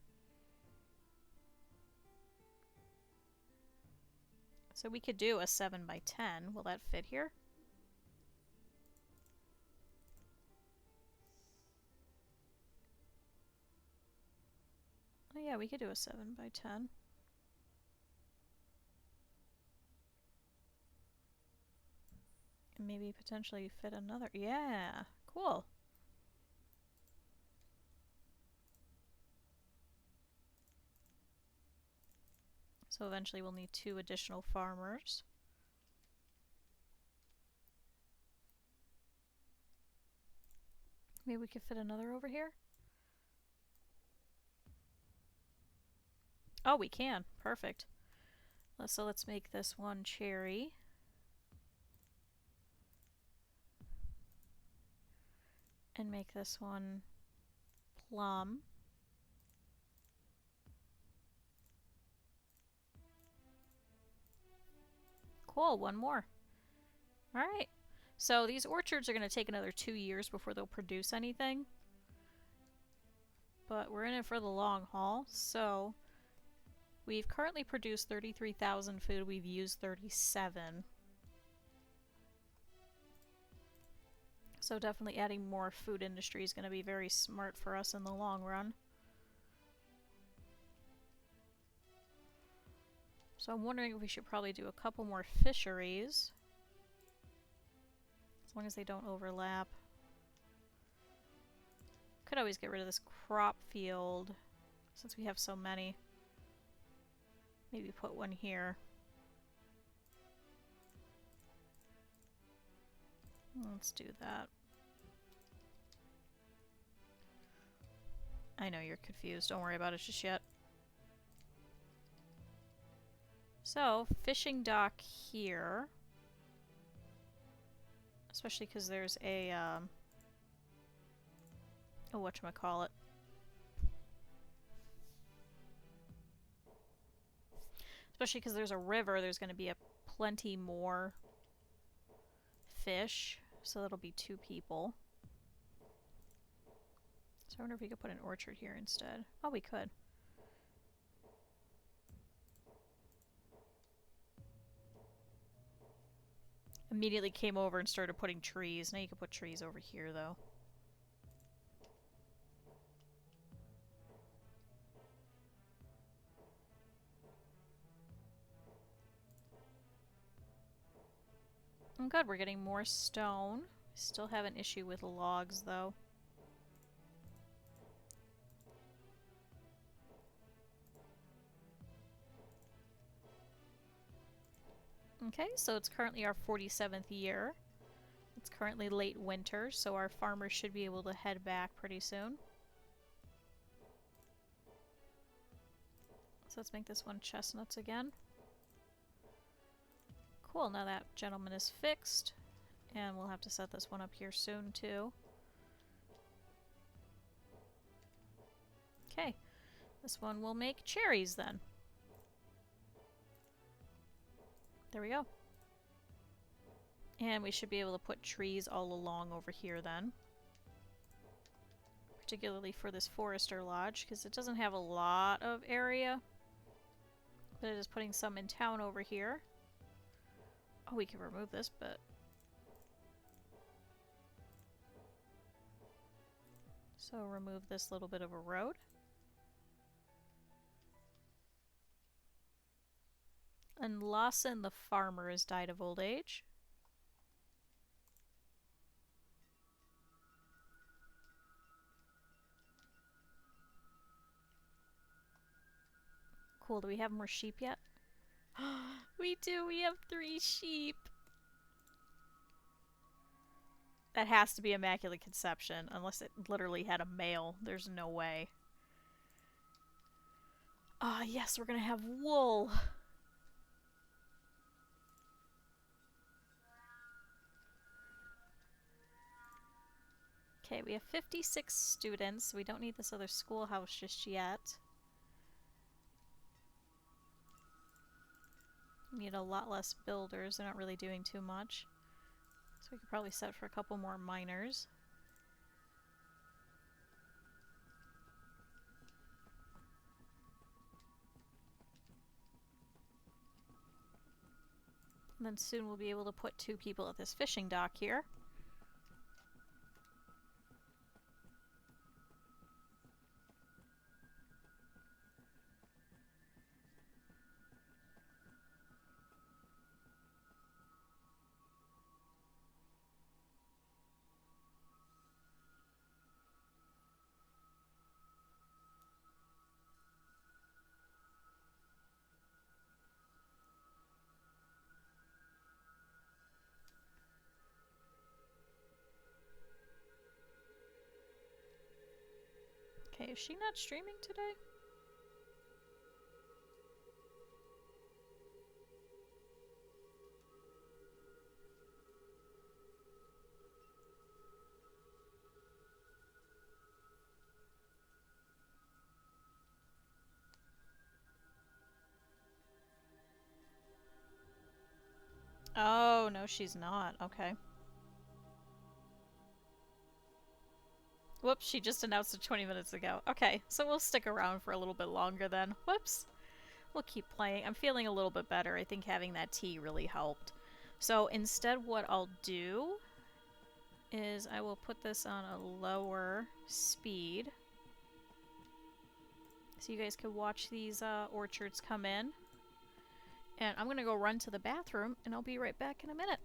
So we could do a 7 by 10. Will that fit here? Oh yeah, we could do a 7 by 10. And maybe potentially fit another. Yeah, cool. So eventually we'll need 2 additional farmers. Maybe we could fit another over here? Oh, we can. Perfect. So let's make this one cherry. And make this one plum. Cool, one more. Alright. So these orchards are going to take another 2 years before they'll produce anything. But we're in it for the long haul, so we've currently produced 33,000 food. We've used 37. So definitely adding more food industry is going to be very smart for us in the long run. So I'm wondering if we should probably do a couple more fisheries. As long as they don't overlap. Could always get rid of this crop field since we have so many. Maybe put one here. Let's do that. I know you're confused. Don't worry about it just yet. So, fishing dock here. Especially because there's a, oh, whatchamacallit. Especially because there's a river, there's going to be plenty more fish. So that'll be 2 people. So I wonder if we could put an orchard here instead. Oh, we could. Immediately came over and started putting trees. Now you can put trees over here, though. Oh, good, we're getting more stone. Still have an issue with logs, though. Okay, so it's currently our 47th year. It's currently late winter, so our farmers should be able to head back pretty soon. So let's make this one chestnuts again. Cool, now that gentleman is fixed. And we'll have to set this one up here soon, too. Okay, this one will make cherries then. There we go. And we should be able to put trees all along over here then. Particularly for this forester lodge, because it doesn't have a lot of area. But it is putting some in town over here. Oh, we can remove this, but... So remove this little bit of a road. And Lawson the farmer has died of old age. Cool, do we have more sheep yet? We do, we have 3 sheep! That has to be Immaculate Conception, unless it literally had a male. There's no way. Ah, yes, we're gonna have wool! Okay, we have 56 students. We don't need this other schoolhouse just yet. We need a lot less builders. They're not really doing too much. So we could probably set for a couple more miners. And then soon we'll be able to put 2 people at this fishing dock here. Okay, is she not streaming today? Oh, no, she's not. Okay. Whoops, she just announced it 20 minutes ago. Okay, so we'll stick around for a little bit longer then. Whoops. We'll keep playing. I'm feeling a little bit better. I think having that tea really helped. So instead what I'll do is I will put this on a lower speed. So you guys can watch these orchards come in. And I'm gonna go run to the bathroom and I'll be right back in a minute.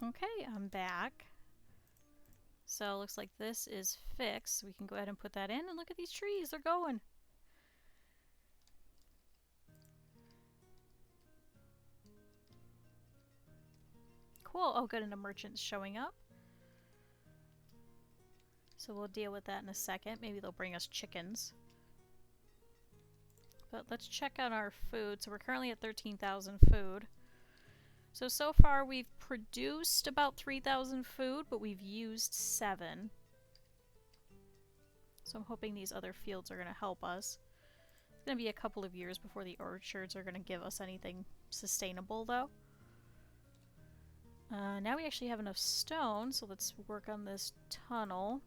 Okay, I'm back. So it looks like this is fixed. We can go ahead and put that in, and look at these trees, they're going. Cool. Oh good, and a merchant's showing up. So we'll deal with that in a second. Maybe they'll bring us chickens. But let's check out our food. So we're currently at 13,000 food. So far we've produced about 3,000 food, but we've used 7. So I'm hoping these other fields are going to help us. It's going to be a couple of years before the orchards are going to give us anything sustainable, though. Now we actually have enough stone, so let's work on this tunnel.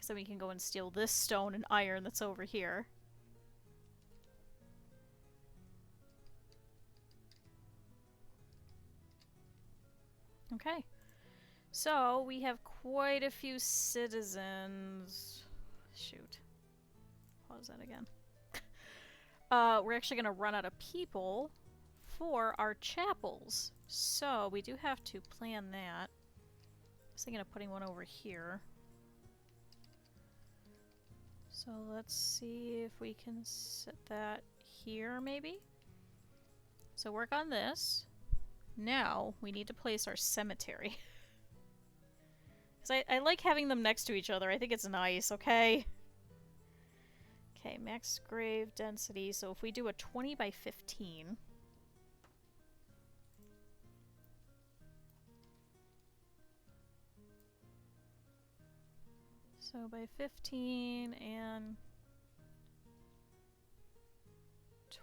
So we can go and steal this stone and iron that's over here. Okay. So we have quite a few citizens. Shoot. Pause that again. We're actually going to run out of people for our chapels. So we do have to plan that. I was thinking of putting one over here. So let's see if we can set that here, maybe? So work on this. Now we need to place our cemetery. Because I like having them next to each other. I think it's nice, okay? Okay, max grave density. So if we do a 20 by 15... So by 15 and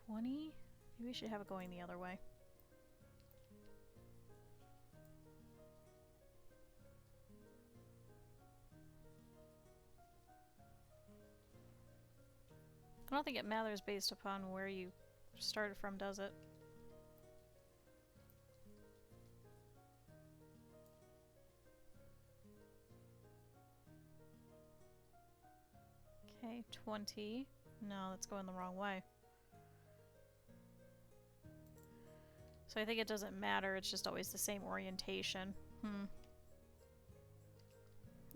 20? Maybe we should have it going the other way. I don't think it matters based upon where you started from, does it? Okay, 20. No, that's going the wrong way. So I think it doesn't matter, it's just always the same orientation.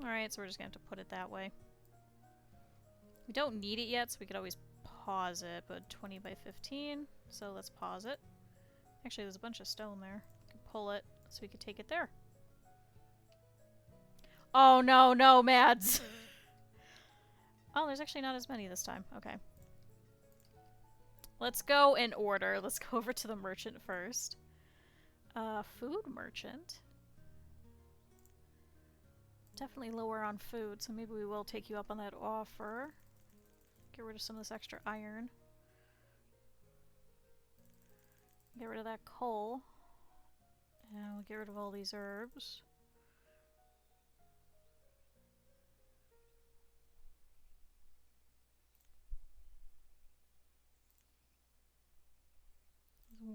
Alright, so we're just gonna have to put it that way. We don't need it yet, so we could always pause it, but 20 by 15, so let's pause it. Actually, there's a bunch of stone there. We can pull it, so we could take it there. Oh no, no, Mads! Oh, there's actually not as many this time. Okay. Let's go in order. Let's go over to the merchant first. Food merchant. Definitely lower on food, so maybe we will take you up on that offer. Get rid of some of this extra iron. Get rid of that coal. And we'll get rid of all these herbs.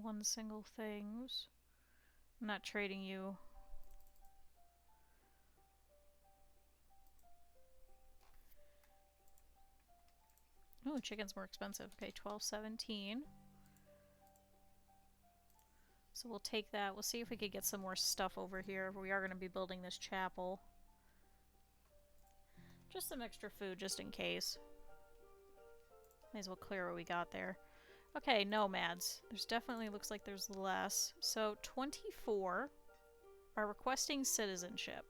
One single things. I'm not trading you. Oh, chicken's more expensive. Okay, 12.17. So we'll take that. We'll see if we could get some more stuff over here. We are going to be building this chapel. Just some extra food, just in case. May as well clear what we got there. Okay, nomads. There's definitely looks like there's less. So 24 are requesting citizenship.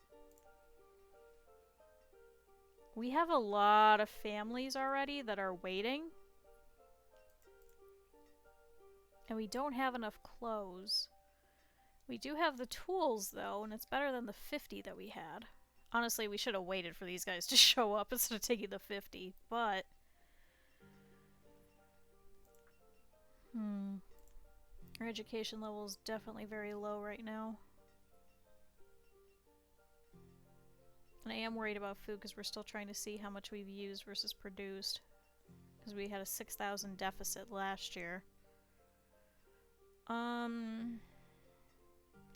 We have a lot of families already that are waiting. And we don't have enough clothes. We do have the tools though, and it's better than the 50 that we had. Honestly, we should have waited for these guys to show up instead of taking the 50, but... Our education level is definitely very low right now. And I am worried about food because we're still trying to see how much we've used versus produced. Because we had a 6,000 deficit last year.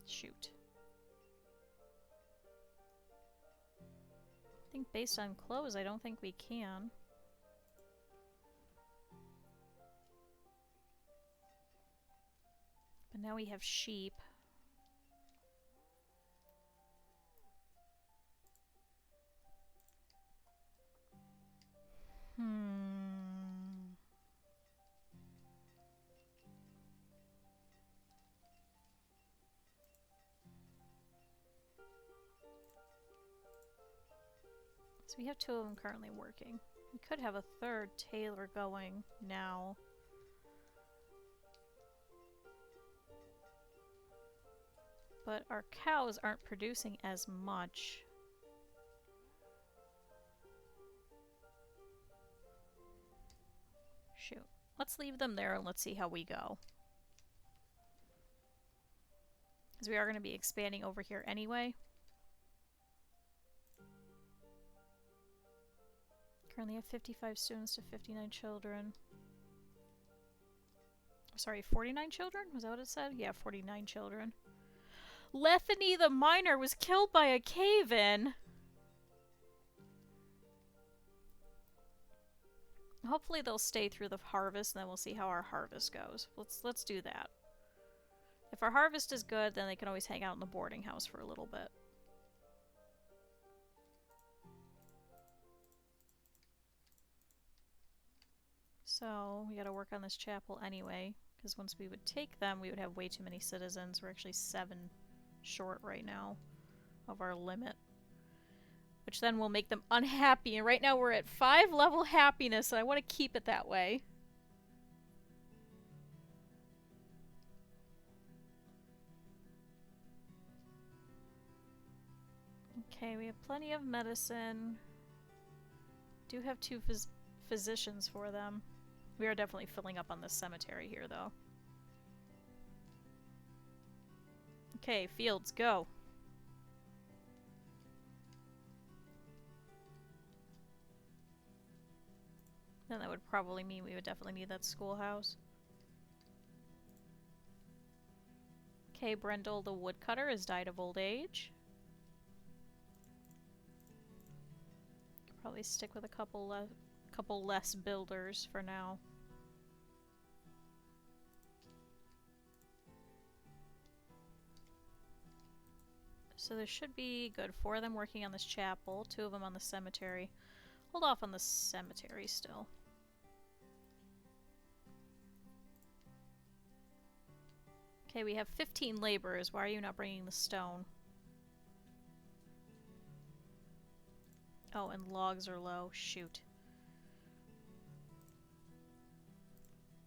Shoot. I think based on clothes, I don't think we can. But now we have sheep. So we have 2 of them currently working. We could have a 3rd tailor going now. But our cows aren't producing as much. Shoot. Let's leave them there and let's see how we go. Because we are going to be expanding over here anyway. Currently have 55 students to 59 children. Sorry, 49 children? Was that what it said? Yeah, 49 children. Lethany the miner was killed by a cave-in! Hopefully they'll stay through the harvest, and then we'll see how our harvest goes. Let's do that. If our harvest is good, then they can always hang out in the boarding house for a little bit. So, we gotta work on this chapel anyway, because once we would take them, we would have way too many citizens. We're actually 7 short right now of our limit. Which then will make them unhappy, and right now we're at 5 level happiness, and I want to keep it that way. Okay, we have plenty of medicine. Do have 2 physicians for them. We are definitely filling up on this cemetery here, though. Okay, fields, go! Then that would probably mean we would definitely need that schoolhouse. Okay, Brendel the woodcutter has died of old age. Could probably stick with a couple less builders for now. So there should be good 4 of them working on this chapel, 2 of them on the cemetery. Hold off on the cemetery still. Okay, we have 15 laborers. Why are you not bringing the stone? Oh, and logs are low. Shoot.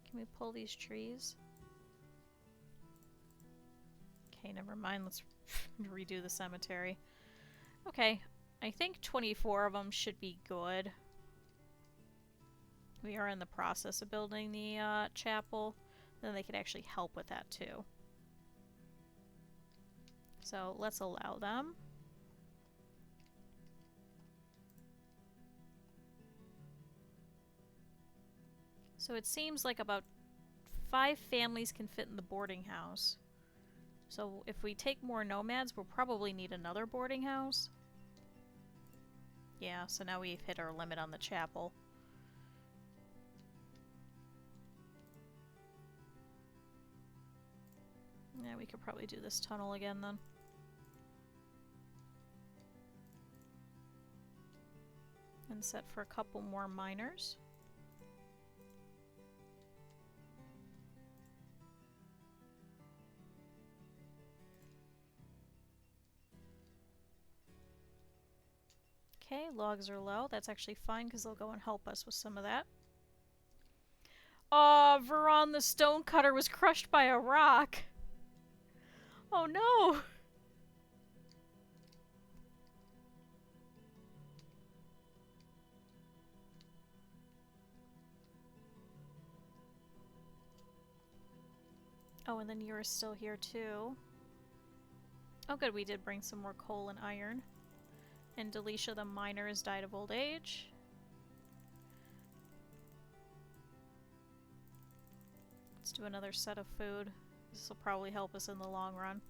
Can we pull these trees? Okay, never mind. Let's redo the cemetery. Okay, I think 24 of them should be good. We are in the process of building the chapel. Then they could actually help with that too. So let's allow them. So it seems like about 5 families can fit in the boarding house. So if we take more nomads, we'll probably need another boarding house. Yeah, so now we've hit our limit on the chapel. Yeah, we could probably do this tunnel again then. And set for a couple more miners. Okay, logs are low. That's actually fine because they'll go and help us with some of that. Oh, Veron the stonecutter was crushed by a rock. Oh no! Oh, and then you're still here too. Oh good, we did bring some more coal and iron. And Delisha the miner has died of old age. Let's do another set of food. This will probably help us in the long run.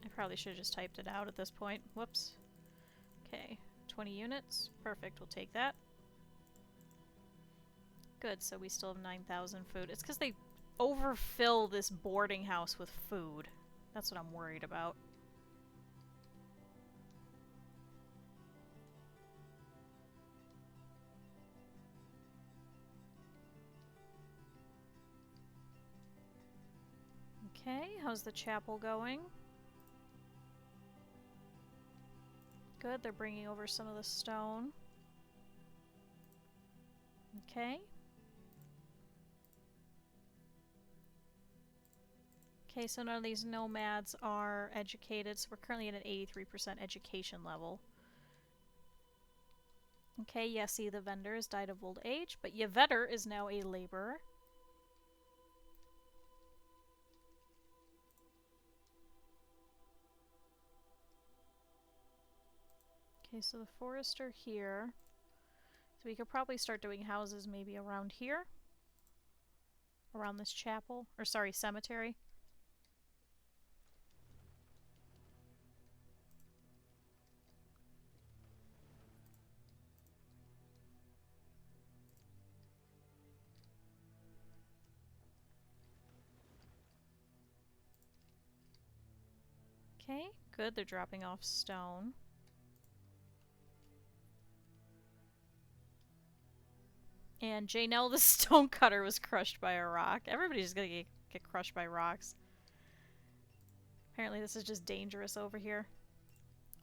I probably should have just typed it out at this point. Whoops. Okay, 20 units. Perfect, we'll take that. Good, so we still have 9,000 food. It's because they overfill this boarding house with food. That's what I'm worried about. Okay, how's the chapel going? Good, they're bringing over some of the stone. Okay. Okay, so none of these nomads are educated, so we're currently at an 83% education level. Okay, Yessi the vendor has died of old age, but Yvetter is now a laborer. Okay, so the forester here. So we could probably start doing houses maybe around here. Around this chapel. Or sorry, cemetery. Okay, good. They're dropping off stone. And Janelle the stonecutter was crushed by a rock. Everybody's gonna get crushed by rocks. Apparently this is just dangerous over here.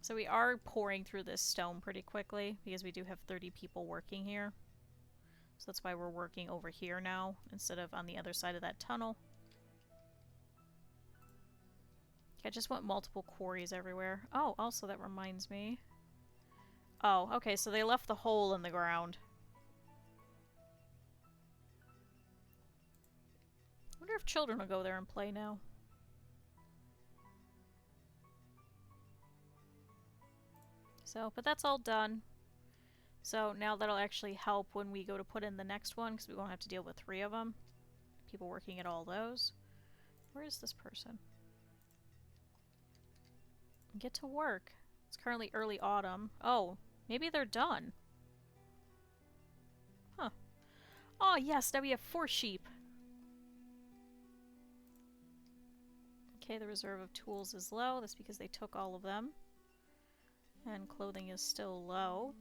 So we are pouring through this stone pretty quickly because we do have 30 people working here. So that's why we're working over here now instead of on the other side of that tunnel. I just want multiple quarries everywhere. Oh, also that reminds me. Oh, okay, so they left the hole in the ground. I wonder if children will go there and play now. So, but that's all done. So now that'll actually help when we go to put in the next one, because we won't have to deal with 3 of them. People working at all those. Where is this person? Get to work. It's currently early autumn. Oh, maybe they're done. Huh. Oh yes, now we have 4 sheep. Okay, the reserve of tools is low. That's because they took all of them. And clothing is still low.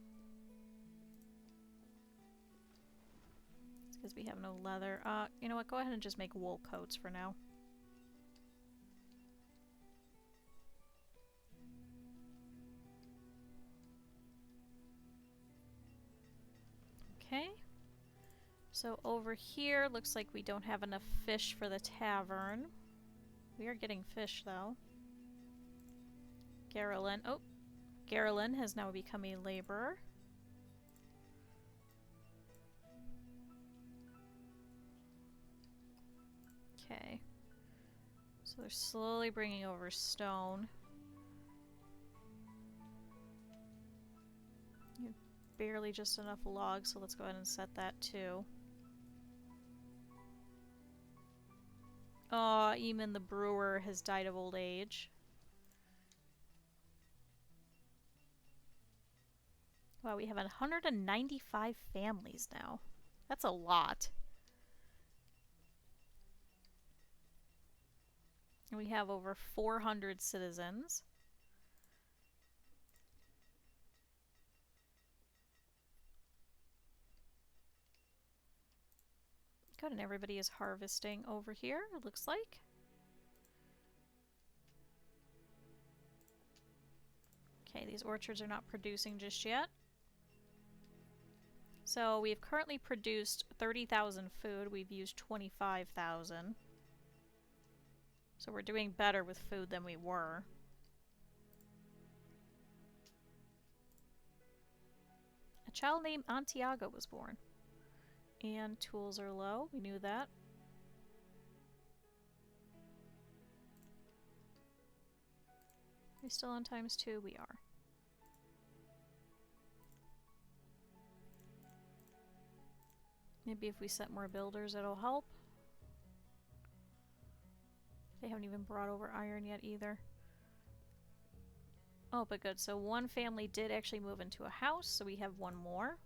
It's because we have no leather. You know what? Go ahead and just make wool coats for now. Okay. So over here, looks like we don't have enough fish for the tavern. We are getting fish, though. Garrelin. Oh, Garrelin has now become a laborer. Okay. So they're slowly bringing over stone. You have barely just enough logs, so let's go ahead and set that too. Oh, Eamon the brewer has died of old age. Wow, we have 195 families now. That's a lot. And we have over 400 citizens. Good, and everybody is harvesting over here, it looks like. Okay, these orchards are not producing just yet. So we've currently produced 30,000 food. We've used 25,000. So we're doing better with food than we were. A child named Antiago was born. And tools are low. We knew that. Are we still on ×2? We are. Maybe if we set more builders, it'll help. They haven't even brought over iron yet either. Oh, but good. So one family did actually move into a house, so we have one more.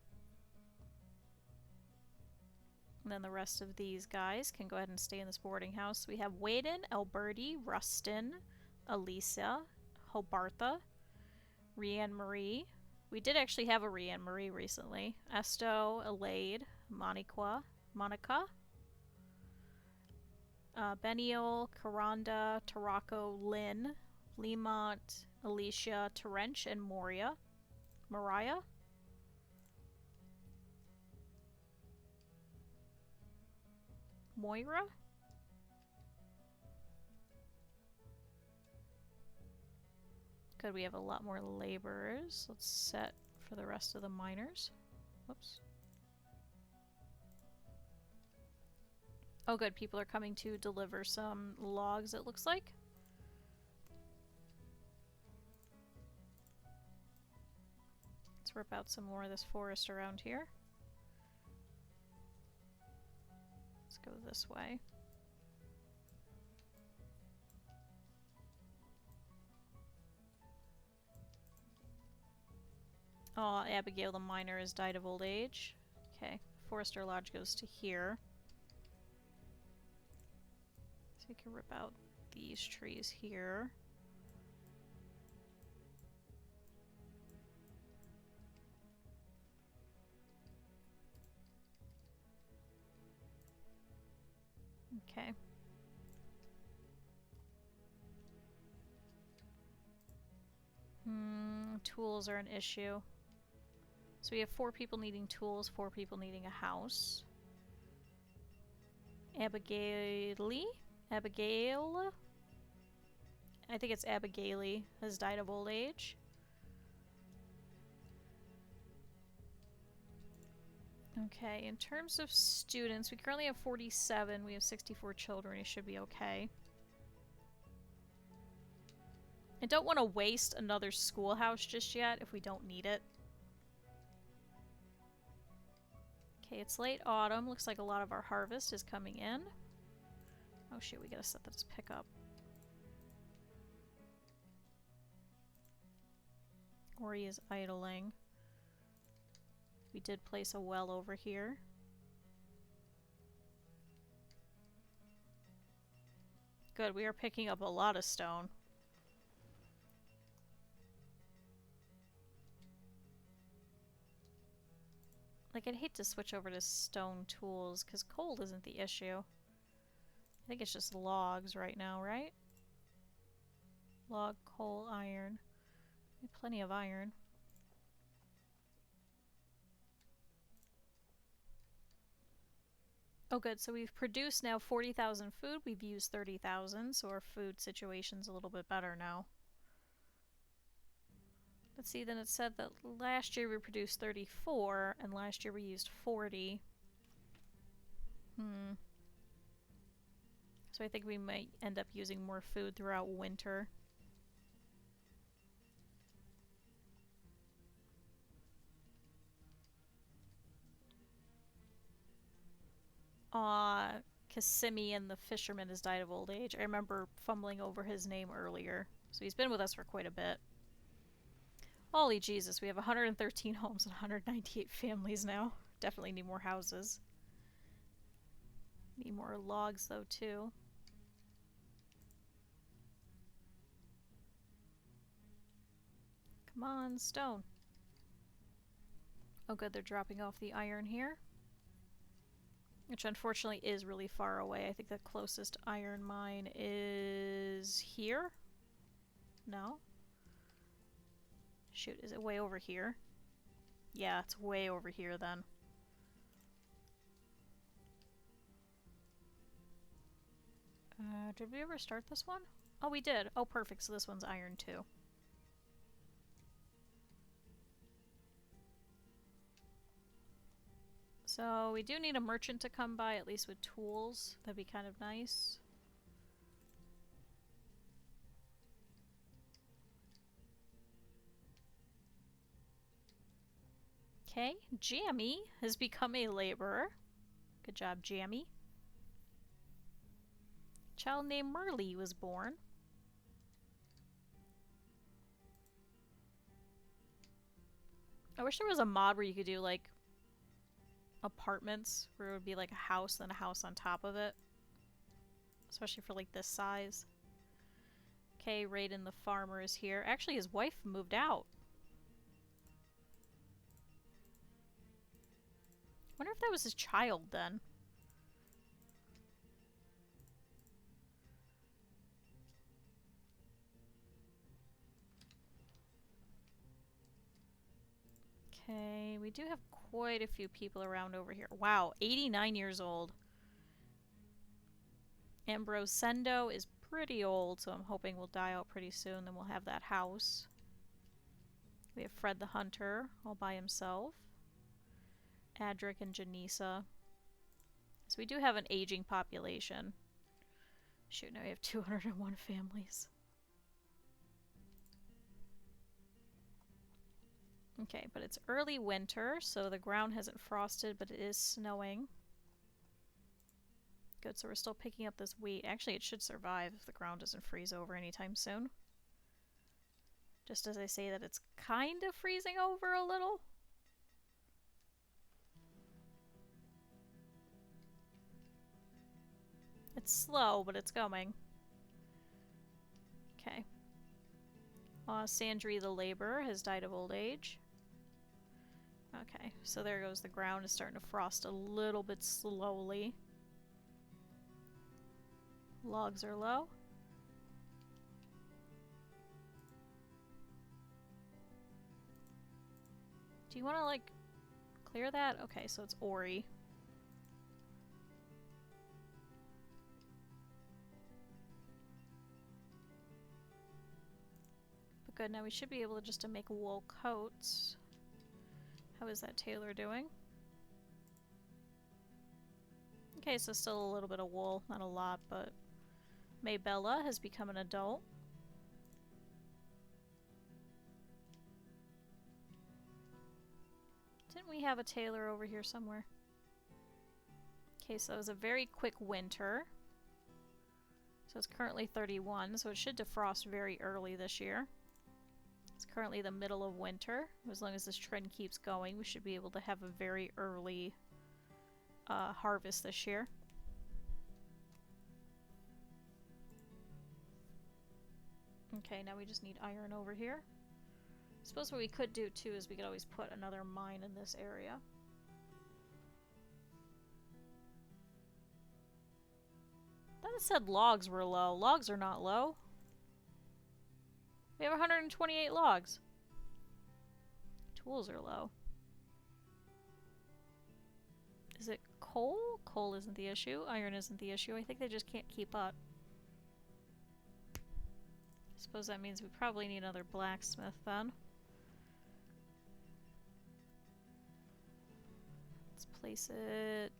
And then the rest of these guys can go ahead and stay in this boarding house. We have Waden, Alberti, Rustin, Elisa, Hobartha, Rianne Marie. We did actually have a Rianne Marie recently. Esto, Elaide, Monica, Beniel, Karanda, Tarako, Lynn, Lemont, Alicia, Terench, and Mariah. Moira? Good, we have a lot more laborers. Let's set for the rest of the miners. Whoops. Oh good, people are coming to deliver some logs, it looks like. Let's rip out some more of this forest around here. Let's go this way. Oh, Abigail the miner has died of old age. Okay, Forester Lodge goes to here. So we can rip out these trees here. Okay. Tools are an issue. So we have 4 people needing tools, 4 people needing a house. Abigail? I think it's Abigail has died of old age. Okay, in terms of students, we currently have 47. We have 64 children. It should be okay. I don't want to waste another schoolhouse just yet if we don't need it. Okay, it's late autumn. Looks like a lot of our harvest is coming in. Oh shoot, we gotta set this pickup. Ori is idling. We did place a well over here. Good, we are picking up a lot of stone. Like, I'd hate to switch over to stone tools, because coal isn't the issue. I think it's just logs right now, right? Log, coal, iron. We have plenty of iron. Oh good, so we've produced now 40,000 food, we've used 30,000, so our food situation's a little bit better now. Let's see, then it said that last year we produced 34, and last year we used 40. So I think we might end up using more food throughout winter. Kissimmee the fisherman has died of old age. I remember fumbling over his name earlier. So he's been with us for quite a bit. Holy Jesus, we have 113 homes and 198 families now. Definitely need more houses. Need more logs though too. Come on, stone. Oh good, they're dropping off the iron here. Which unfortunately is really far away. I think the closest iron mine is here? No? Shoot, is it way over here? Yeah, it's way over here then. Did we ever start this one? Oh, we did. Oh, perfect. So this one's iron too. So we do need a merchant to come by, at least with tools. That'd be kind of nice. Okay, Jammy has become a laborer. Good job, Jammy. A child named Merle was born. I wish there was a mod where you could do, like, apartments, where it would be, like, a house, then a house on top of it. Especially for, like, this size. Okay, Raiden the farmer is here. Actually, his wife moved out. Wonder if that was his child then. Okay, we do have quite a few people around over here. Wow, 89 years old. Ambrose Sendo is pretty old, so I'm hoping we'll die out pretty soon. Then we'll have that house. We have Fred the Hunter all by himself. Adric and Janissa. So we do have an aging population. Shoot, now we have 201 families. Okay, but it's early winter, so the ground hasn't frosted, but it is snowing. Good, so we're still picking up this wheat. Actually, it should survive if the ground doesn't freeze over anytime soon. Just as I say that, it's kind of freezing over a little. It's slow, but it's going. Okay. Sandry the laborer has died of old age. Okay, so there goes the ground. It's starting to frost a little bit slowly. Logs are low. Do you want to, like, clear that? Okay, so it's Ori. But good, now we should be able just to make wool coats. How is that tailor doing? Okay, so still a little bit of wool. Not a lot, but Maybella has become an adult. Didn't we have a tailor over here somewhere? Okay, so it was a very quick winter. So it's currently 31, so it should defrost very early this year. It's currently the middle of winter. As long as this trend keeps going, we should be able to have a very early harvest this year. Okay, now we just need iron over here. I suppose what we could do too is we could always put another mine in this area. I thought it said logs were low. Logs are not low. We have 128 logs. Tools are low. Is it coal? Coal isn't the issue. Iron isn't the issue. I think they just can't keep up. I suppose that means we probably need another blacksmith then. Let's place it...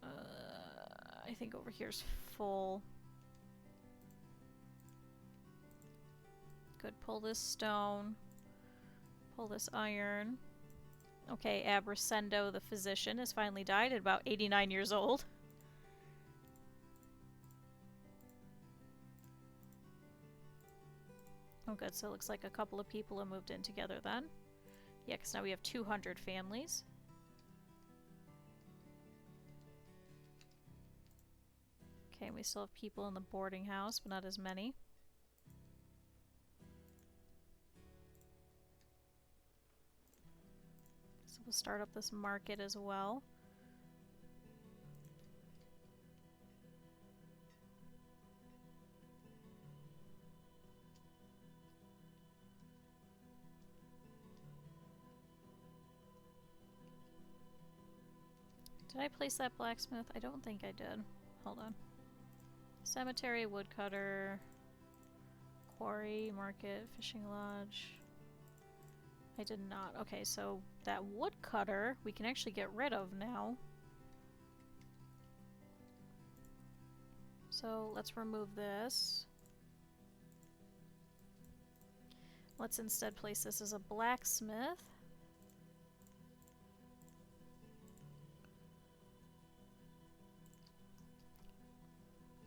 I think over here's full. Good, pull this stone. Pull this iron. Okay, Abrasendo, the physician, has finally died at about 89 years old. Oh good, so it looks like a couple of people have moved in together then. Yeah, because now we have 200 families. Okay, we still have people in the boarding house, but not as many. So we'll start up this market as well. Did I place that blacksmith? I don't think I did. Hold on. Cemetery, woodcutter, quarry, market, fishing lodge. I did not. Okay, so that woodcutter we can actually get rid of now. So let's remove this. Let's instead place this as a blacksmith.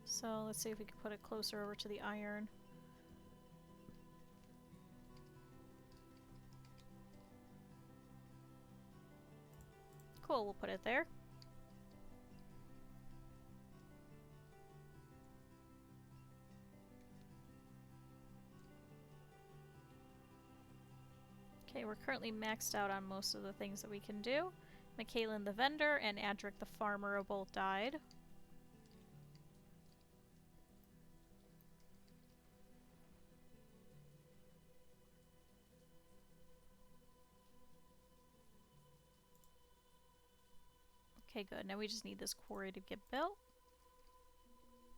So let's see if we can put it closer over to the iron. Cool, we'll put it there. Okay, we're currently maxed out on most of the things that we can do. Michaelin the vendor and Adric the farmer have both died. Okay, good. Now we just need this quarry to get built.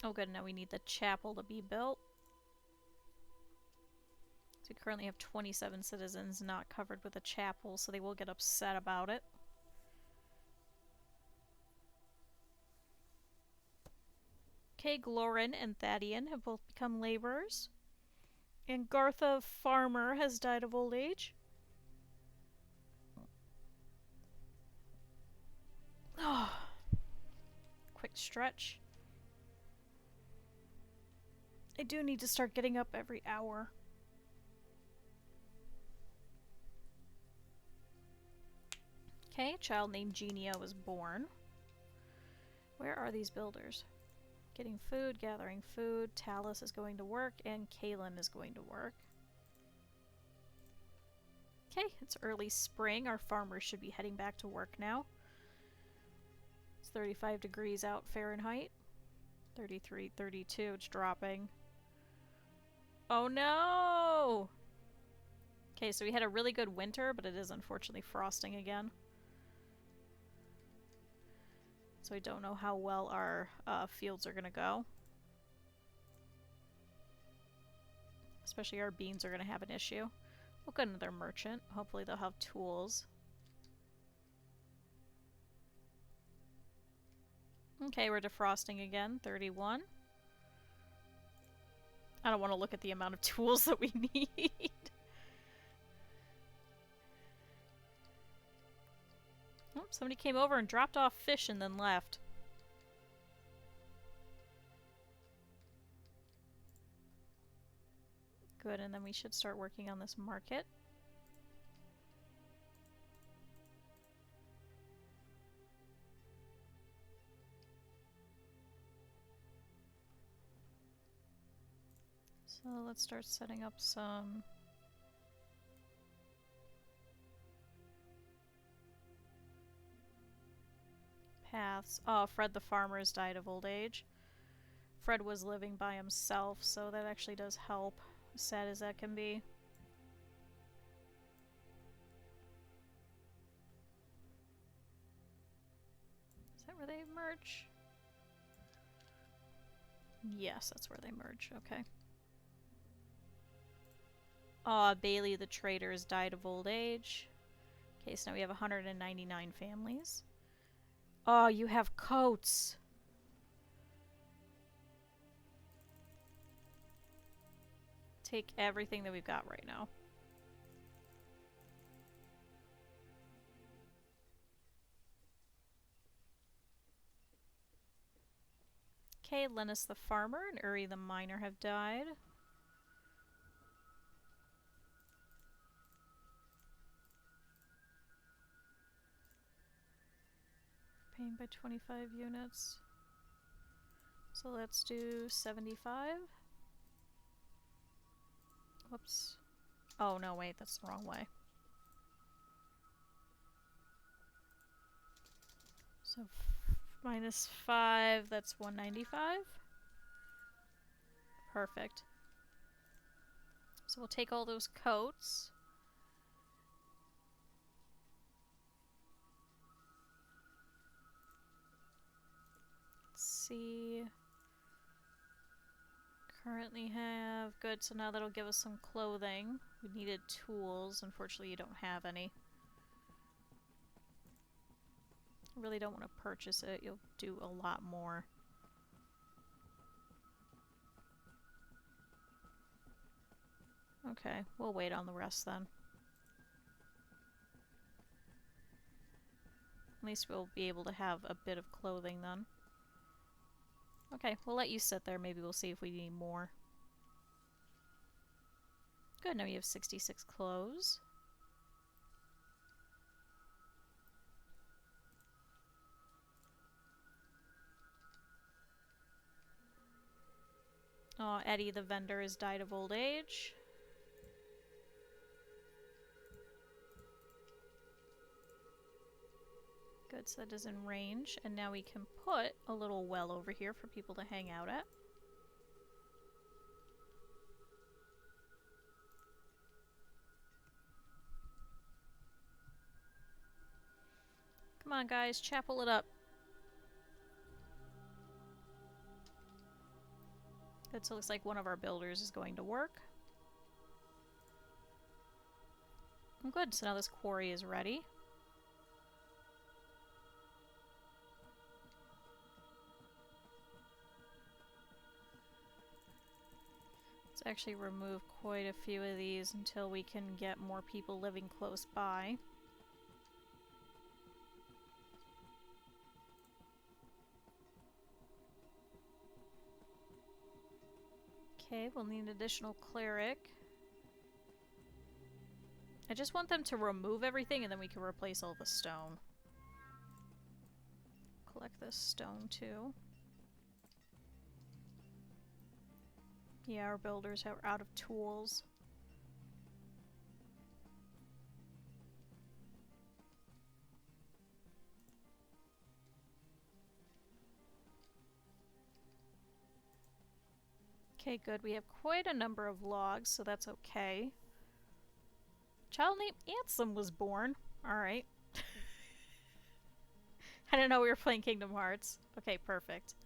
Oh good, now we need the chapel to be built. So we currently have 27 citizens not covered with a chapel, so they will get upset about it. Okay, Glorin and Thadian have both become laborers. And Gartha Farmer has died of old age. Oh, quick stretch. I do need to start getting up every hour. Okay, a child named Genia was born. Where are these builders? Getting food, gathering food. Talus is going to work, and Kaylin is going to work. Okay, it's early spring. Our farmers should be heading back to work now. It's 35 degrees out Fahrenheit. 33, 32, it's dropping. Oh no! Okay, so we had a really good winter, but it is unfortunately frosting again. So I don't know how well our fields are gonna go. Especially our beans are gonna have an issue. We'll get another merchant. Hopefully they'll have tools. Okay, we're defrosting again. 31. I don't want to look at the amount of tools that we need. Oh, somebody came over and dropped off fish and then left. Good, and then we should start working on this market. So let's start setting up some paths. Oh, Fred the farmer has died of old age. Fred was living by himself, so that actually does help, as sad as that can be. Is that where they merge? Yes, that's where they merge. Okay. Bailey the trader has died of old age. Okay, so now we have 199 families. Oh, you have coats! Take everything that we've got right now. Okay, Linus the farmer and Uri the miner have died. Paying by 25 units. So let's do 75. Whoops. Oh no, wait, that's the wrong way. So minus 5, that's 195. Perfect. So we'll take all those coats. Let's see. Currently have good, so now that'll give us some clothing. We needed tools. Unfortunately, you don't have any. I really don't want to purchase it. You'll do a lot more. Okay, we'll wait on the rest then. At least we'll be able to have a bit of clothing then. Okay, we'll let you sit there. Maybe we'll see if we need more. Good, now you have 66 clothes. Oh, Eddie the vendor has died of old age. Good, so that is in range. And now we can put a little well over here for people to hang out at. Come on, guys, chapel it up. Good, so it looks like one of our builders is going to work. Oh, good, so now this quarry is ready. Let's actually remove quite a few of these until we can get more people living close by. Okay, we'll need an additional cleric. I just want them to remove everything and then we can replace all the stone. Collect this stone too. Yeah, our builders are out of tools. Okay, good. We have quite a number of logs, so that's okay. Child named Ansem was born. Alright. I didn't know we were playing Kingdom Hearts. Okay, perfect.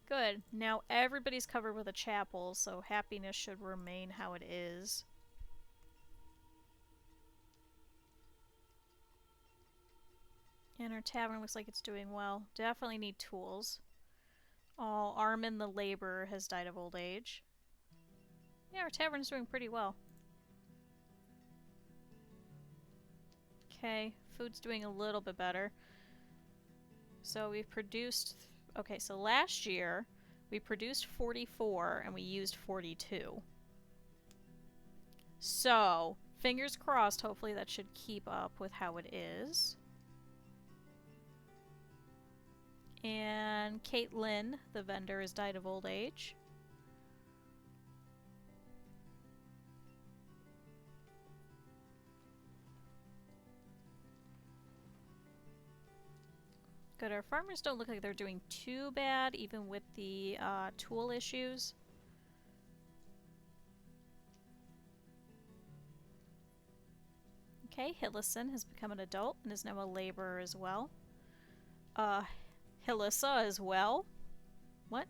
Good. Now everybody's covered with a chapel, so happiness should remain how it is. And our tavern looks like it's doing well. Definitely need tools. Oh, Armin the laborer has died of old age. Yeah, our tavern's doing pretty well. Okay, food's doing a little bit better. So we've produced... Okay, so last year we produced 44 and we used 42. So, fingers crossed, hopefully that should keep up with how it is. And Caitlin, the vendor, has died of old age. Good, our farmers don't look like they're doing too bad, even with the tool issues. Okay, Hillison has become an adult and is now a laborer as well. Hilissa as well? What?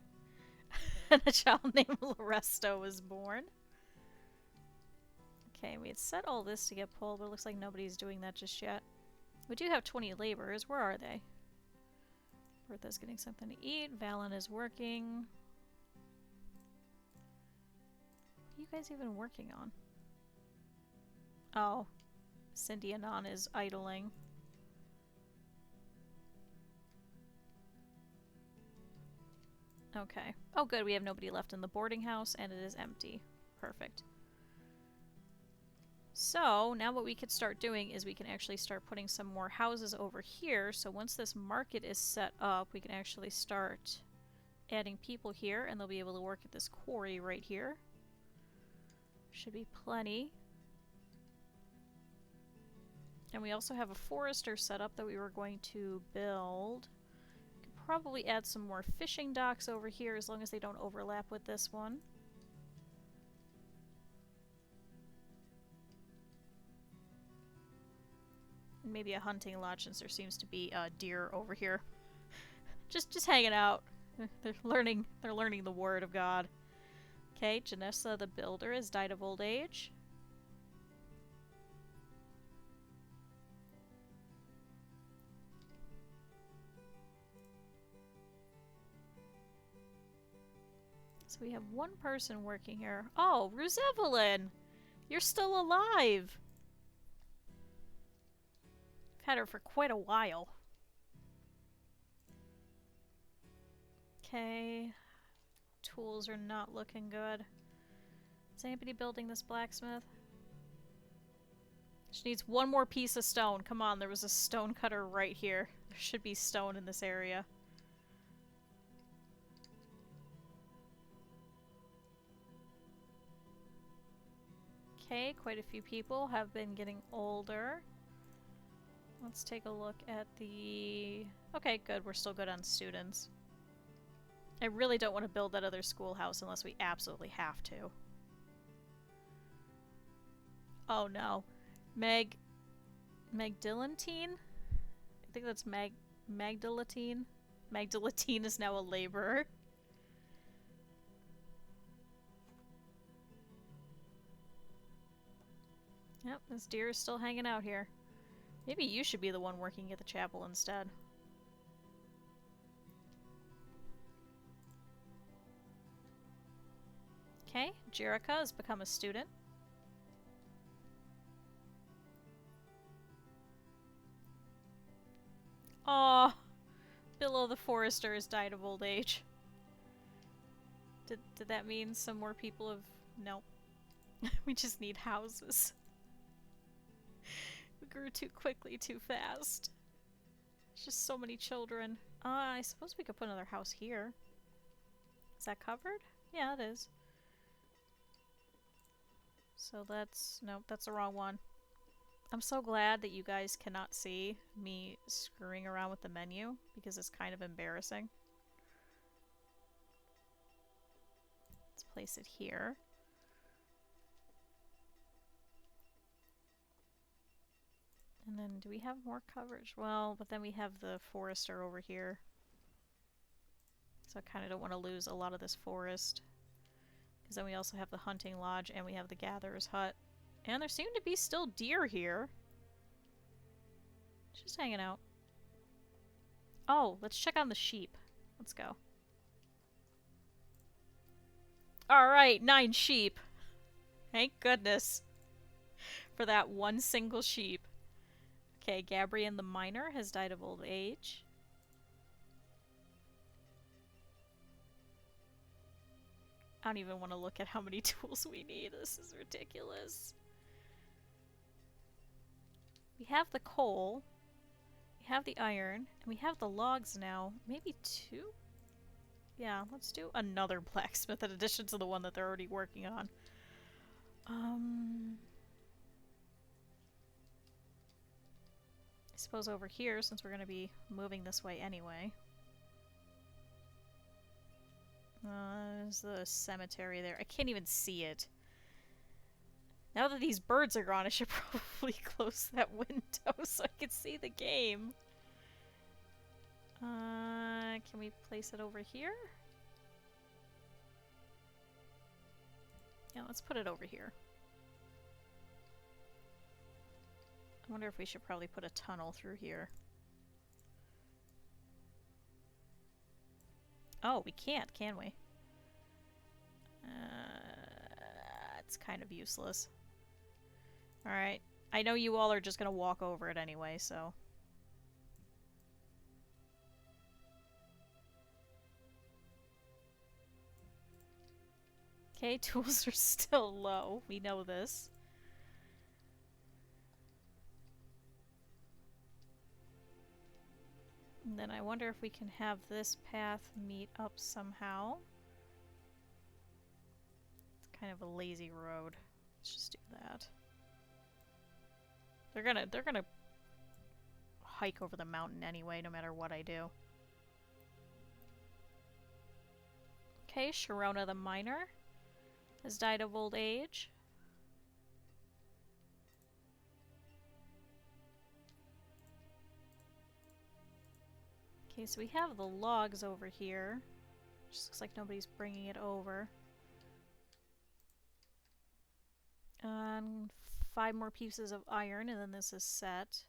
And a child named Loresto was born. Okay, we had set all this to get pulled, but it looks like nobody's doing that just yet. We do have 20 laborers. Where are they? Bertha's getting something to eat. Valen is working. What are you guys even working on? Oh. Cindy Anon is idling. Okay. Oh good, we have nobody left in the boarding house and it is empty. Perfect. So, now what we could start doing is we can actually start putting some more houses over here. So once this market is set up, we can actually start adding people here and they'll be able to work at this quarry right here. Should be plenty. And we also have a forester set up that we were going to build. Could probably add some more fishing docks over here as long as they don't overlap with this one. And maybe a hunting lodge since there seems to be deer over here. just hanging out. They're learning the word of God. Okay, Janessa the builder has died of old age. So we have one person working here. Oh, Rusevelin! You're still alive! I've had her for quite a while. Okay. Tools are not looking good. Is anybody building this blacksmith? She needs one more piece of stone. Come on, there was a stone cutter right here. There should be stone in this area. Okay, quite a few people have been getting older. Let's take a look at the... Okay, good. We're still good on students. I really don't want to build that other schoolhouse unless we absolutely have to. Oh no. Magdalentine? I think that's Magdalatine. Magdalatine is now a laborer. Yep, this deer is still hanging out here. Maybe you should be the one working at the chapel instead. Okay, Jerica has become a student. Aw, Billow the Forester has died of old age. Did that mean some more people have... Nope. We just need houses. We grew too quickly, too fast. There's just so many children. I suppose we could put another house here. Is that covered? Yeah, it is. So that's... Nope, that's the wrong one. I'm so glad that you guys cannot see me screwing around with the menu, because it's kind of embarrassing. Let's place it here. And then, do we have more coverage? Well, but then we have the forester over here. So I kind of don't want to lose a lot of this forest. Because then we also have the hunting lodge and we have the gatherer's hut. And there seem to be still deer here. Just hanging out. Oh, let's check on the sheep. Let's go. Alright, 9 sheep. Thank goodness. For that one single sheep. Okay, Gabrian the Miner has died of old age. I don't even want to look at how many tools we need. This is ridiculous. We have the coal. We have the iron. And we have the logs now. Maybe 2? Yeah, let's do another blacksmith in addition to the one that they're already working on. I suppose over here, since we're going to be moving this way anyway. There's the cemetery there. I can't even see it. Now that these birds are gone, I should probably close that window so I can see the game. Can we place it over here? Yeah, let's put it over here. I wonder if we should probably put a tunnel through here. Oh, we can't, can we? It's kind of useless. Alright. I know you all are just gonna walk over it anyway, so... Okay, tools are still low. We know this. And then I wonder if we can have this path meet up somehow. It's kind of a lazy road. Let's just do that. They're gonna hike over the mountain anyway, no matter what I do. Okay, Sharona the Miner has died of old age. Okay, so we have the logs over here. Just looks like nobody's bringing it over. And 5 more pieces of iron, and then this is set.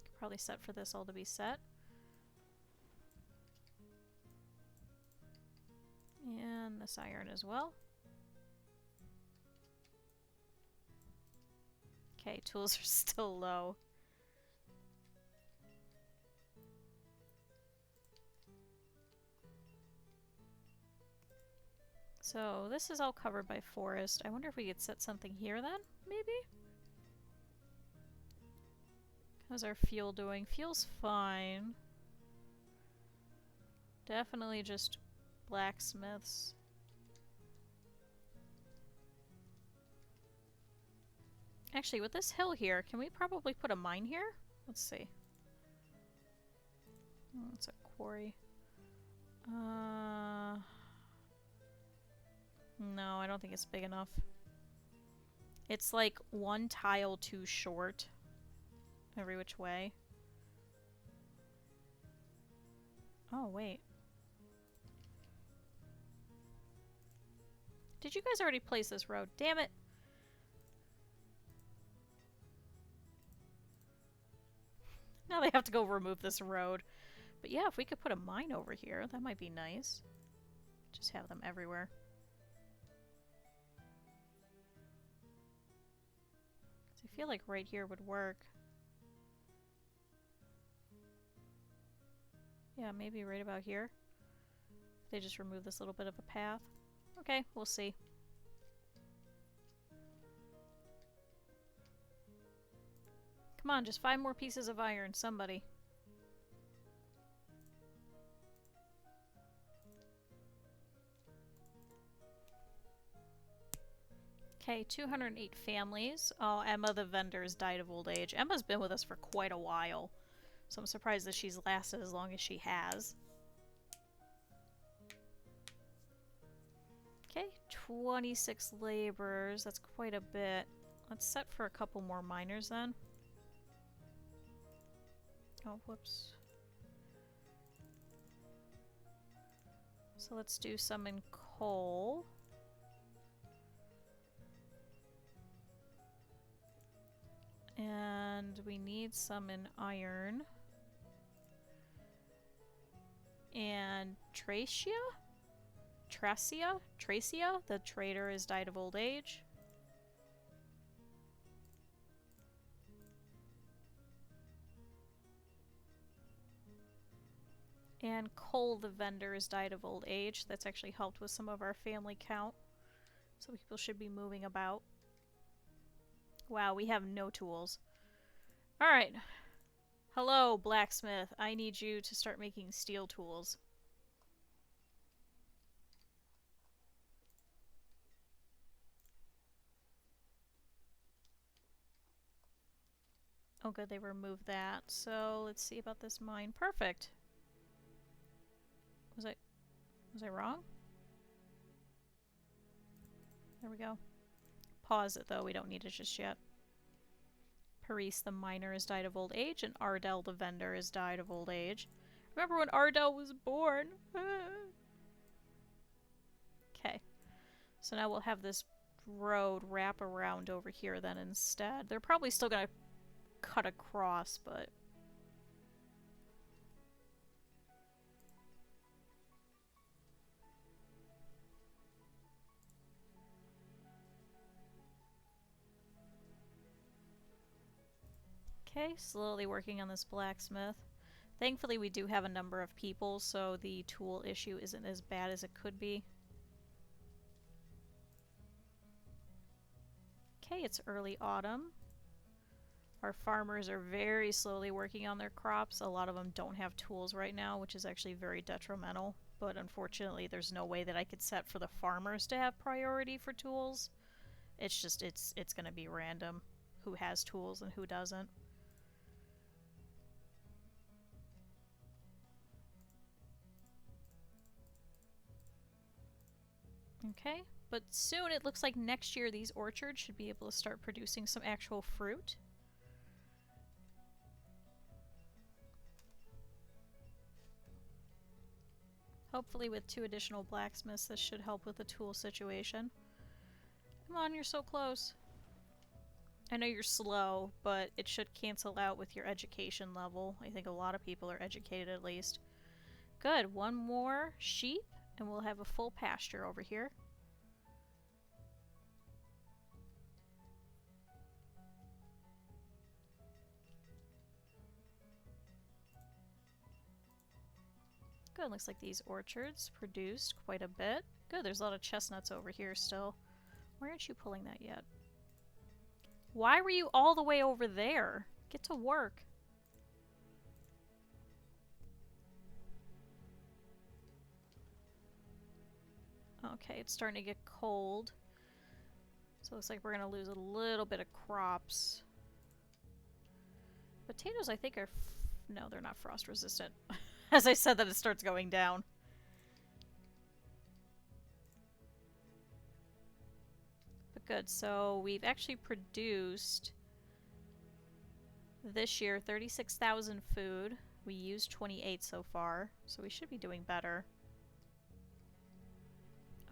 Could probably set for this all to be set. And this iron as well. Okay, tools are still low. So this is all covered by forest. I wonder if we could set something here then, maybe? How's our fuel doing? Fuel's fine. Definitely just blacksmiths. Actually, with this hill here, can we probably put a mine here? Let's see. Oh, it's a quarry. No, I don't think it's big enough. It's like one tile too short every which way. Oh, wait. Did you guys already place this road? Damn it! Now they have to go remove this road. But yeah, if we could put a mine over here, that might be nice. Just have them everywhere. I feel like right here would work. Yeah, maybe right about here. They just remove this little bit of a path. Okay, we'll see. Come on, just 5 more pieces of iron, somebody. Okay, 208 families. Oh, Emma the vendor's died of old age. Emma's been with us for quite a while, so I'm surprised that she's lasted as long as she has. Okay, 26 laborers. That's quite a bit. Let's set for a couple more miners then. Oh, whoops. So let's do some in coal. And we need some in iron. And Tracia, the trader, has died of old age. And Cole the vendor has died of old age. That's actually helped with some of our family count. So people should be moving about. Wow, we have no tools. Alright. Hello, blacksmith. I need you to start making steel tools. Oh good, they removed that. So let's see about this mine. Perfect. Was I wrong? There we go. Pause it though, we don't need it just yet. Paris the miner has died of old age, and Ardell the vendor has died of old age. Remember when Ardell was born? Okay. So now we'll have this road wrap around over here then instead. They're probably still gonna cut across, but... Okay, slowly working on this blacksmith. Thankfully we do have a number of people, so the tool issue isn't as bad as it could be. Okay, it's early autumn. Our farmers are very slowly working on their crops. A lot of them don't have tools right now, which is actually very detrimental. But unfortunately, there's no way that I could set for the farmers to have priority for tools. It's just, it's gonna be random who has tools and who doesn't. Okay, but soon it looks like next year these orchards should be able to start producing some actual fruit. Hopefully with 2 additional blacksmiths this should help with the tool situation. Come on, you're so close. I know you're slow, but it should cancel out with your education level. I think a lot of people are educated at least. Good, 1 more sheep and we'll have a full pasture over here. Good, looks like these orchards produced quite a bit. Good, there's a lot of chestnuts over here still. Why aren't you pulling that yet? Why were you all the way over there? Get to work. Okay, it's starting to get cold. So it looks like we're going to lose a little bit of crops. Potatoes, I think, are... no, they're not frost resistant. As I said that, it starts going down. But good, so we've actually produced this year 36,000 food. We used 28 so far, so we should be doing better.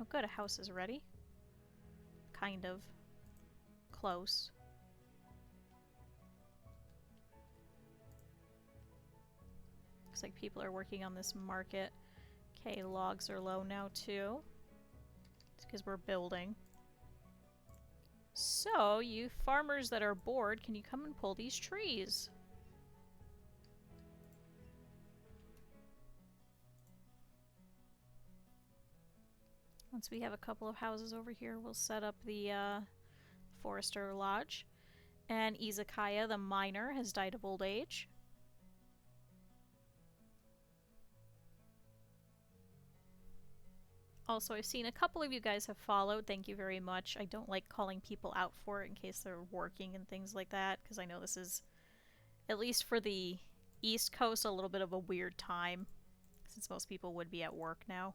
Oh good, a house is ready. Kind of. Close. Looks like people are working on this market. Okay, logs are low now too. It's because we're building. So, you farmers that are bored, can you come and pull these trees? Once we have a couple of houses over here, we'll set up the Forester Lodge. And Izakaya, the miner, has died of old age. Also, I've seen a couple of you guys have followed. Thank you very much. I don't like calling people out for it in case they're working and things like that, because I know this is, at least for the East Coast, a little bit of a weird time, since most people would be at work now.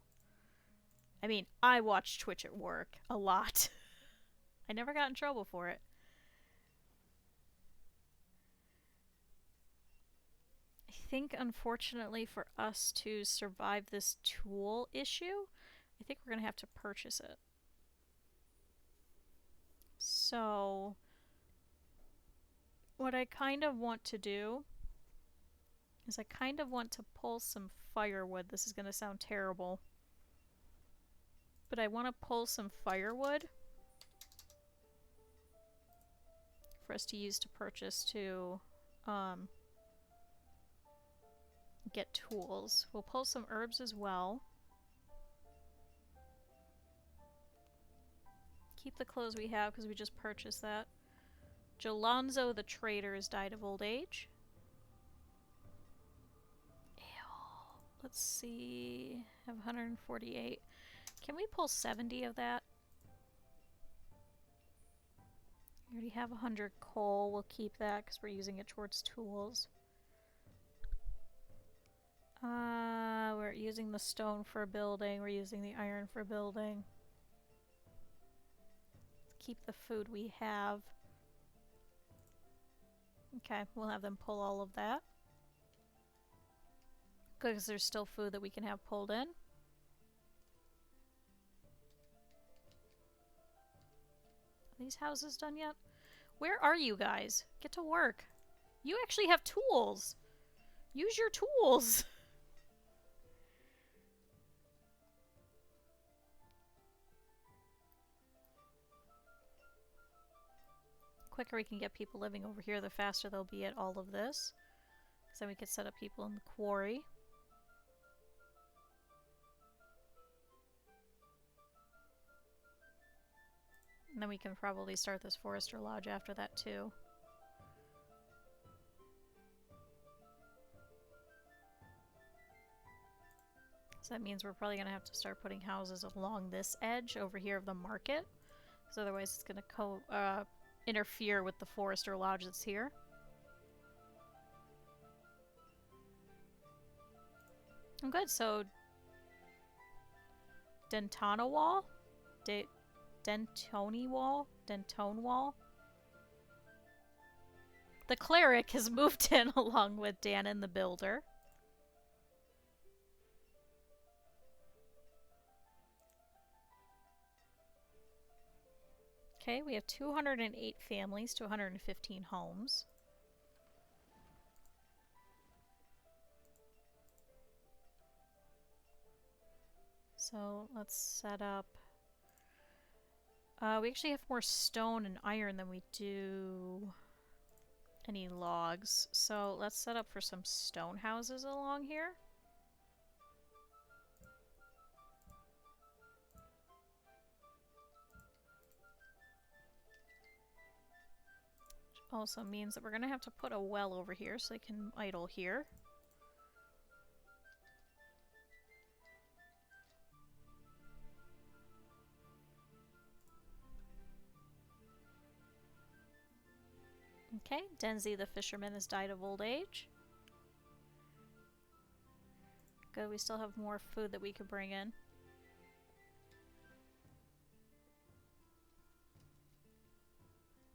I mean, I watch Twitch at work a lot. I never got in trouble for it. I think, unfortunately, for us to survive this tool issue, I think we're going to have to purchase it. So, what I kind of want to do is I kind of want to pull some firewood. This is going to sound terrible. But I want to pull some firewood for us to use to purchase to get tools. We'll pull some herbs as well. Keep the clothes we have because we just purchased that. Jolonzo the trader has died of old age. Ew. Let's see. I have 148. Can we pull 70 of that? We already have 100 coal. We'll keep that because we're using it towards tools. We're using the stone for building. We're using the iron for building. Keep the food we have. Okay, we'll have them pull all of that. Good, because there's still food that we can have pulled in. Are these houses done yet? Where are you guys? Get to work. You actually have tools. Use your tools. The quicker we can get people living over here, the faster they'll be at all of this. Because then we could set up people in the quarry. And then we can probably start this Forester Lodge after that too. So that means we're probably going to have to start putting houses along this edge over here of the market. Because otherwise it's going to interfere with the Forester Lodge that's here. I'm good, so... Dentona Wall? Dentoni Wall? Dentone Wall? The cleric has moved in along with Danon the builder. Okay, we have 208 families to 115 homes. So let's set up... we actually have more stone and iron than we do any logs. So let's set up for some stone houses along here. Also means that we're going to have to put a well over here so they can idle here. Okay, Denzi the fisherman has died of old age. Good, we still have more food that we could bring in.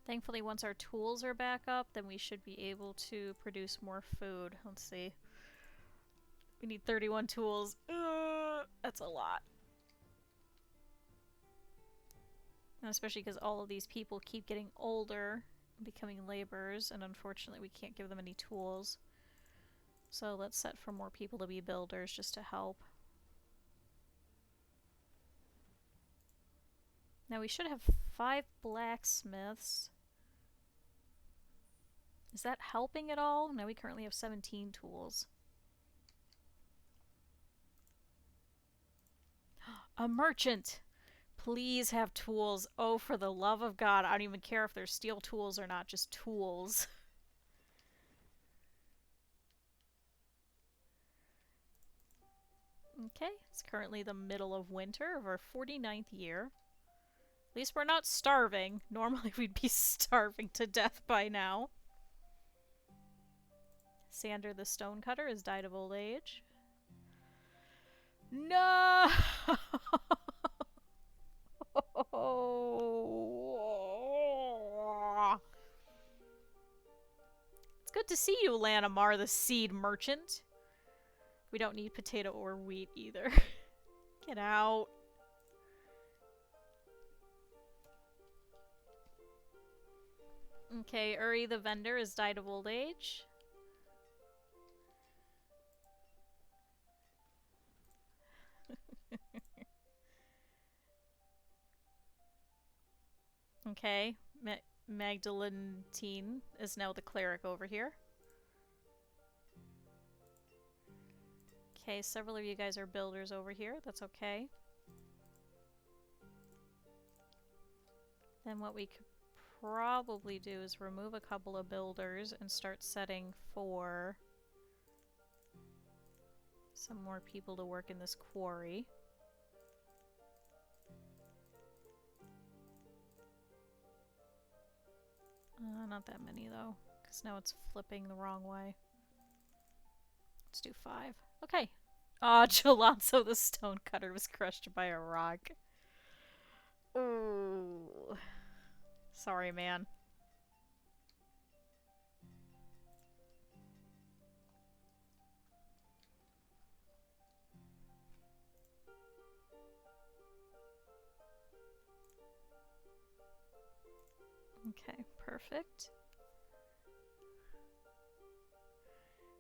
Thankfully, once our tools are back up, then we should be able to produce more food. Let's see. We need 31 tools. That's a lot. And especially because all of these people keep getting older and becoming laborers, and unfortunately we can't give them any tools. So let's set for more people to be builders just to help. Now we should have 5 blacksmiths. Is that helping at all? No, we currently have 17 tools. A merchant! Please have tools. Oh, for the love of God. I don't even care if they're steel tools or not, just tools. Okay, it's currently the middle of winter of our 49th year. At least we're not starving. Normally we'd be starving to death by now. Sander the stonecutter has died of old age. No! It's good to see you, Lanamar, the seed merchant. We don't need potato or wheat either. Get out. Okay, Uri the vendor has died of old age. Okay, Magdalene is now the cleric over here. Okay, several of you guys are builders over here. That's okay. Then what we could probably do is remove a couple of builders and start setting for some more people to work in this quarry. Not that many though, because now it's flipping the wrong way. Let's do 5. Okay. Ah, Jalonzo the stonecutter was crushed by a rock. Ooh. Sorry, man. Okay, perfect.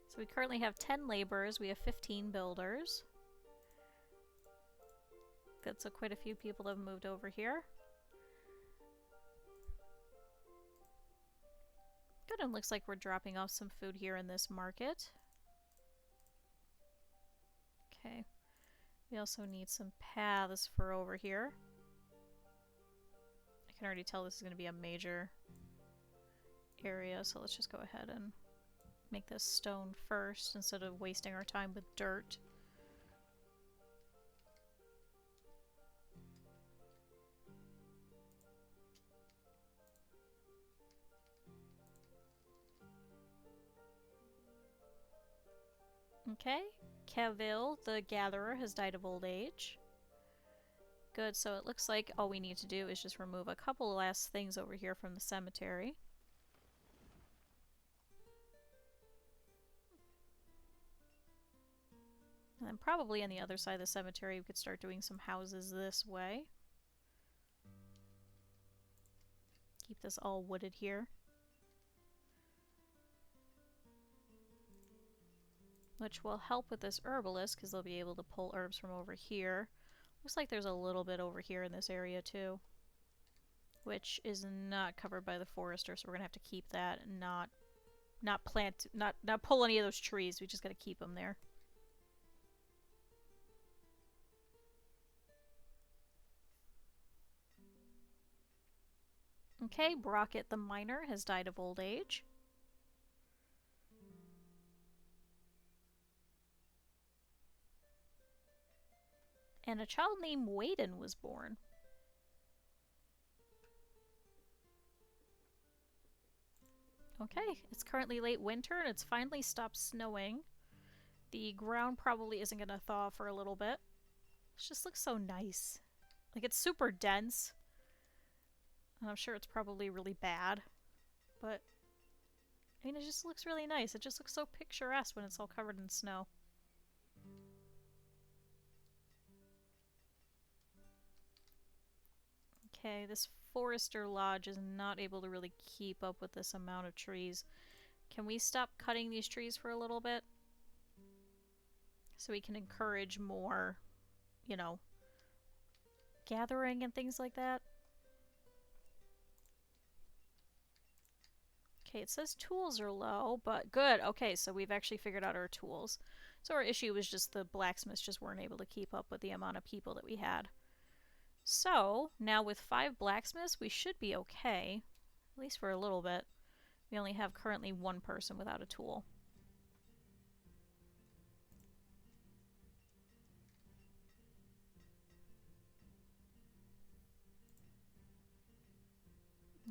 So we currently have 10 laborers, we have 15 builders. Good, so quite a few people have moved over here. Good, and looks like we're dropping off some food here in this market. Okay. We also need some paths for over here. I can already tell this is going to be a major area, so let's just go ahead and make this stone first instead of wasting our time with dirt. Okay, Kavil, the gatherer, has died of old age. Good, so it looks like all we need to do is just remove a couple last things over here from the cemetery. And then probably on the other side of the cemetery we could start doing some houses this way. Keep this all wooded here. Which will help with this herbalist because they'll be able to pull herbs from over here. Looks like there's a little bit over here in this area too, which is not covered by the forester, so we're gonna have to keep that and not pull any of those trees. We just gotta keep them there. Okay, Brockett the miner has died of old age. And a child named Waden was born. Okay, it's currently late winter and it's finally stopped snowing. The ground probably isn't going to thaw for a little bit. It just looks so nice. Like, it's super dense. And I'm sure it's probably really bad. But, I mean, it just looks really nice. It just looks so picturesque when it's all covered in snow. Okay, this Forester Lodge is not able to really keep up with this amount of trees. Can we stop cutting these trees for a little bit? So we can encourage more, you know, gathering and things like that. Okay, it says tools are low, but good. Okay, so we've actually figured out our tools. So our issue was just the blacksmiths just weren't able to keep up with the amount of people that we had. So, now with 5 blacksmiths, we should be okay. At least for a little bit. We only have currently 1 person without a tool.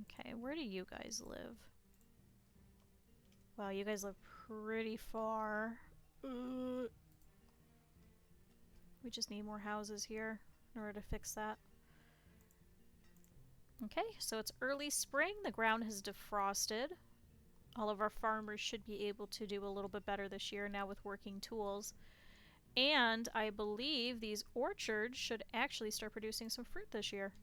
Okay, where do you guys live? Wow, you guys live pretty far. We just need more houses here in order to fix that. Okay, so it's early spring. The ground has defrosted. All of our farmers should be able to do a little bit better this year now with working tools. And I believe these orchards should actually start producing some fruit this year.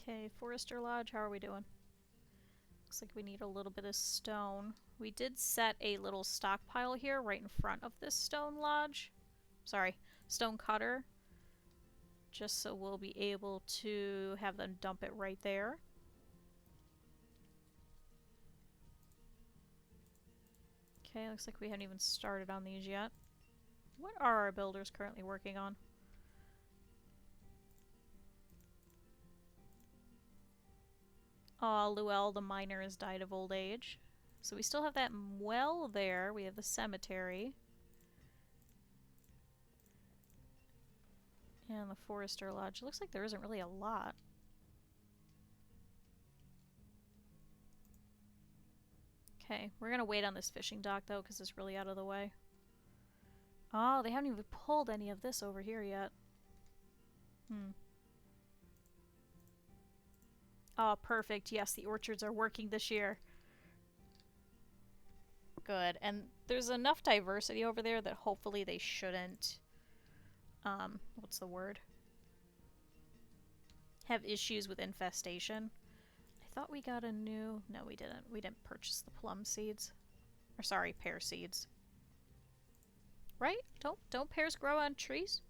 Okay, Forester Lodge, how are we doing? Looks like we need a little bit of stone. We did set a little stockpile here right in front of this stone lodge. Sorry, stone cutter. Just so we'll be able to have them dump it right there. Okay, looks like we haven't even started on these yet. What are our builders currently working on? Aw, Luell the miner has died of old age. So we still have that well there. We have the cemetery. And the Forester Lodge. It looks like there isn't really a lot. Okay, we're gonna wait on this fishing dock though, because it's really out of the way. Oh, they haven't even pulled any of this over here yet. Oh, perfect. Yes, the orchards are working this year. Good. And there's enough diversity over there that hopefully they shouldn't, what's the word? Have issues with infestation. I thought we got a new... No, we didn't. We didn't purchase the plum seeds. Or sorry, pear seeds. Right? Don't pears grow on trees?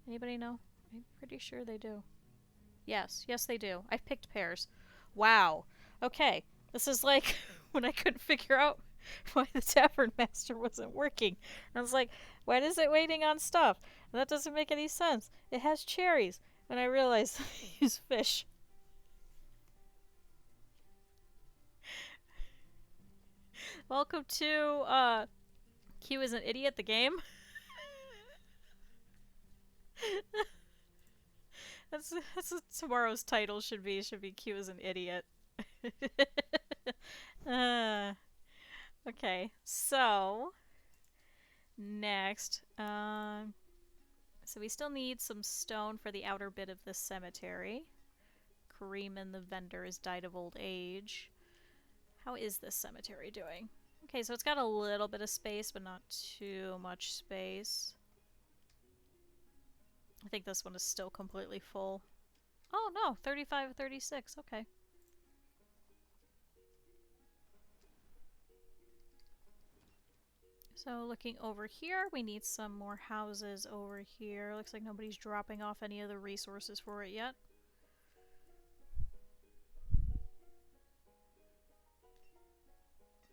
Anybody know? I'm pretty sure they do. Yes, yes they do. I've picked pears. Wow. Okay. This is like when I couldn't figure out why the Tavern Master wasn't working. I was like, why is it waiting on stuff? And that doesn't make any sense. It has cherries. And I realized I use fish. Welcome to Q is an Idiot, the game. That's what tomorrow's title should be. Should be Q is an Idiot. Okay, so next, so we still need some stone for the outer bit of this cemetery. Kareem the vendor has died of old age. How is this cemetery doing? Okay, so it's got a little bit of space, but not too much space. I think this one is still completely full. Oh no, 35, 36, okay. So looking over here, we need some more houses over here. Looks like nobody's dropping off any of the resources for it yet.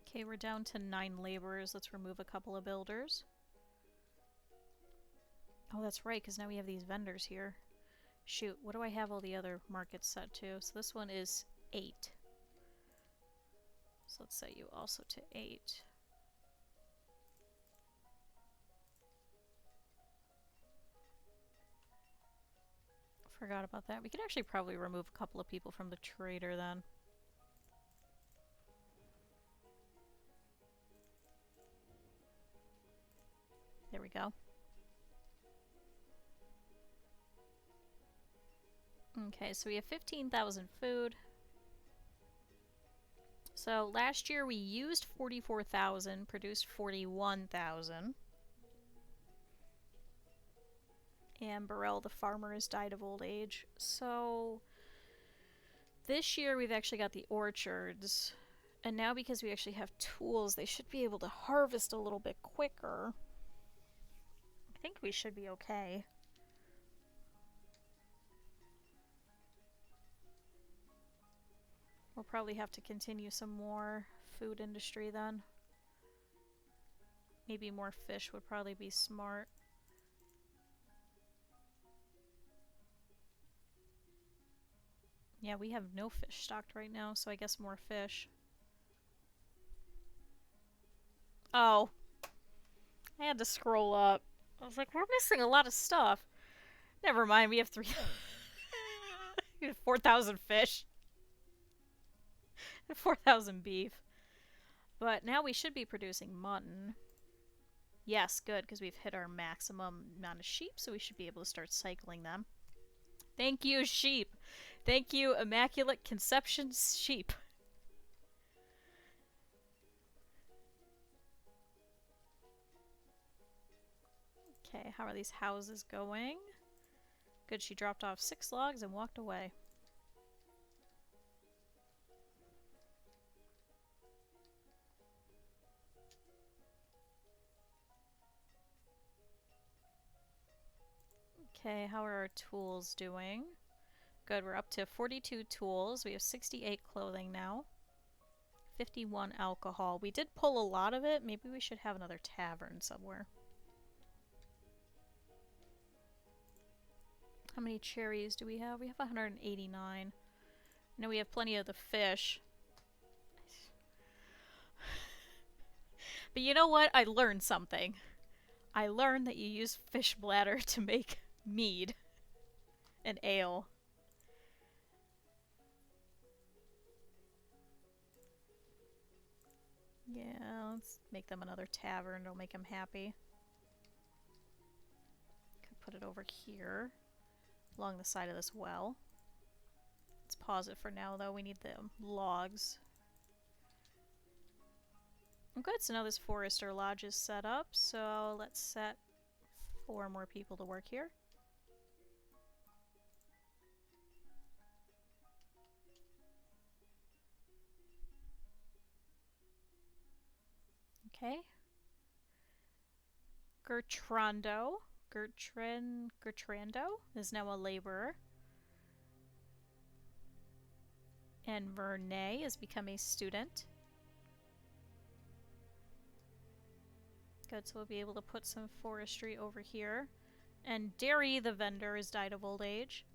Okay, we're down to 9 laborers. Let's remove a couple of builders. Oh, that's right, because now we have these vendors here. Shoot, what do I have all the other markets set to? So this one is 8. So let's set you also to 8. Forgot about that. We could actually probably remove a couple of people from the trader then. There we go. Okay, so we have 15,000 food. So last year we used 44,000, produced 41,000. And Burrell the farmer has died of old age. So this year we've actually got the orchards. And now because we actually have tools, they should be able to harvest a little bit quicker. I think we should be okay. We'll probably have to continue some more food industry then. Maybe more fish would probably be smart. Yeah, we have no fish stocked right now, so I guess more fish. Oh. I had to scroll up. I was like, we're missing a lot of stuff. Never mind, we have 4,000 fish. 4,000 beef. But now we should be producing mutton. Yes, good, because we've hit our maximum amount of sheep, so we should be able to start cycling them. Thank you, sheep. Thank you, Immaculate Conception sheep. Okay, how are these houses going? Good, she dropped off 6 logs and walked away. Okay, how are our tools doing? Good, we're up to 42 tools. We have 68 clothing now. 51 alcohol. We did pull a lot of it. Maybe we should have another tavern somewhere. How many cherries do we have? We have 189. I know we have plenty of the fish. But you know what? I learned something. I learned that you use fish bladder to make mead and ale. Yeah, let's make them another tavern. It'll make them happy. Could put it over here, along the side of this well. Let's pause it for now, though. We need the logs. Good, so now this forester lodge is set up, so let's set 4 more people to work here. Okay. Gertrando is now a laborer. And Vernay has become a student. Good, so we'll be able to put some forestry over here. And Derry, the vendor, has died of old age.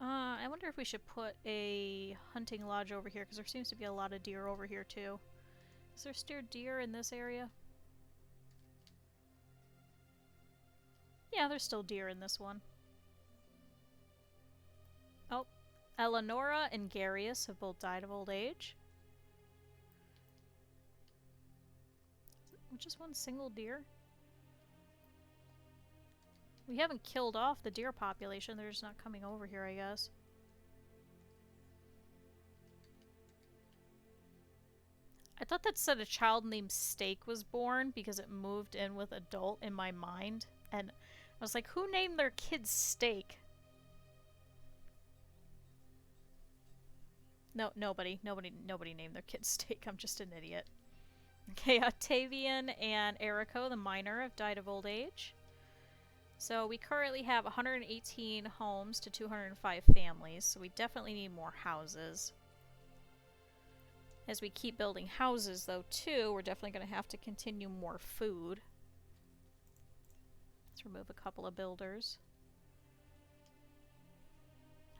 I wonder if we should put a hunting lodge over here, because there seems to be a lot of deer over here, too. Is there still deer in this area? Yeah, there's still deer in this one. Oh, Eleonora and Garius have both died of old age. Just one single deer? We haven't killed off the deer population, they're just not coming over here, I guess. I thought that said a child named Steak was born because it moved in with adult in my mind. And I was like, who named their kid Steak? No, nobody named their kid Steak. I'm just an idiot. Okay, Octavian and Erico, the miner, have died of old age. So we currently have 118 homes to 205 families, so we definitely need more houses. As we keep building houses, though, too, we're definitely going to have to continue more food. Let's remove a couple of builders.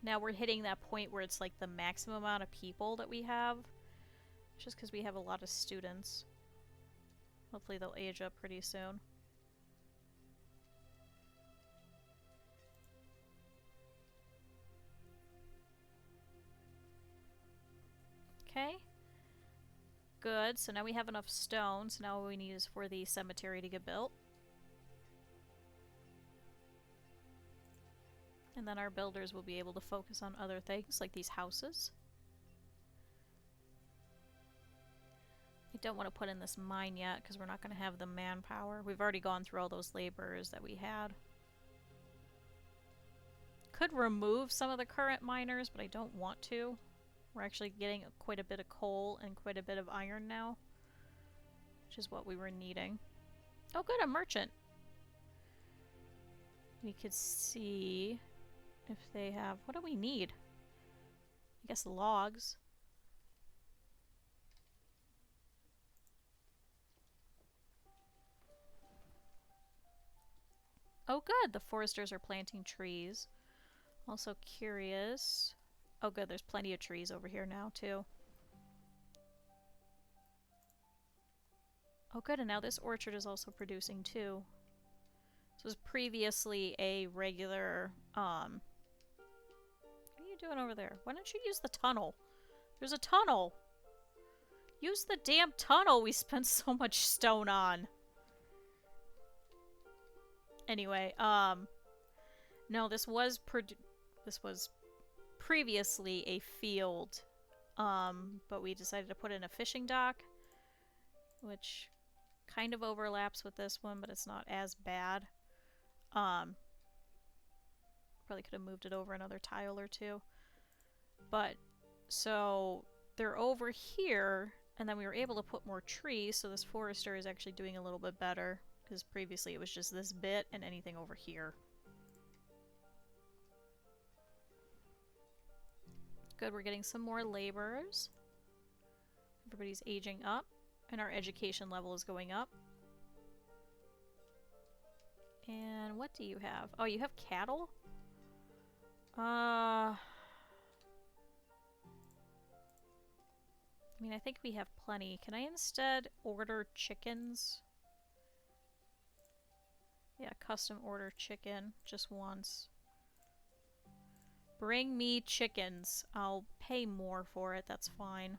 Now we're hitting that point where it's like the maximum amount of people that we have, just because we have a lot of students. Hopefully they'll age up pretty soon. Okay. Good. So now we have enough stone. So now all we need is for the cemetery to get built. And then our builders will be able to focus on other things, like these houses. I don't want to put in this mine yet, because we're not going to have the manpower. We've already gone through all those laborers that we had. Could remove some of the current miners, but I don't want to. We're actually getting quite a bit of coal and quite a bit of iron now, which is what we were needing. Oh good, a merchant! We could see if they have... What do we need? I guess logs. Oh good, the foresters are planting trees. Also curious... Oh good, there's plenty of trees over here now too. Oh good, and now this orchard is also producing too. This was previously a regular, What are you doing over there? Why don't you use the tunnel? There's a tunnel! Use the damn tunnel we spent so much stone on! Anyway, no, this was previously a field, but we decided to put in a fishing dock, which kind of overlaps with this one, but it's not as bad. Probably could have moved it over another tile or two. But, so, they're over here, and then we were able to put more trees, so this forester is actually doing a little bit better, because previously it was just this bit and anything over here. Good, we're getting some more laborers. Everybody's aging up, and our education level is going up. And what do you have? Oh, you have cattle? I mean, I think we have plenty. Can I instead order chickens? Yeah, custom order chicken just once. Bring me chickens. I'll pay more for it, that's fine.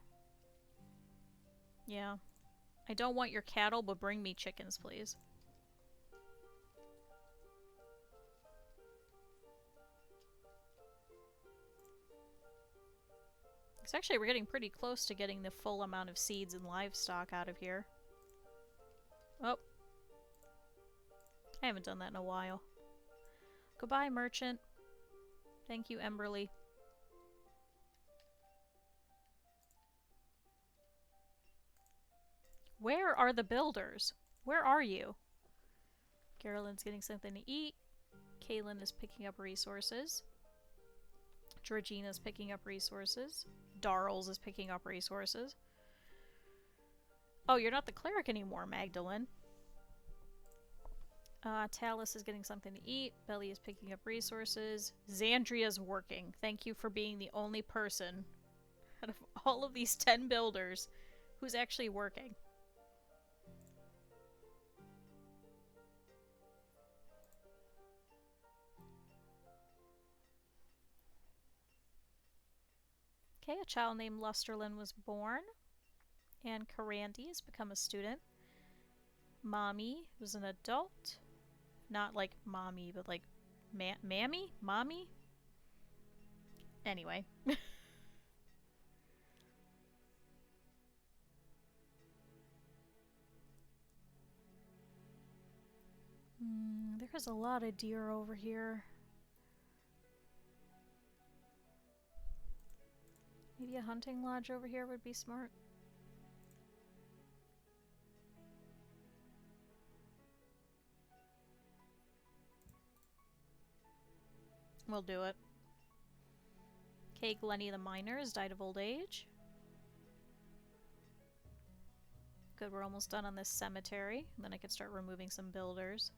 Yeah. I don't want your cattle, but bring me chickens, please. Because actually we're getting pretty close to getting the full amount of seeds and livestock out of here. Oh. I haven't done that in a while. Goodbye, merchant. Thank you, Emberly. Where are the builders? Where are you? Carolyn's getting something to eat. Kaylin is picking up resources. Georgina's picking up resources. Darls is picking up resources. Oh, you're not the cleric anymore, Magdalene. Talus is getting something to eat. Belly is picking up resources. Xandria's working. Thank you for being the only person out of all of these 10 builders who's actually working. Okay, a child named Lusterlin was born. And Karandi has become a student. Mommy was an adult. Not like mommy, but like mammy? Mommy? Anyway. There's a lot of deer over here. Maybe a hunting lodge over here would be smart. We'll do it. Okay, Glennie the miner has died of old age. Good, we're almost done on this cemetery. And then I could start removing some builders.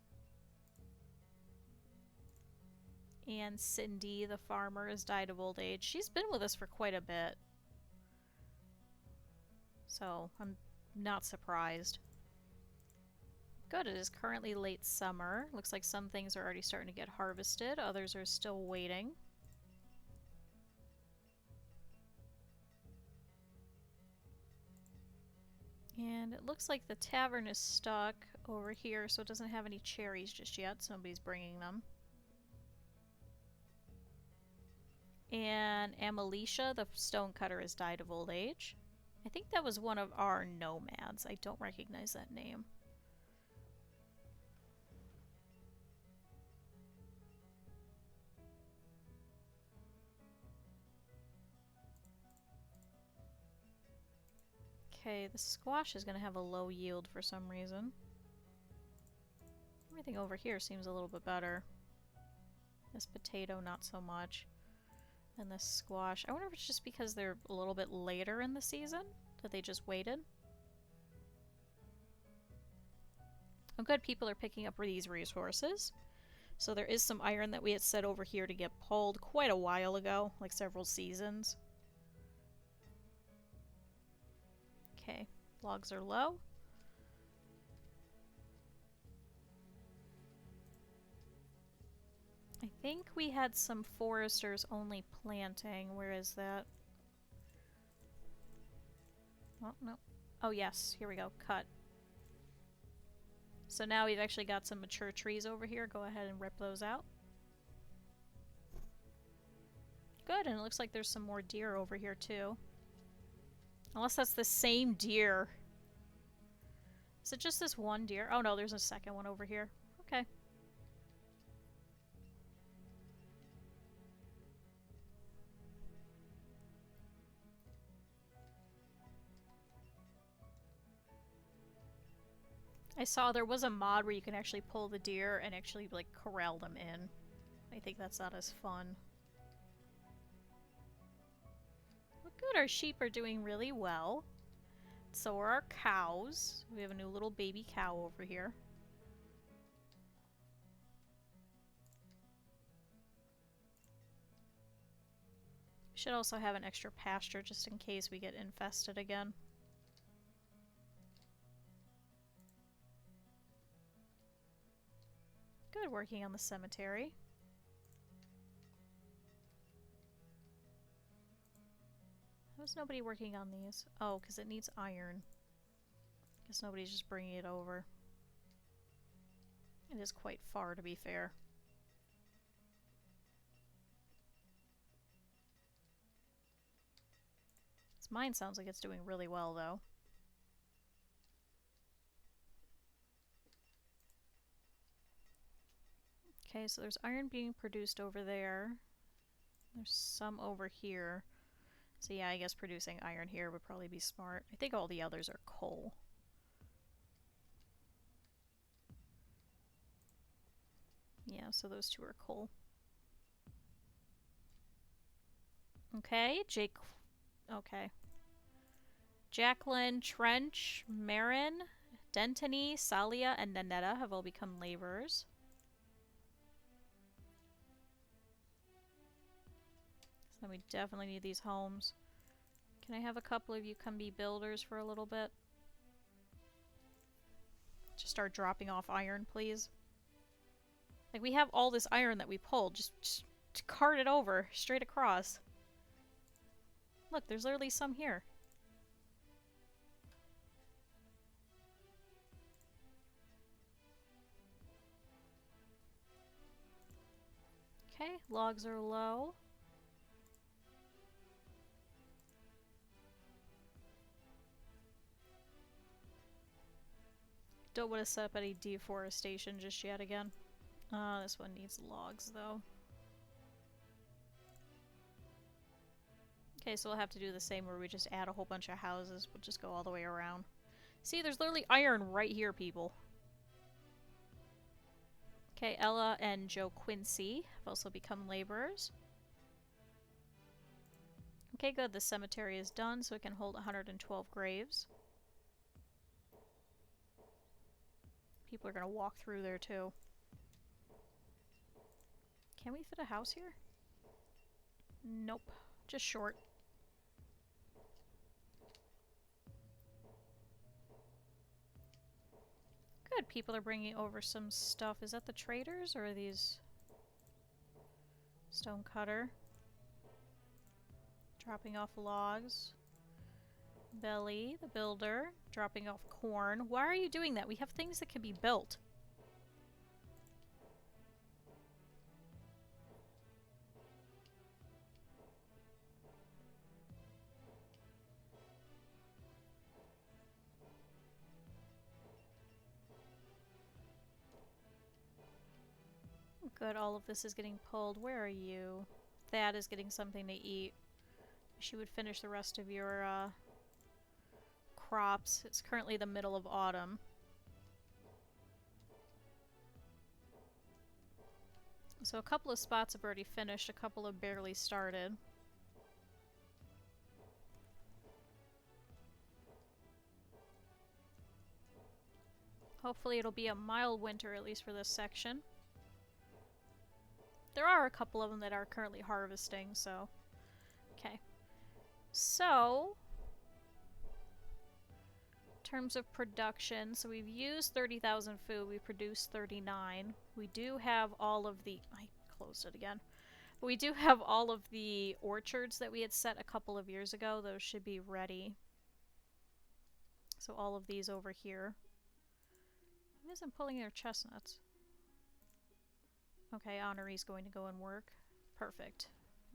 And Cindy, the farmer, has died of old age. She's been with us for quite a bit. So, I'm not surprised. Good, it is currently late summer. Looks like some things are already starting to get harvested. Others are still waiting. And it looks like the tavern is stuck over here, so it doesn't have any cherries just yet. Somebody's bringing them. And Amelicia, the stonecutter, has died of old age. I think that was one of our nomads. I don't recognize that name. Okay, the squash is going to have a low yield for some reason. Everything over here seems a little bit better. This potato, not so much. And this squash. I wonder if it's just because they're a little bit later in the season that they just waited. Oh good, people are picking up these resources. So there is some iron that we had set over here to get pulled quite a while ago, like several seasons. Okay, logs are low. I think we had some foresters only planting. Where is that? Oh, no. Oh, yes. Here we go. Cut. So now we've actually got some mature trees over here. Go ahead and rip those out. Good, and it looks like there's some more deer over here, too. Unless that's the same deer. Is it just this one deer? Oh, no, there's a second one over here. Okay. I saw there was a mod where you can actually pull the deer and actually, like, corral them in. I think that's not as fun. Well, good, our sheep are doing really well. So are our cows. We have a new little baby cow over here. We should also have an extra pasture just in case we get infested again. Good, working on the cemetery. How's nobody working on these? Oh, because it needs iron. Guess nobody's just bringing it over. It is quite far, to be fair. This mine sounds like it's doing really well, though. Okay, so there's iron being produced over there. There's some over here. So yeah, I guess producing iron here would probably be smart. I think all the others are coal. Yeah, so those two are coal. Okay, Jake... Okay. Jacqueline, Trench, Marin, Dentony, Salia, and Nanetta have all become laborers. So we definitely need these homes. Can I have a couple of you come be builders for a little bit? Just start dropping off iron, please. Like, we have all this iron that we pulled. Just cart it over, straight across. Look, there's literally some here. Okay, logs are low. Don't want to set up any deforestation just yet again. This one needs logs, though. Okay, so we'll have to do the same where we just add a whole bunch of houses. We'll just go all the way around. See, there's literally iron right here, people. Okay, Ella and Joe Quincy have also become laborers. Okay, good. The cemetery is done, so it can hold 112 graves. People are going to walk through there, too. Can we fit a house here? Nope. Just short. Good. People are bringing over some stuff. Is that the traders, or are these... Stonecutter? Dropping off logs. Belly, the builder, dropping off corn. Why are you doing that? We have things that can be built. Good, all of this is getting pulled. Where are you? That is getting something to eat. She would finish the rest of your crops. It's currently the middle of autumn. So a couple of spots have already finished, a couple have barely started. Hopefully it'll be a mild winter, at least for this section. There are a couple of them that are currently harvesting, so... Okay. So... in terms of production, so we've used 30,000 food, we produced 39. We do have all of the... I closed it again. But we do have all of the orchards that we had set a couple of years ago. Those should be ready. So all of these over here. Who isn't pulling their chestnuts? Okay, Honoree's going to go and work. Perfect.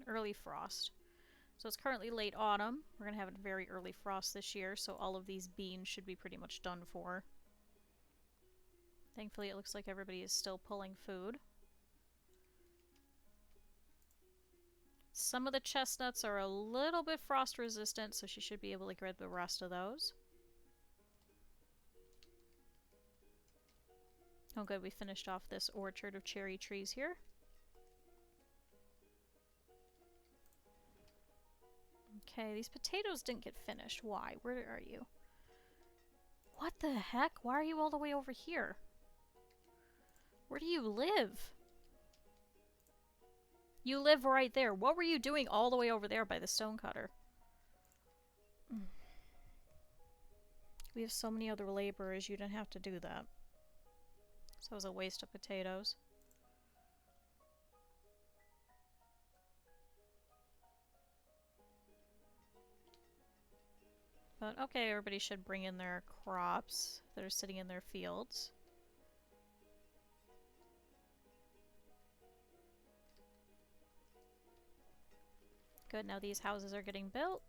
Early frost. So it's currently late autumn. We're going to have a very early frost this year, so all of these beans should be pretty much done for. Thankfully, it looks like everybody is still pulling food. Some of the chestnuts are a little bit frost resistant, so she should be able to get the rest of those. Oh good, we finished off this orchard of cherry trees here. Okay, these potatoes didn't get finished. Why? Where are you? What the heck? Why are you all the way over here? Where do you live? You live right there. What were you doing all the way over there by the stonecutter? We have so many other laborers, you didn't have to do that. So it was a waste of potatoes. But okay, everybody should bring in their crops that are sitting in their fields. Good, now these houses are getting built.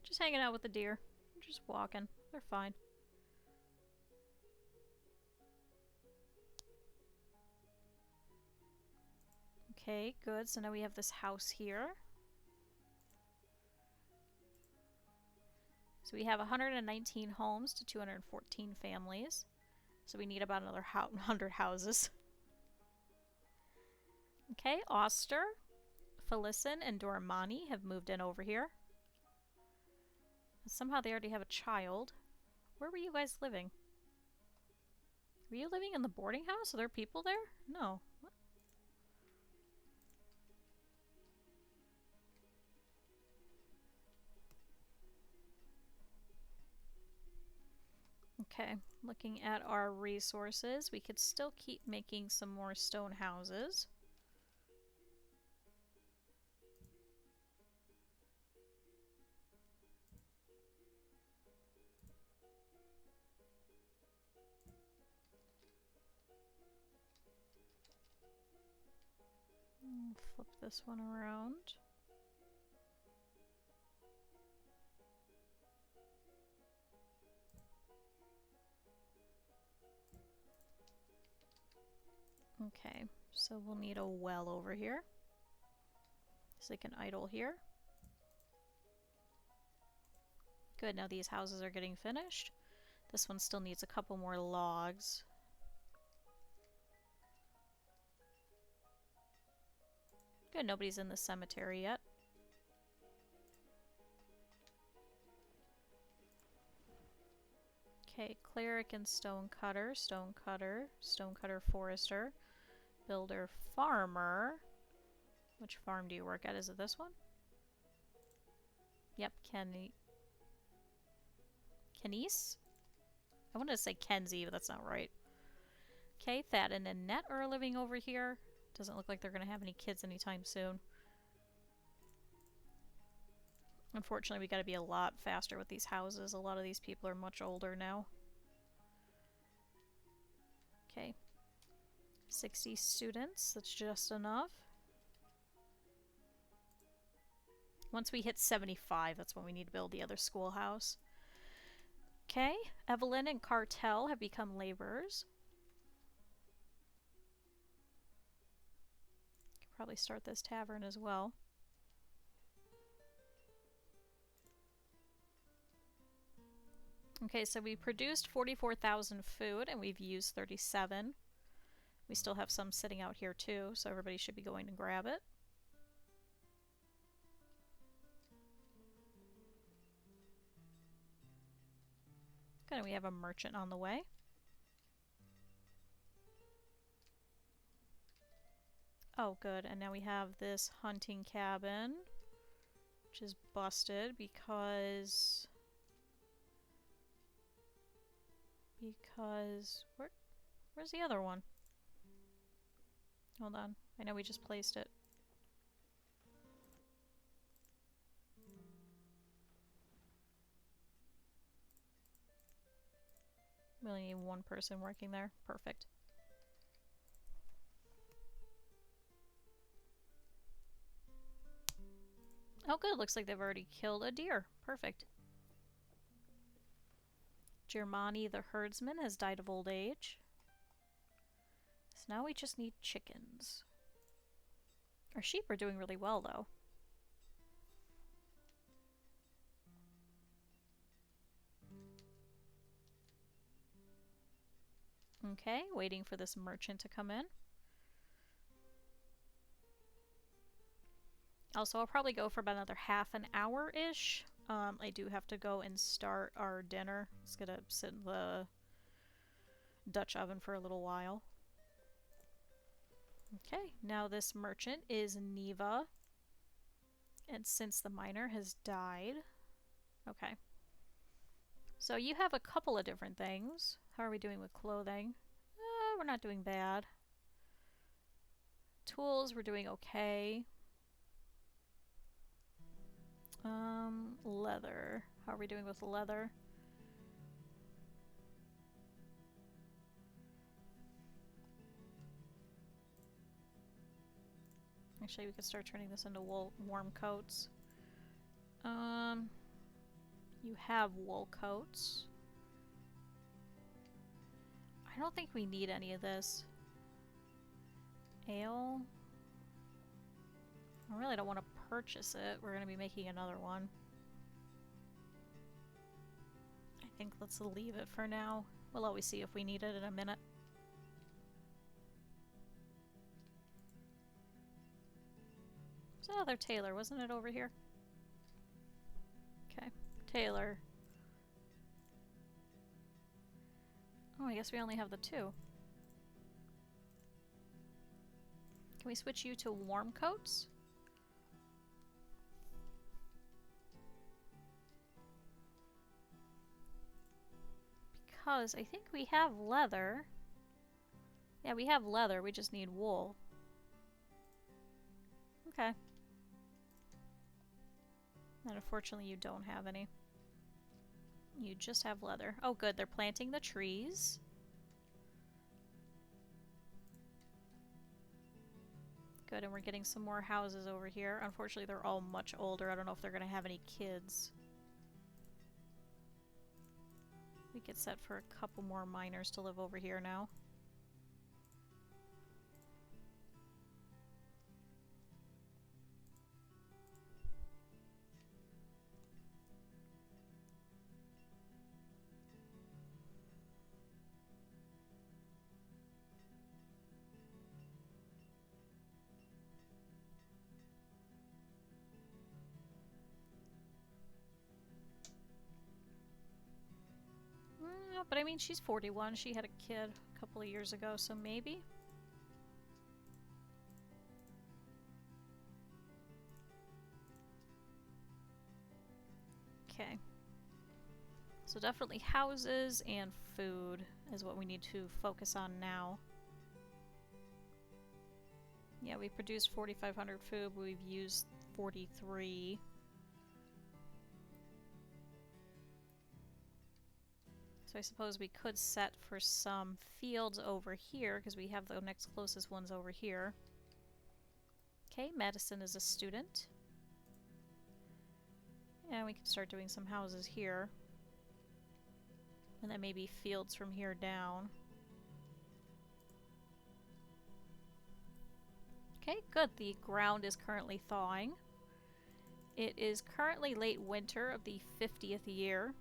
Just hanging out with the deer. Just walking. They're fine. Okay, good. So now we have this house here. So we have 119 homes to 214 families. So we need about another 100 houses. Okay, Oster, Felicin, and Dormani have moved in over here. Somehow they already have a child. Where were you guys living? Were you living in the boarding house? Are there people there? No. What? Okay, looking at our resources, we could still keep making some more stone houses. Flip this one around. Okay, so we'll need a well over here. So they can idle here. Good, now these houses are getting finished. This one still needs a couple more logs. Good, nobody's in the cemetery yet. Okay, cleric and stonecutter, stonecutter, stonecutter forester, builder farmer. Which farm do you work at? Is it this one? Yep, Kenise? I wanted to say Kenzie, but that's not right. Okay, Thadden and Net are living over here. Doesn't look like they're going to have any kids anytime soon. Unfortunately, we got to be a lot faster with these houses. A lot of these people are much older now. Okay. 60 students, that's just enough. Once we hit 75, that's when we need to build the other schoolhouse. Okay, Evelyn and Cartel have become laborers. Could probably start this tavern as well. Okay, so we produced 44,000 food and we've used 37. We still have some sitting out here too, so everybody should be going to grab it. Good, and we have a merchant on the way. Oh, good, and now we have this hunting cabin, which is busted because... Where's the other one? Hold on. I know we just placed it. We only need one person working there. Perfect. Oh good, looks like they've already killed a deer. Perfect. Germani the herdsman has died of old age. So now we just need chickens. Our sheep are doing really well though. Okay, waiting for this merchant to come in. Also, I'll probably go for about another half an hour-ish. I do have to go and start our dinner. It's gonna sit in the Dutch oven for a little while. Okay, now this merchant is Neva. And since the miner has died... Okay. So you have a couple of different things. How are we doing with clothing? We're not doing bad. Tools, we're doing okay. Leather. How are we doing with leather? Actually, we could start turning this into warm coats. You have wool coats. I don't think we need any of this. Ale. I really don't want to purchase it. We're going to be making another one. I think let's leave it for now. We'll always see if we need it in a minute. There's another tailor, wasn't it over here? Okay, tailor. Oh, I guess we only have the two. Can we switch you to warm coats? Because I think we have leather. Yeah, we have leather, we just need wool. Okay. And unfortunately you don't have any. You just have leather. Oh good, they're planting the trees. Good, and we're getting some more houses over here. Unfortunately they're all much older. I don't know if they're going to have any kids. We get set for a couple more miners to live over here now. But I mean, she's 41. She had a kid a couple of years ago, so maybe. Okay. So definitely houses and food is what we need to focus on now. Yeah, we produced 4,500 food, but we've used 43. So I suppose we could set for some fields over here, because we have the next closest ones over here. Okay, medicine is a student. And we can start doing some houses here. And then maybe fields from here down. Okay, good. The ground is currently thawing. It is currently late winter of the 50th year.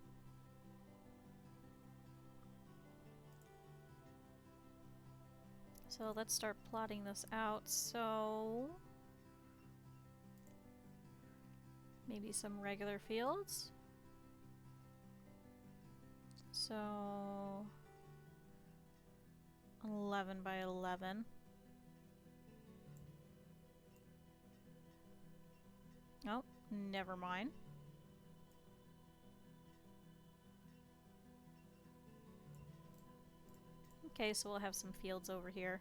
So let's start plotting this out. So maybe some regular fields. So 11 by 11. Oh, never mind. Okay, so we'll have some fields over here.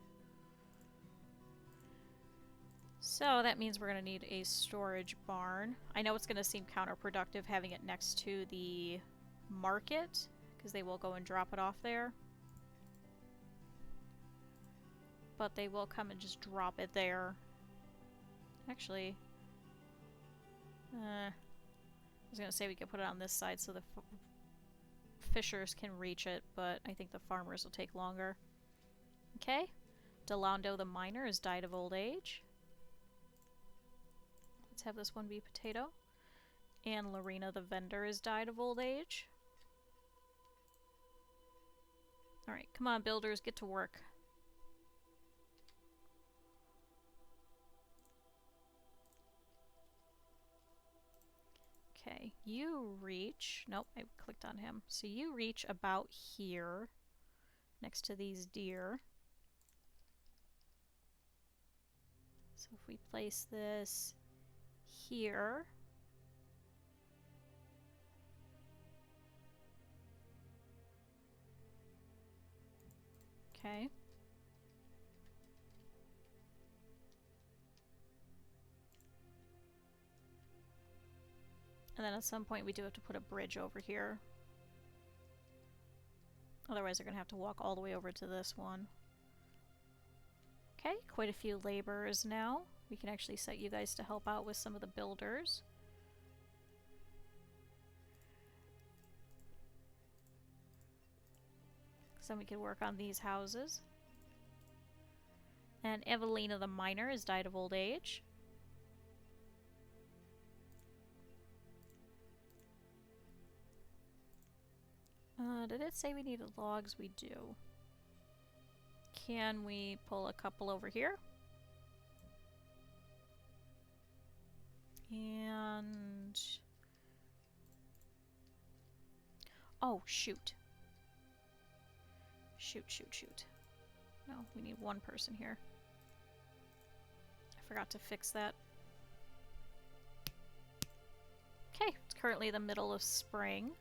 So that means we're going to need a storage barn. I know it's going to seem counterproductive having it next to the market, because they will go and drop it off there. But they will come and just drop it there. Actually, I was going to say we could put it on this side so the fishers can reach it, but I think the farmers will take longer. Okay. Delando the miner has died of old age. Let's have this one be potato. And Lorena the vendor has died of old age. Alright, come on builders, get to work. Okay, you reach... Nope, I clicked on him. So you reach about here, next to these deer. So if we place this here... Okay. And then at some point we do have to put a bridge over here. Otherwise they're going to have to walk all the way over to this one. Okay, quite a few laborers now. We can actually set you guys to help out with some of the builders. So we can work on these houses. And Evelina the miner has died of old age. Did it say we needed logs? We do. Can we pull a couple over here? And... oh, shoot. Shoot. No, we need one person here. I forgot to fix that. Okay, it's currently the middle of spring.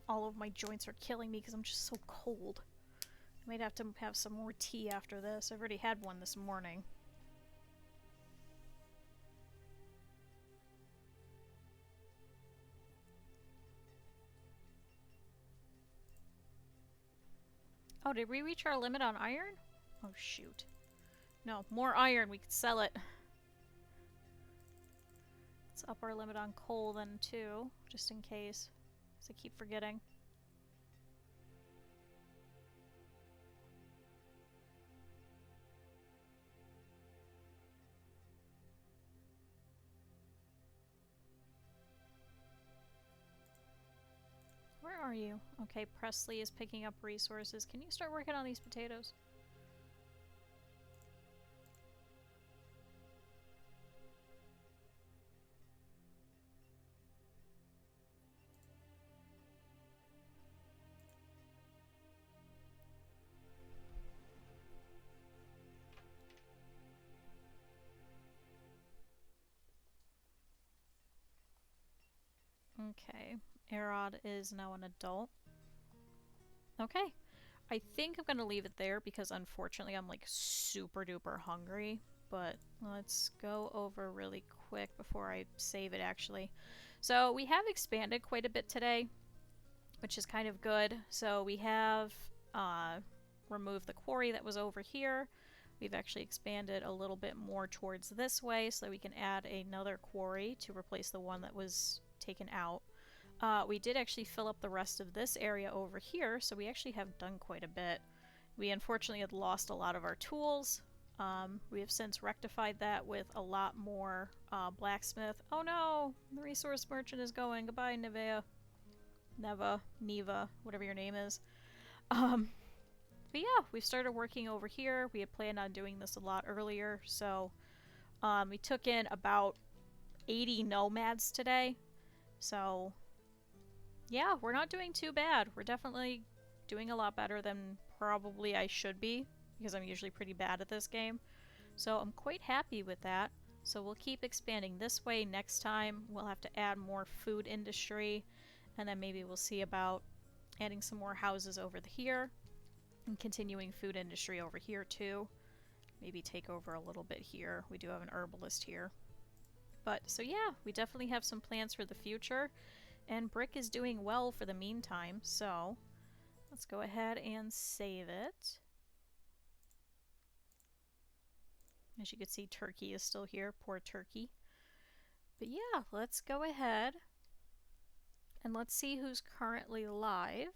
All of my joints are killing me because I'm just so cold. I might have to have some more tea after this. I've already had one this morning. Oh, did we reach our limit on iron? Oh, shoot. No, more iron. We could sell it. Let's up our limit on coal then, too, just in case. Because I keep forgetting. Where are you? Okay, Presley is picking up resources. Can you start working on these potatoes? Okay, Erod is now an adult. Okay, I think I'm gonna leave it there because unfortunately I'm like super duper hungry. But let's go over really quick before I save it actually. So we have expanded quite a bit today, which is kind of good. So we have removed the quarry that was over here. We've actually expanded a little bit more towards this way so that we can add another quarry to replace the one that was taken out. We did actually fill up the rest of this area over here, so we actually have done quite a bit. We unfortunately had lost a lot of our tools. We have since rectified that with a lot more blacksmith. Oh no! The resource merchant is going. Goodbye, Nevea. Neva, whatever your name is. But yeah, we started working over here. We had planned on doing this a lot earlier, so we took in about 80 nomads today. So yeah, we're not doing too bad. We're definitely doing a lot better than probably I should be, because I'm usually pretty bad at this game. So I'm quite happy with that. So we'll keep expanding this way. Next time we'll have to add more food industry, and then maybe we'll see about adding some more houses over here and continuing food industry over here too. Maybe take over a little bit here. We do have an herbalist here. But so yeah, we definitely have some plans for the future, and Brick is doing well for the meantime, so let's go ahead and save it. As you can see, Turkey is still here. Poor Turkey. But yeah, let's go ahead and let's see who's currently live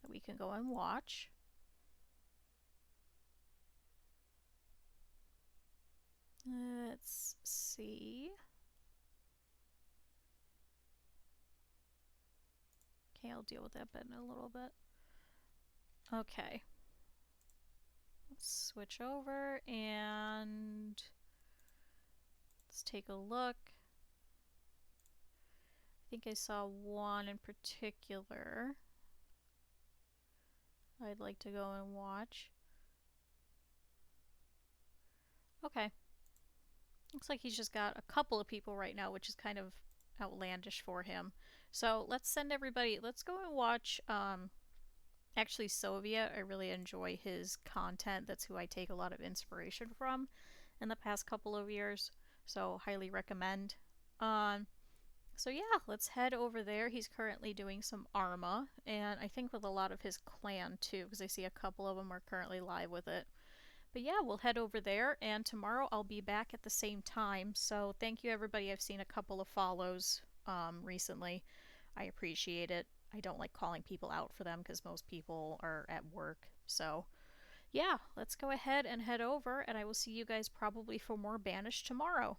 that we can go and watch. Let's see. Okay, I'll deal with that bit in a little bit. Okay. Let's switch over and let's take a look. I think I saw one in particular I'd like to go and watch. Okay. Looks like he's just got a couple of people right now, which is kind of outlandish for him. So let's send everybody, let's go and watch, actually Soviet. I really enjoy his content. That's who I take a lot of inspiration from in the past couple of years. So highly recommend. So yeah, let's head over there. He's currently doing some Arma, and I think with a lot of his clan too, because I see a couple of them are currently live with it. But yeah, we'll head over there, and tomorrow I'll be back at the same time. So thank you everybody. I've seen a couple of follows recently. I appreciate it. I don't like calling people out for them because most people are at work. So yeah, let's go ahead and head over, and I will see you guys probably for more Banished tomorrow.